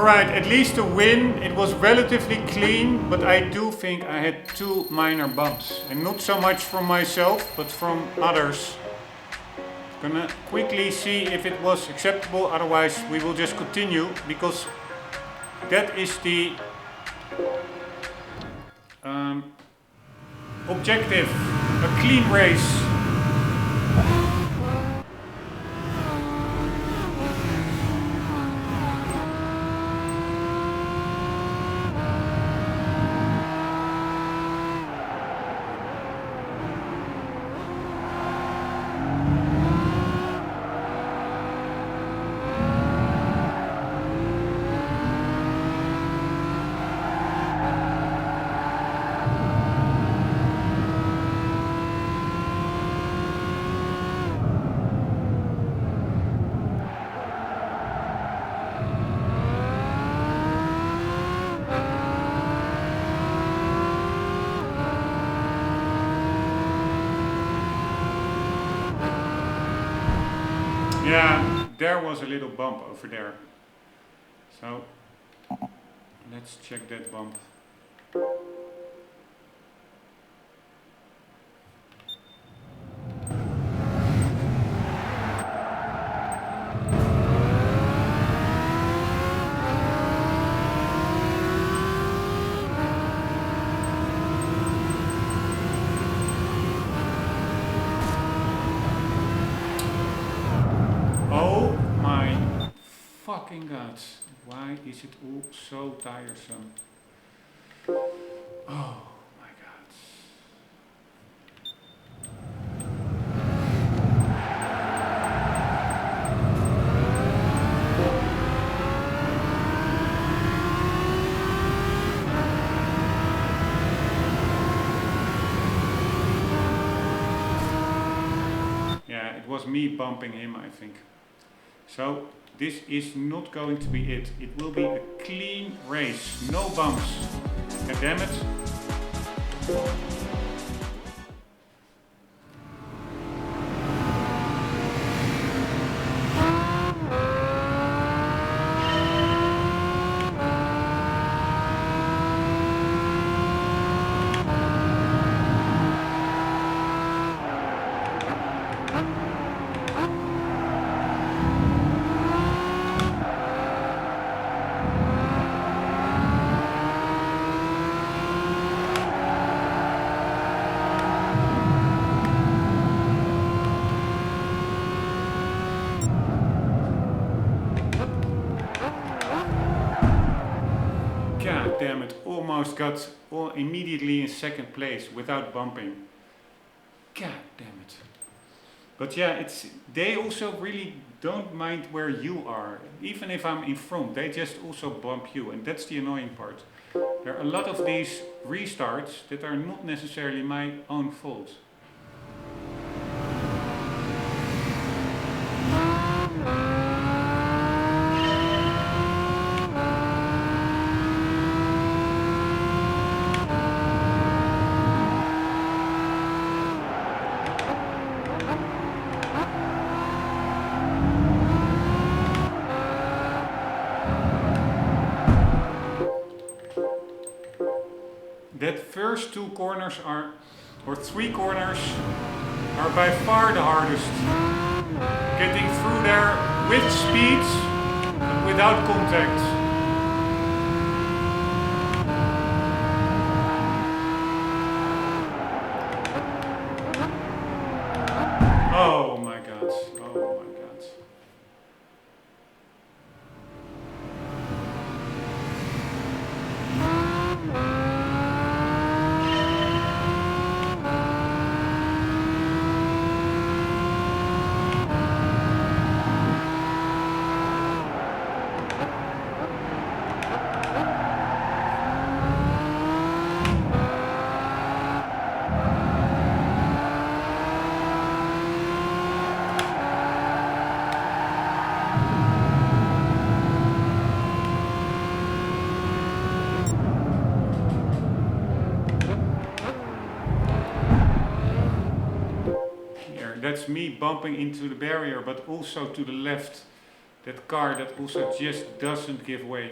Alright, at least the win, it was relatively clean, but I do think I had 2 minor bumps. And not so much from myself, but from others. Gonna quickly see if it was acceptable, otherwise we will just continue, because that is the objective, a clean race. Yeah, there was a little bump over there. So let's check that bump. Fucking God, why is it all so tiresome? Oh my God. Yeah, it was me bumping him, I think. So this is not going to be it. It will be a clean race, no bumps. God damn it. God damn it, almost got immediately in second place without bumping. God damn it. But yeah, they also really don't mind where you are. Even if I'm in front, they just also bump you, and that's the annoying part. There are a lot of these restarts that are not necessarily my own fault. That first 2 corners or 3 corners are by far the hardest. Getting through there with speed, but without contact. Oh my God, oh my God. That's me bumping into the barrier, but also to the left That car that also just doesn't give way.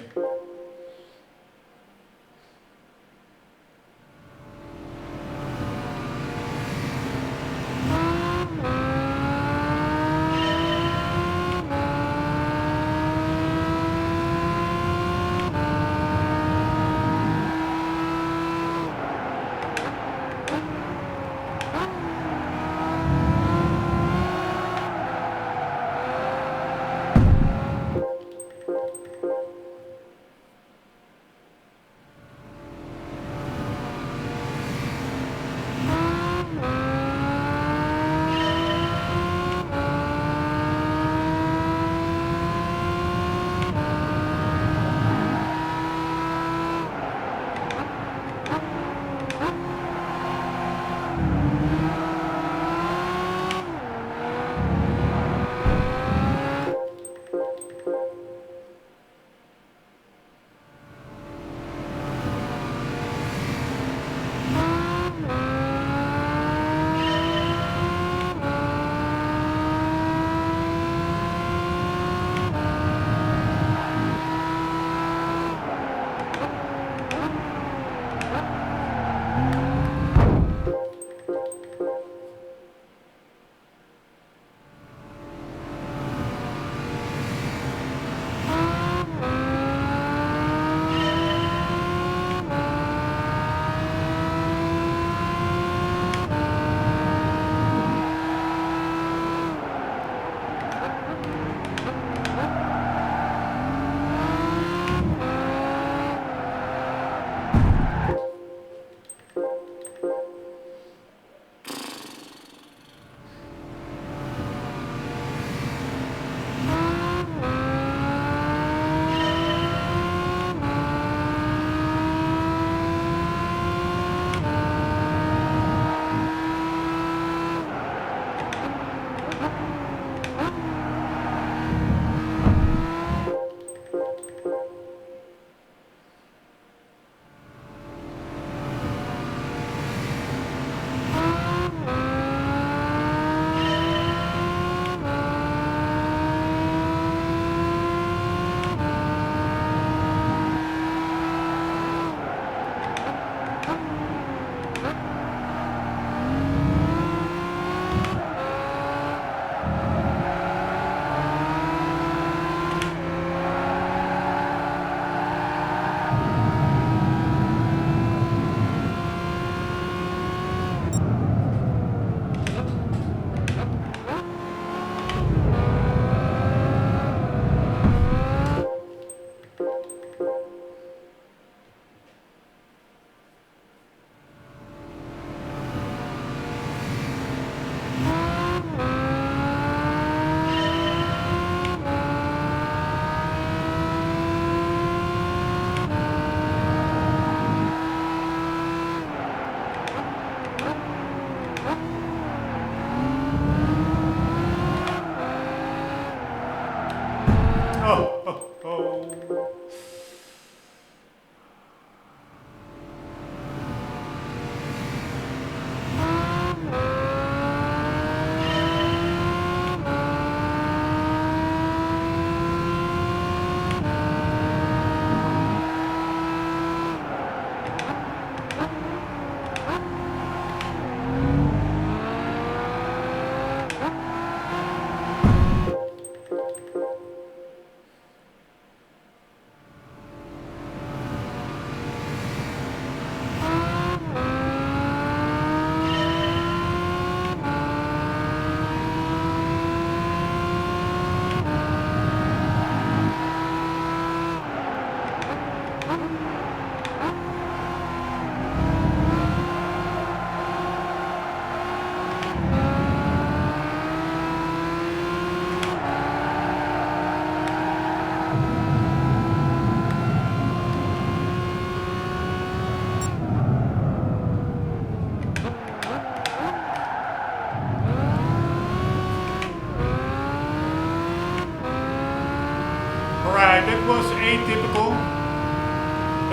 That was atypical.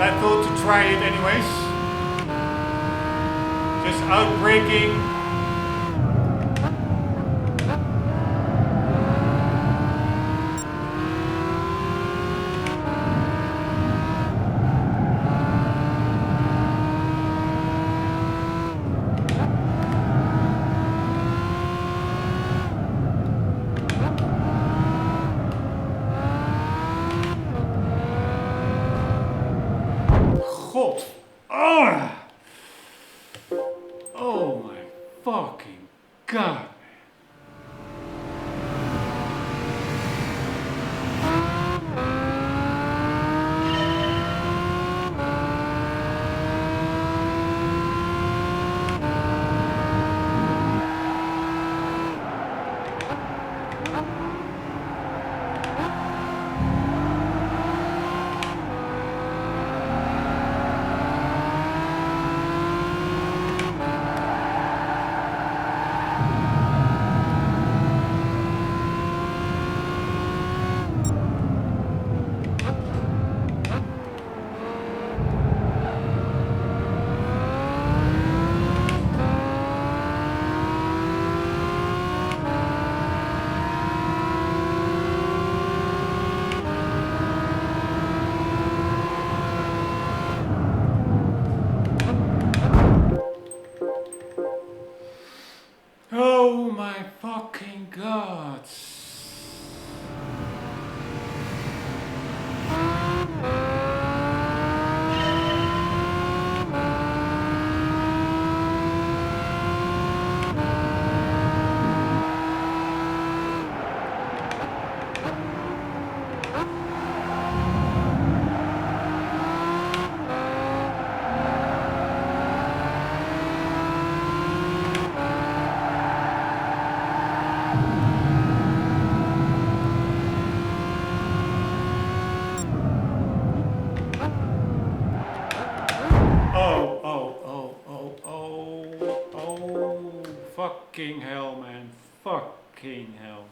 I thought to try it anyways. Just outbreaking. Oh my fucking god. Oh, fucking hell, man. Fucking hell.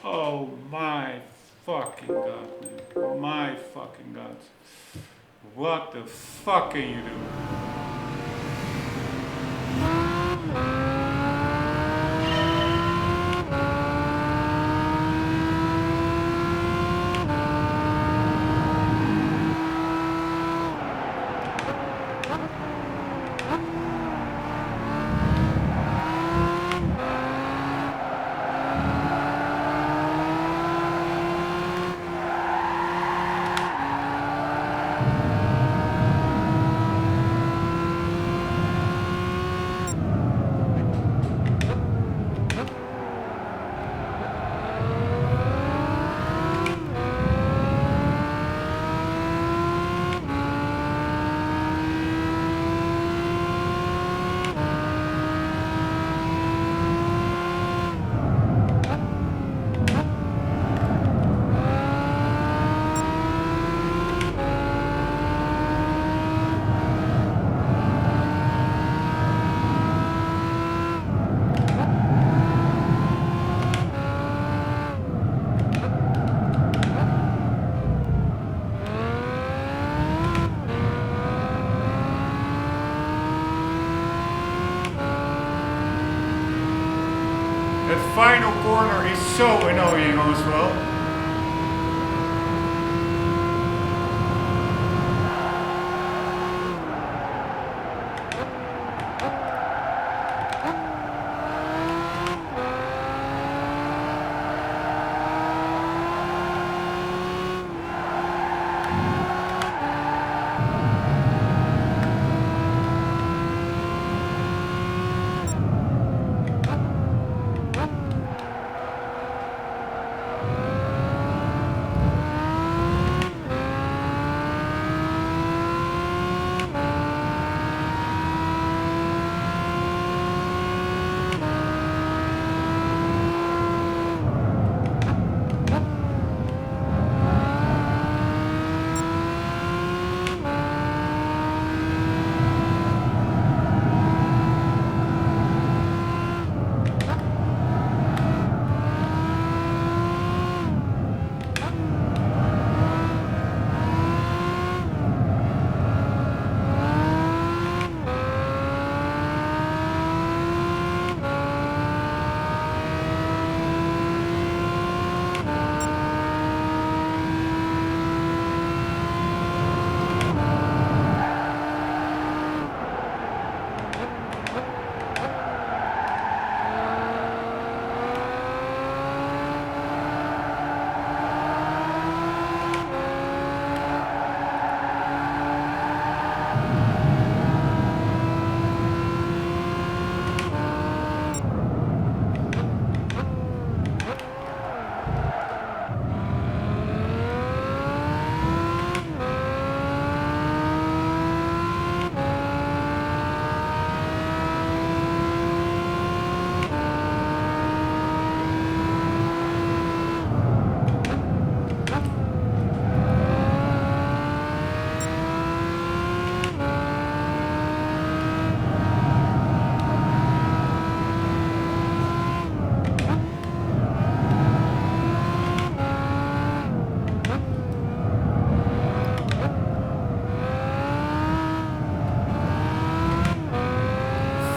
Oh my fucking god, man. My fucking god. What the fuck can you do? That final corner is so annoying as well.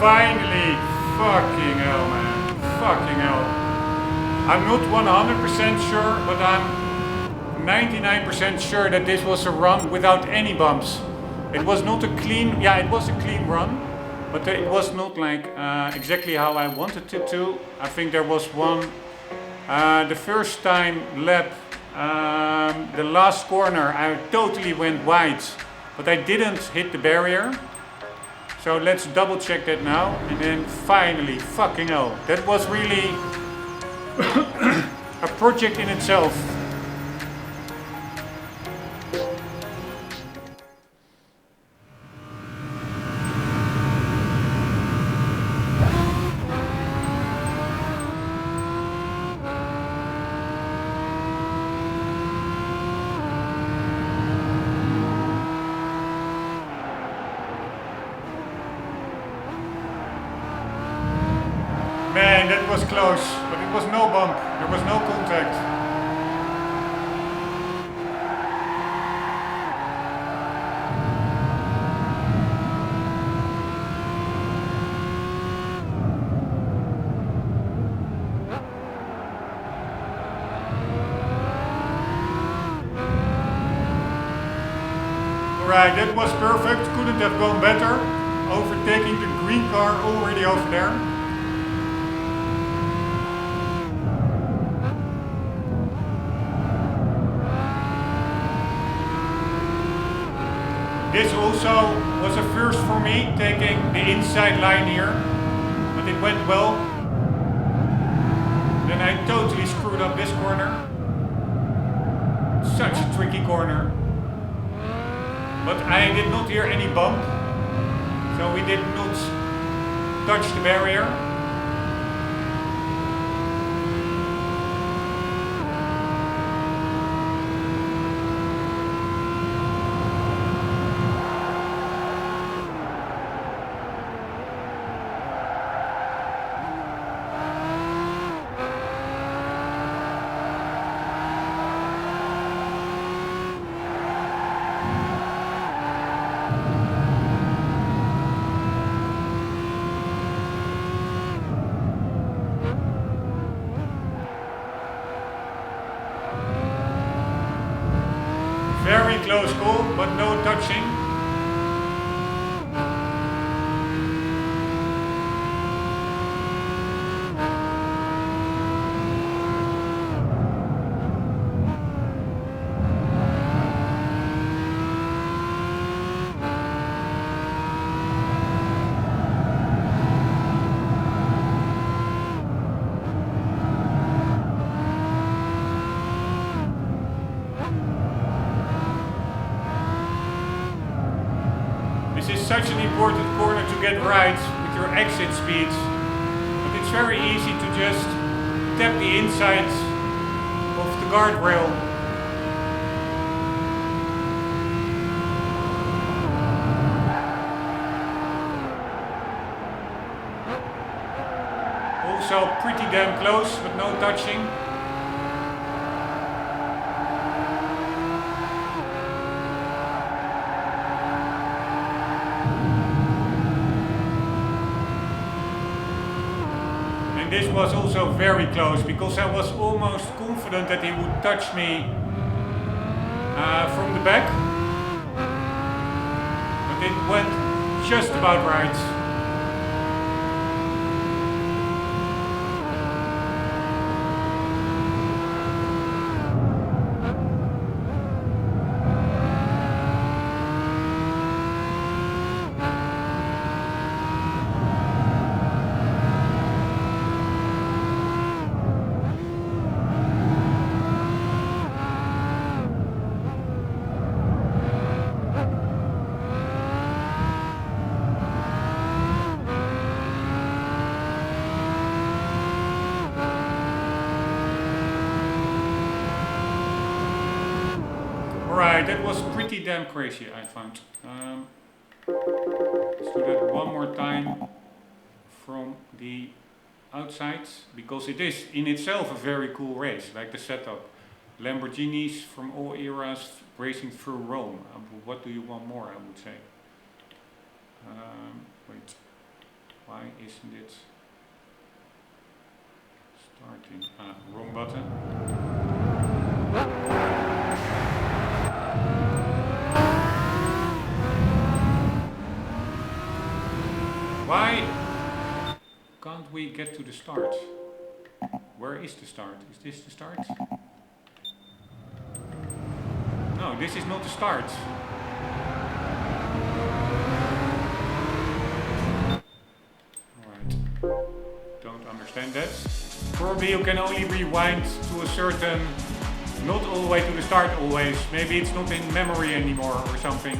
Finally, fucking hell, man, fucking hell. I'm not 100% sure, but I'm 99% sure that this was a run without any bumps. It was not a clean, yeah, it was a clean run, but it was not like exactly how I wanted it to. I think there was one, the first time lap, the last corner, I totally went wide, but I didn't hit the barrier. So let's double check that now, and then finally, fucking hell, that was really a project in itself. Man, that was close, but it was no bump, there was no contact. Alright, that was perfect, couldn't have gone better. Overtaking the green car already over there. This also was a first for me, taking the inside line here, but it went well. Then I totally screwed up this corner. Such a tricky corner. But I did not hear any bump, so we did not touch the barrier. Very close call, but no touching. This is such an important corner to get right with your exit speeds, but it's very easy to just tap the inside of the guardrail. Also pretty damn close, but no touching. This was also very close because I was almost confident that he would touch me from the back, but it went just about right. Alright, that was pretty damn crazy, I found. Let's do that one more time from the outside, because it is in itself a very cool race, like the setup. Lamborghinis from all eras racing through Rome. What do you want more, I would say. Wait, Why isn't it starting? Wrong button. Why can't we get to the start? Where is the start? Is this the start? No, this is not the start. Alright. Don't understand that. Probably you can only rewind to a certain, not all the way to the start always. Maybe it's not in memory anymore or something.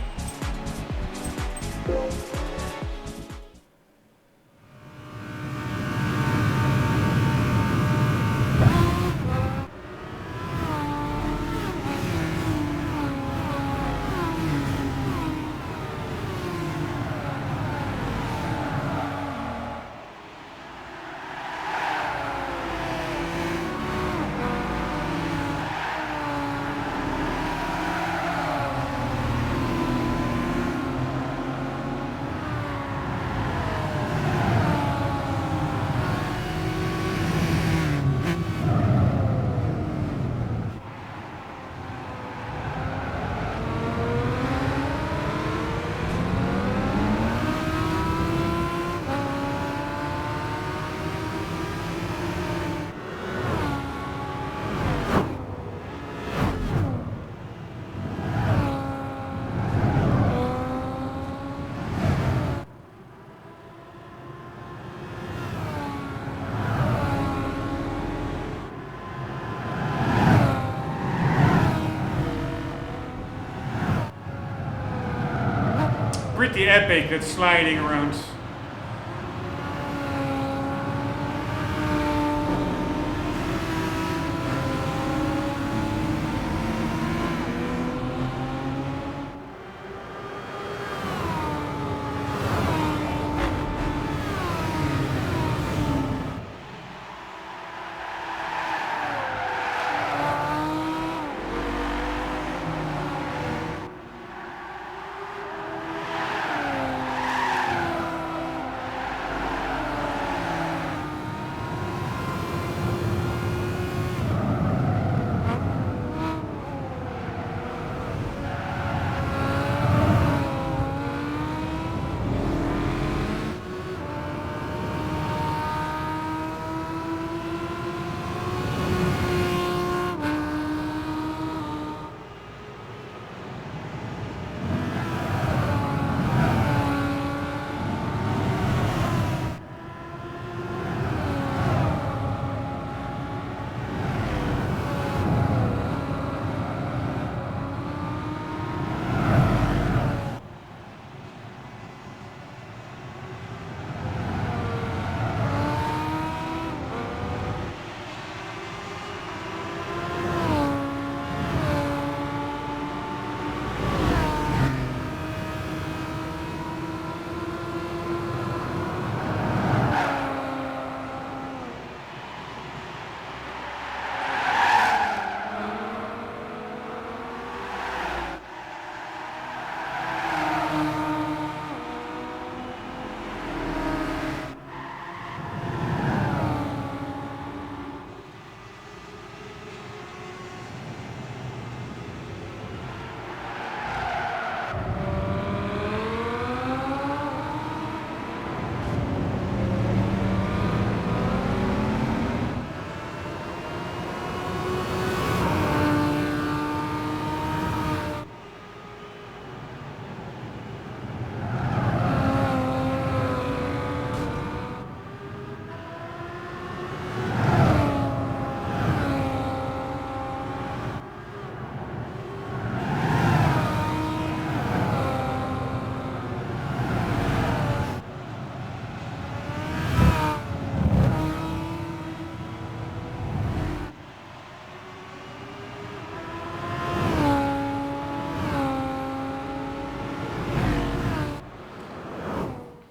Pretty epic, that sliding around.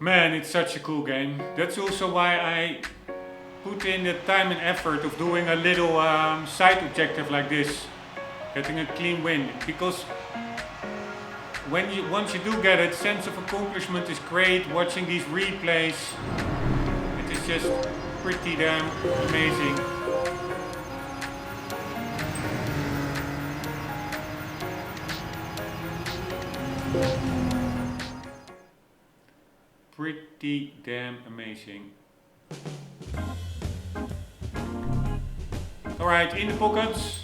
Man, it's such a cool game. That's also why I put in the time and effort of doing a little side objective like this. Getting a clean win. Because once you do get it, sense of accomplishment is great. Watching these replays, it is just pretty damn amazing. Pretty damn amazing. Alright, in the pockets.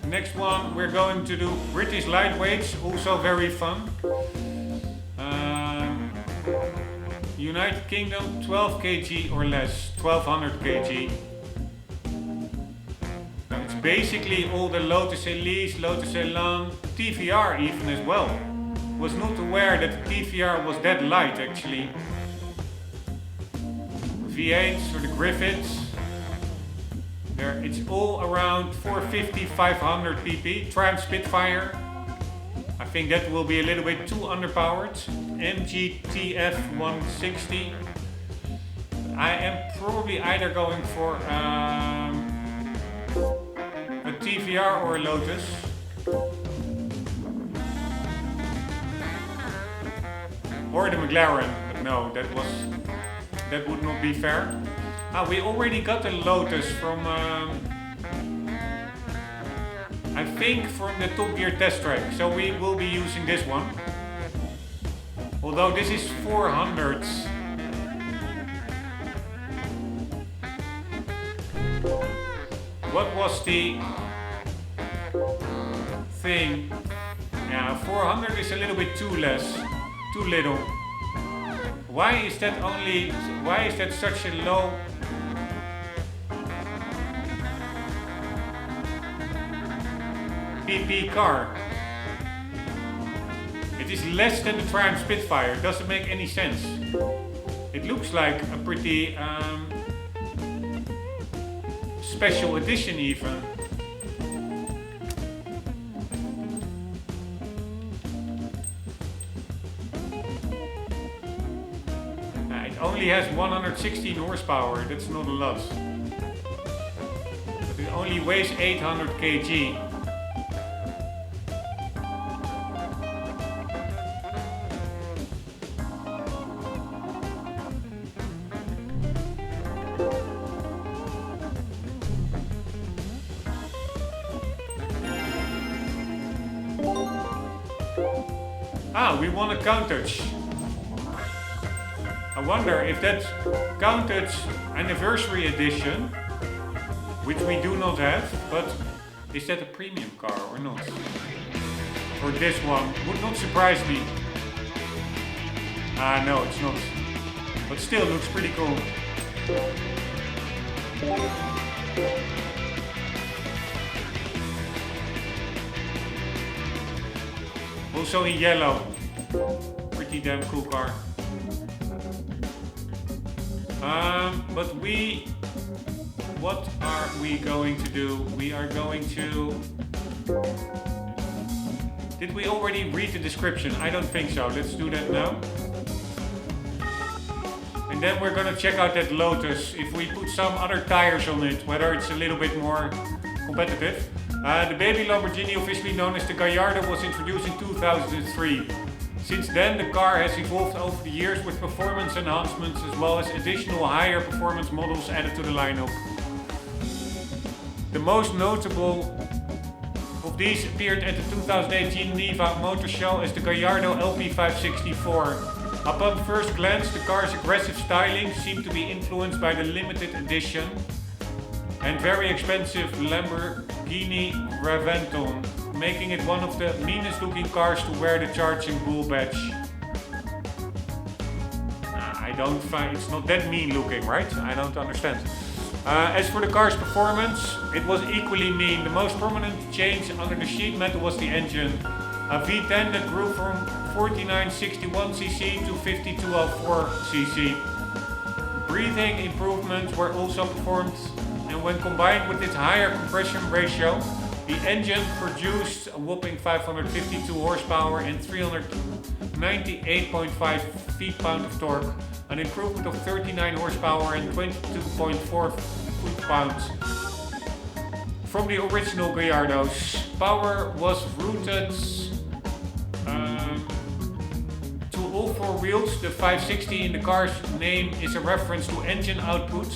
Next one we're going to do British lightweights, also very fun. United Kingdom 12 kg or less, 1200 kg. Now it's basically all the Lotus Elise, Lotus Elan, TVR even as well. Was not aware that the TVR was that light actually. V8s or the Griffiths. There, it's all around 450, 500 pp. Triumph Spitfire. I think that will be a little bit too underpowered. MGTF 160. I am probably either going for a TVR or a Lotus. Or the McLaren, but no, that would not be fair. We already got a Lotus from, I think from the Top Gear test track, so we will be using this one. Although this is 400s. What was the thing? Yeah, 400 is a little bit too little. Why is that such a low PP car? It is less than the Triumph Spitfire. It doesn't make any sense. It looks like a pretty special edition even. It only has 116 horsepower. That's not a lot. But it only weighs 800 kg. We won a Countach. I wonder if that Countach Anniversary Edition, which we do not have, but is that a premium car or not? Or this one? Would not surprise me. No, it's not. But still looks pretty cool. Also in yellow. Pretty damn cool car. But what are we going to do? We are going to... Did we already read the description? I don't think so. Let's do that now. And then we're gonna check out that Lotus. If we put some other tires on it, whether it's a little bit more competitive. The baby Lamborghini, officially known as the Gallardo, was introduced in 2003. Since then, the car has evolved over the years with performance enhancements as well as additional higher performance models added to the lineup. The most notable of these appeared at the 2018 Neva Motor Show as the Gallardo LP564. Upon first glance, the car's aggressive styling seemed to be influenced by the limited edition and very expensive Lamborghini Raventon, making it one of the meanest looking cars to wear the Charging Bull badge. I don't find it's not that mean looking, right? I don't understand. As for the car's performance, it was equally mean. The most prominent change under the sheet metal was the engine. A V10 that grew from 4961cc to 5204cc. Breathing improvements were also performed, and when combined with its higher compression ratio, the engine produced a whopping 552 horsepower and 398.5 feet-pound of torque, an improvement of 39 horsepower and 22.4 foot-pounds from the original Gallardos. Power was routed To all four wheels, the 560 in the car's name is a reference to engine output,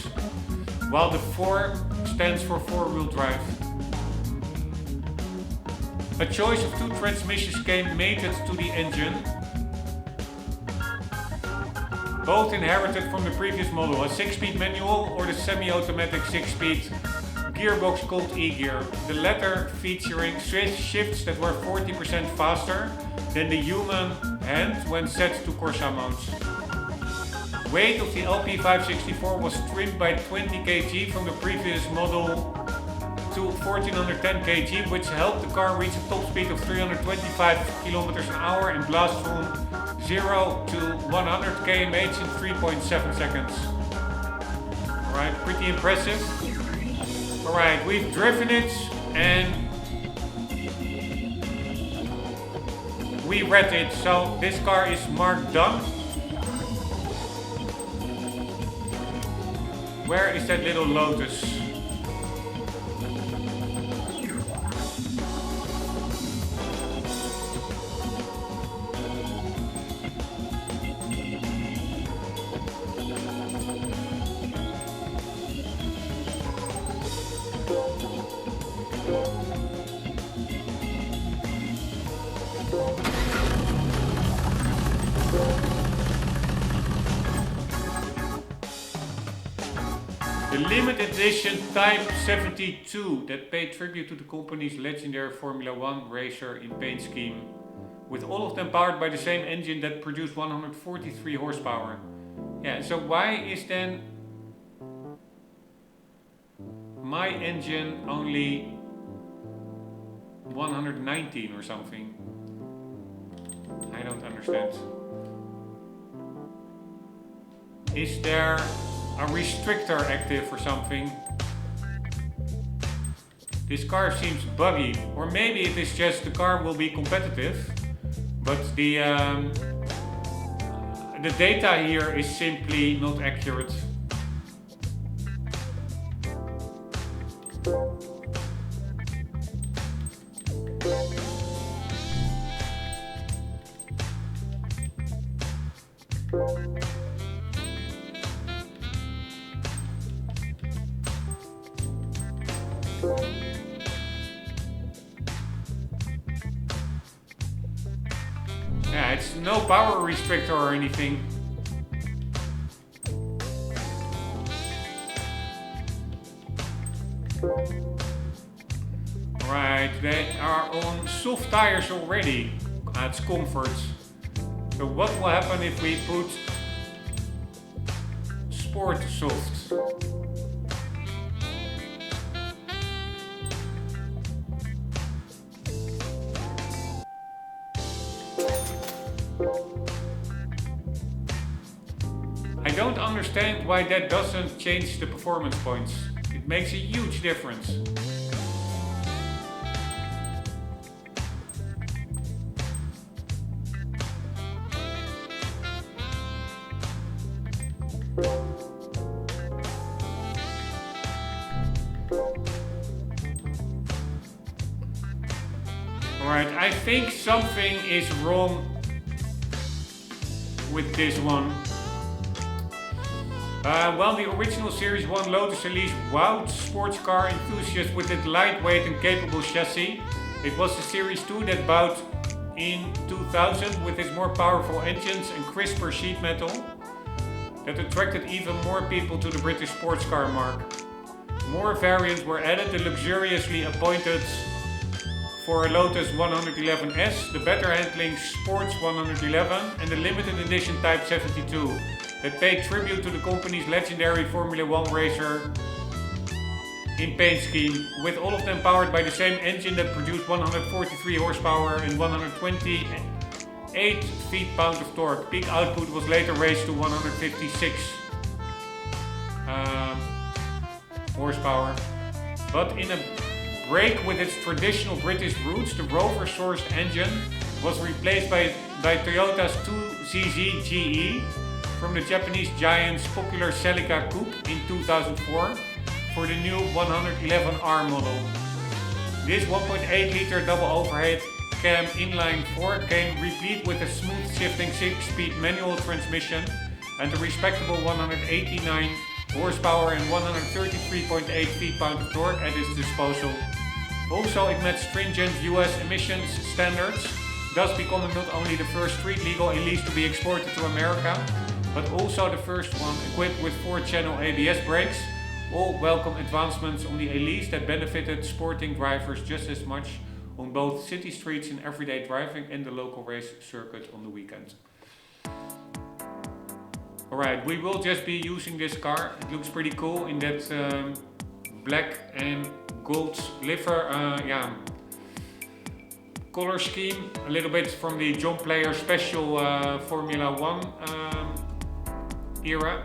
while the 4 stands for four-wheel drive. A choice of 2 transmissions came mated to the engine, both inherited from the previous model, a 6-speed manual or the semi-automatic 6-speed gearbox called E-gear, the latter featuring shifts that were 40% faster than the human hand when set to Corsa modes. Weight of the LP564 was trimmed by 20 kg from the previous model to 1410 kg, which helped the car reach a top speed of 325 km an hour and blast from 0 to 100 km/h in 3.7 seconds. Alright, pretty impressive. Alright, we've driven it and we read it, so this car is marked done. Where is that little Lotus? The limited edition Type 72 that paid tribute to the company's legendary Formula 1 racer in paint scheme, with all of them powered by the same engine that produced 143 horsepower. Yeah, so why is then my engine only 119 or something? I don't understand. Is there a restrictor active or something? This car seems buggy, or maybe it is just the car will be competitive, but the data here is simply not accurate. Yeah, it's no power restrictor or anything. Right, they are on soft tires already. It's comfort. So what will happen if we put sport soft? I don't understand why that doesn't change the performance points. It makes a huge difference. Alright, I think something is wrong with this one. Well, the original Series 1 Lotus Elise wowed sports car enthusiasts with its lightweight and capable chassis. It was the Series 2 that bowed in 2000 with its more powerful engines and crisper sheet metal that attracted even more people to the British sports car mark. More variants were added, the luxuriously appointed for Lotus 111S, the better handling Sports 111 and the limited edition Type 72 that paid tribute to the company's legendary Formula 1 racer in paint scheme, with all of them powered by the same engine that produced 143 horsepower and 128 feet-pound of torque. Peak output was later raised to 156 horsepower. But in a break with its traditional British roots, the Rover-sourced engine was replaced by Toyota's 2ZZ GE from the Japanese giant's popular Celica Coupe in 2004 for the new 111R model. This 1.8 liter double overhead cam inline 4 came replete with a smooth shifting 6-speed manual transmission and a respectable 189 horsepower and 133.8 feet-pound of torque at its disposal. Also, it met stringent US emissions standards, thus becoming not only the first street legal Elise to be exported to America, but also the first one equipped with 4-channel ABS brakes, all welcome advancements on the Elise that benefited sporting drivers just as much on both city streets in everyday driving and the local race circuit on the weekend. Alright, we will just be using this car. It looks pretty cool in that black and gold liver color scheme. A little bit from the John Player Special Formula 1 era.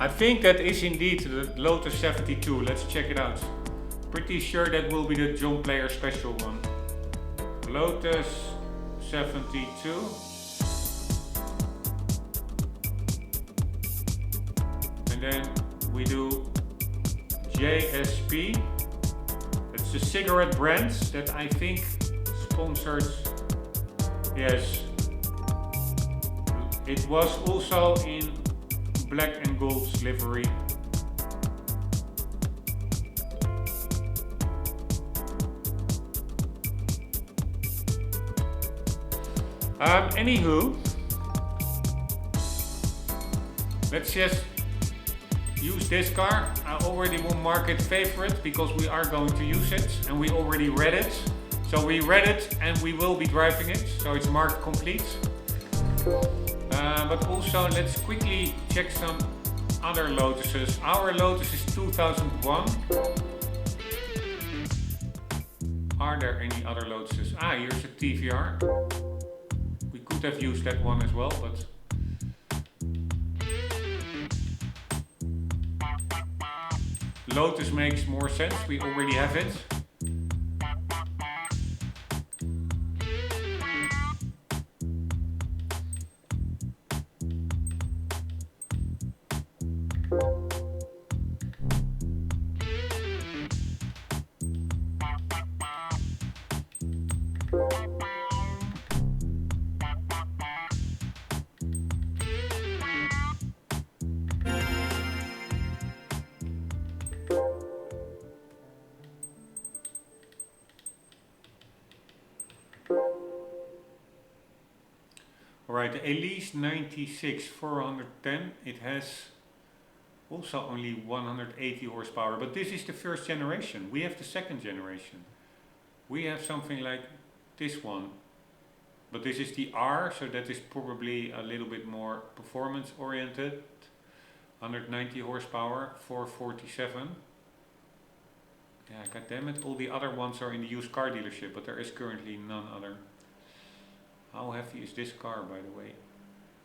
I think that is indeed the Lotus 72. Let's check it out. Pretty sure that will be the John Player Special one. Lotus 72. And then we do JSP. It's a cigarette brand that I think sponsored. Yes. It was also in black and gold livery. Anywho, let's just use this car. I already won market favorite because we are going to use it and we already read it. So we read it and we will be driving it, so it's marked complete. But also let's quickly check some other Lotuses. Our Lotus is 2001. Are there any other Lotuses? Here's a TVR. We could have used that one as well, but Lotus makes more sense. We already have it. Alright, the Elise 96 410, it has also only 180 horsepower, but this is the first generation. We have the second generation. We have something like this one, but this is the R, so that is probably a little bit more performance oriented. 190 horsepower, 447. Yeah, goddammit, all the other ones are in the used car dealership, but there is currently none other. How heavy is this car, by the way?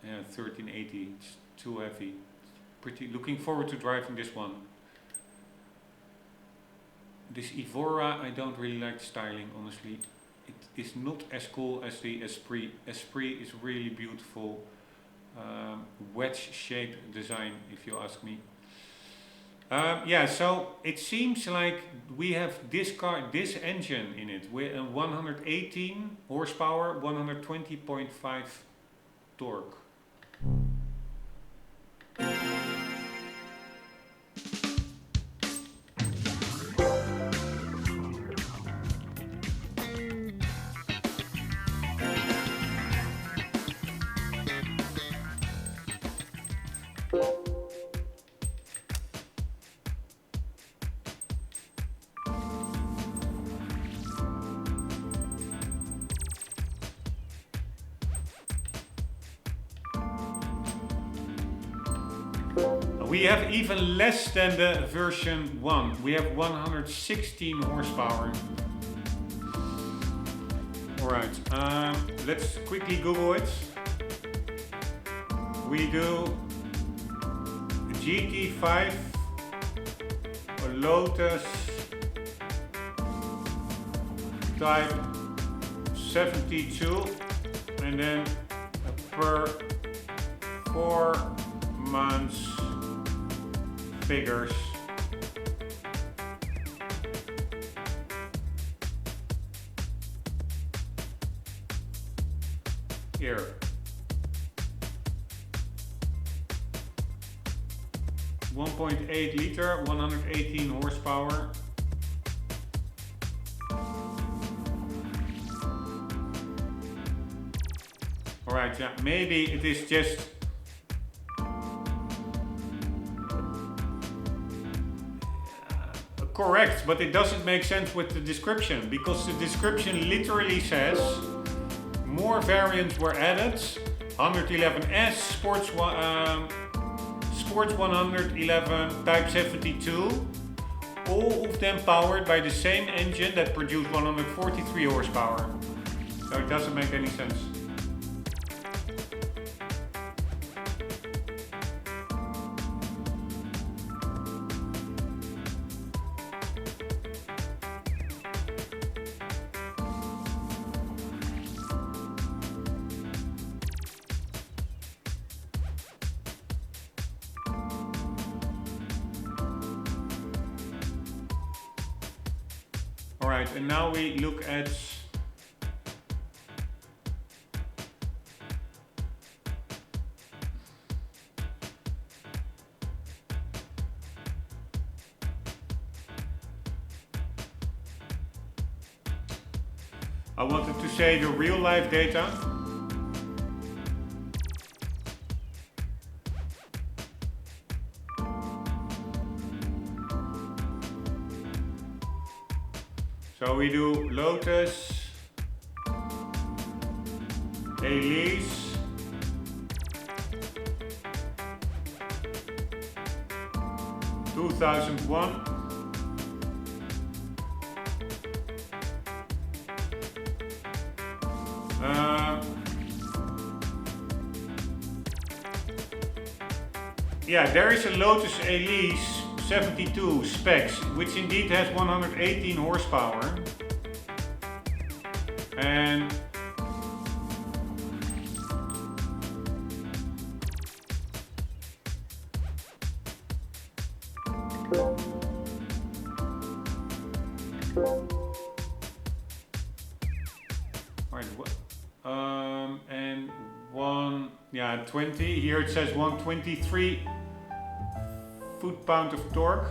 Yeah, 1380. It's too heavy. Pretty. Looking forward to driving this one. This Evora, I don't really like the styling, honestly. It is not as cool as the Esprit. Esprit is really beautiful. Wedge-shaped design, if you ask me. Yeah, so it seems like we have this car, this engine in it, with 118 horsepower, 120.5 torque. We have even less than the version 1. We have 116 horsepower. Alright, let's quickly Google it. We do GT5, a Lotus Type 72, and then per 4 months figures. Here. .8 liter, 118 horsepower. Alright, yeah, maybe it is just correct, but it doesn't make sense with the description, because the description literally says more variants were added. 111S, Sports 111, Type 72, all of them powered by the same engine that produced 143 horsepower. So it doesn't make any sense. Alright, and now we look at I wanted to say the real life data. So we do Lotus, Elise, (2001). Yeah, there is a Lotus Elise 72 specs, which indeed has 118 horsepower. And and 20, here it says 123 foot-pound of torque,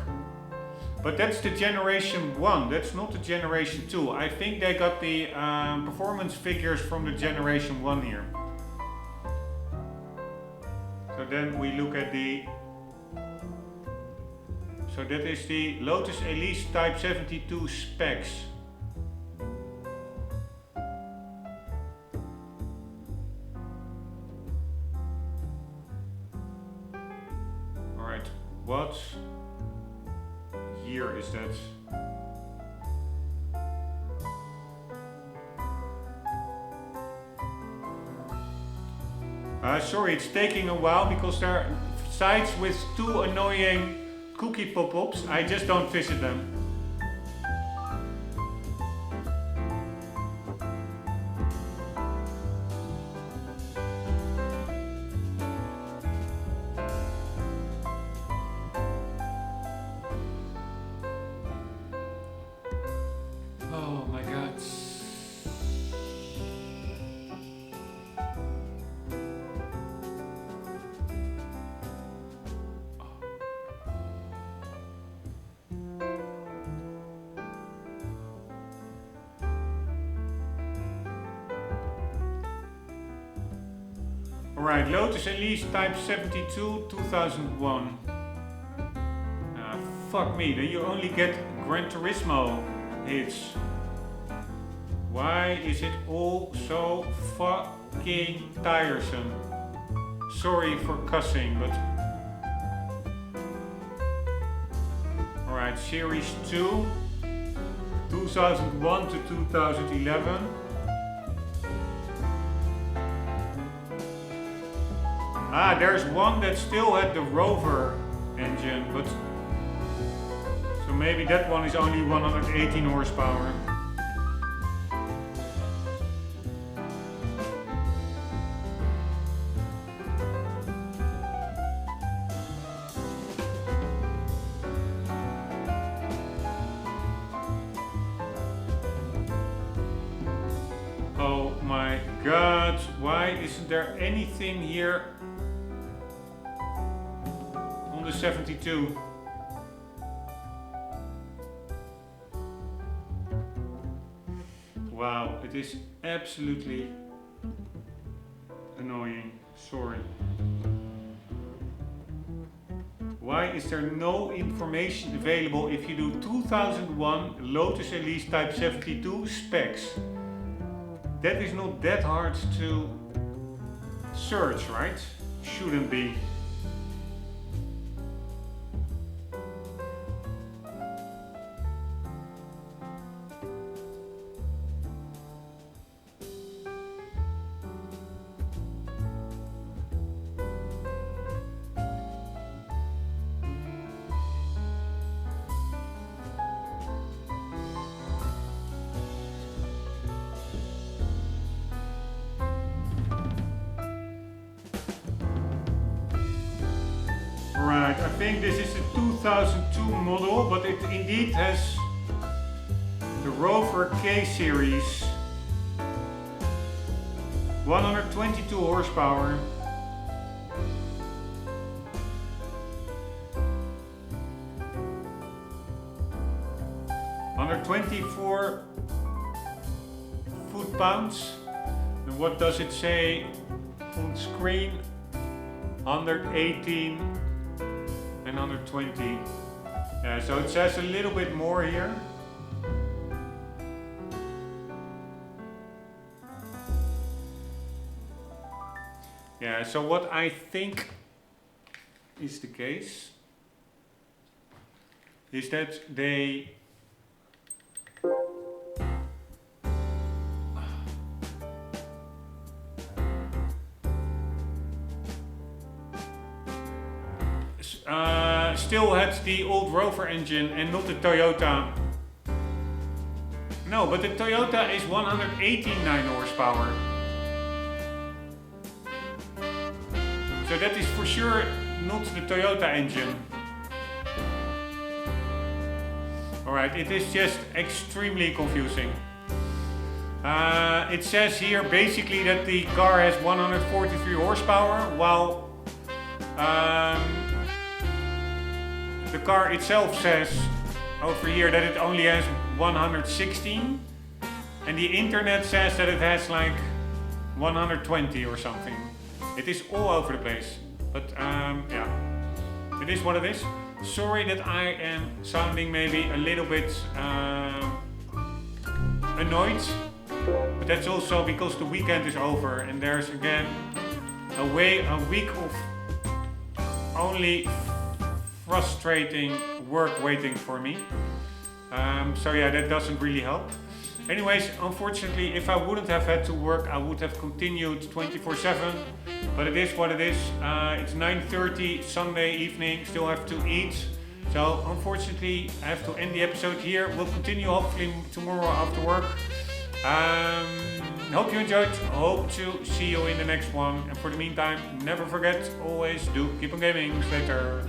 but that's the generation 1, that's not the generation 2. I think they got the performance figures from the generation 1 here. So then we look at the, so that is the Lotus Elise Type 72 specs. What year is that? Sorry, it's taking a while because there are sites with 2 annoying cookie pop-ups. I just don't visit them. Alright, Lotus Elise Type 72 2001. Fuck me, then you only get Gran Turismo hits. Why is it all so fucking tiresome? Sorry for cussing, but... Alright, Series 2, 2001 to 2011. There's one that still had the Rover engine, but so maybe that one is only 118 horsepower. Oh my god, why isn't there anything here on the 72? Wow, it is absolutely annoying, sorry. Why is there no information available if you do 2001 Lotus Elise Type 72 specs? That is not that hard to search, right? Shouldn't be. Right, I think this is the 2002 model, but it indeed has the Rover K series. 122 horsepower. Under 24 foot-pounds. And what does it say on screen? 118 and 120. Yeah, so it says a little bit more here. Yeah, so what I think is the case is that they still had the old Rover engine and not the Toyota. No, but the Toyota is 189 horsepower. So that is for sure not the Toyota engine. Alright, it is just extremely confusing. It says here basically that the car has 143 horsepower, while the car itself says over here that it only has 116, and the internet says that it has like 120 or something. It is all over the place, but yeah, it is what it is. Sorry that I am sounding maybe a little bit annoyed, but that's also because the weekend is over and there's again a week of only frustrating work waiting for me. So yeah, that doesn't really help. Anyways, unfortunately, if I wouldn't have had to work, I would have continued 24/7. But it is what it is. It's 9:30 Sunday evening, still have to eat. So unfortunately, I have to end the episode here. We'll continue hopefully tomorrow after work. Hope you enjoyed. Hope to see you in the next one. And for the meantime, never forget, always do keep on gaming. Later.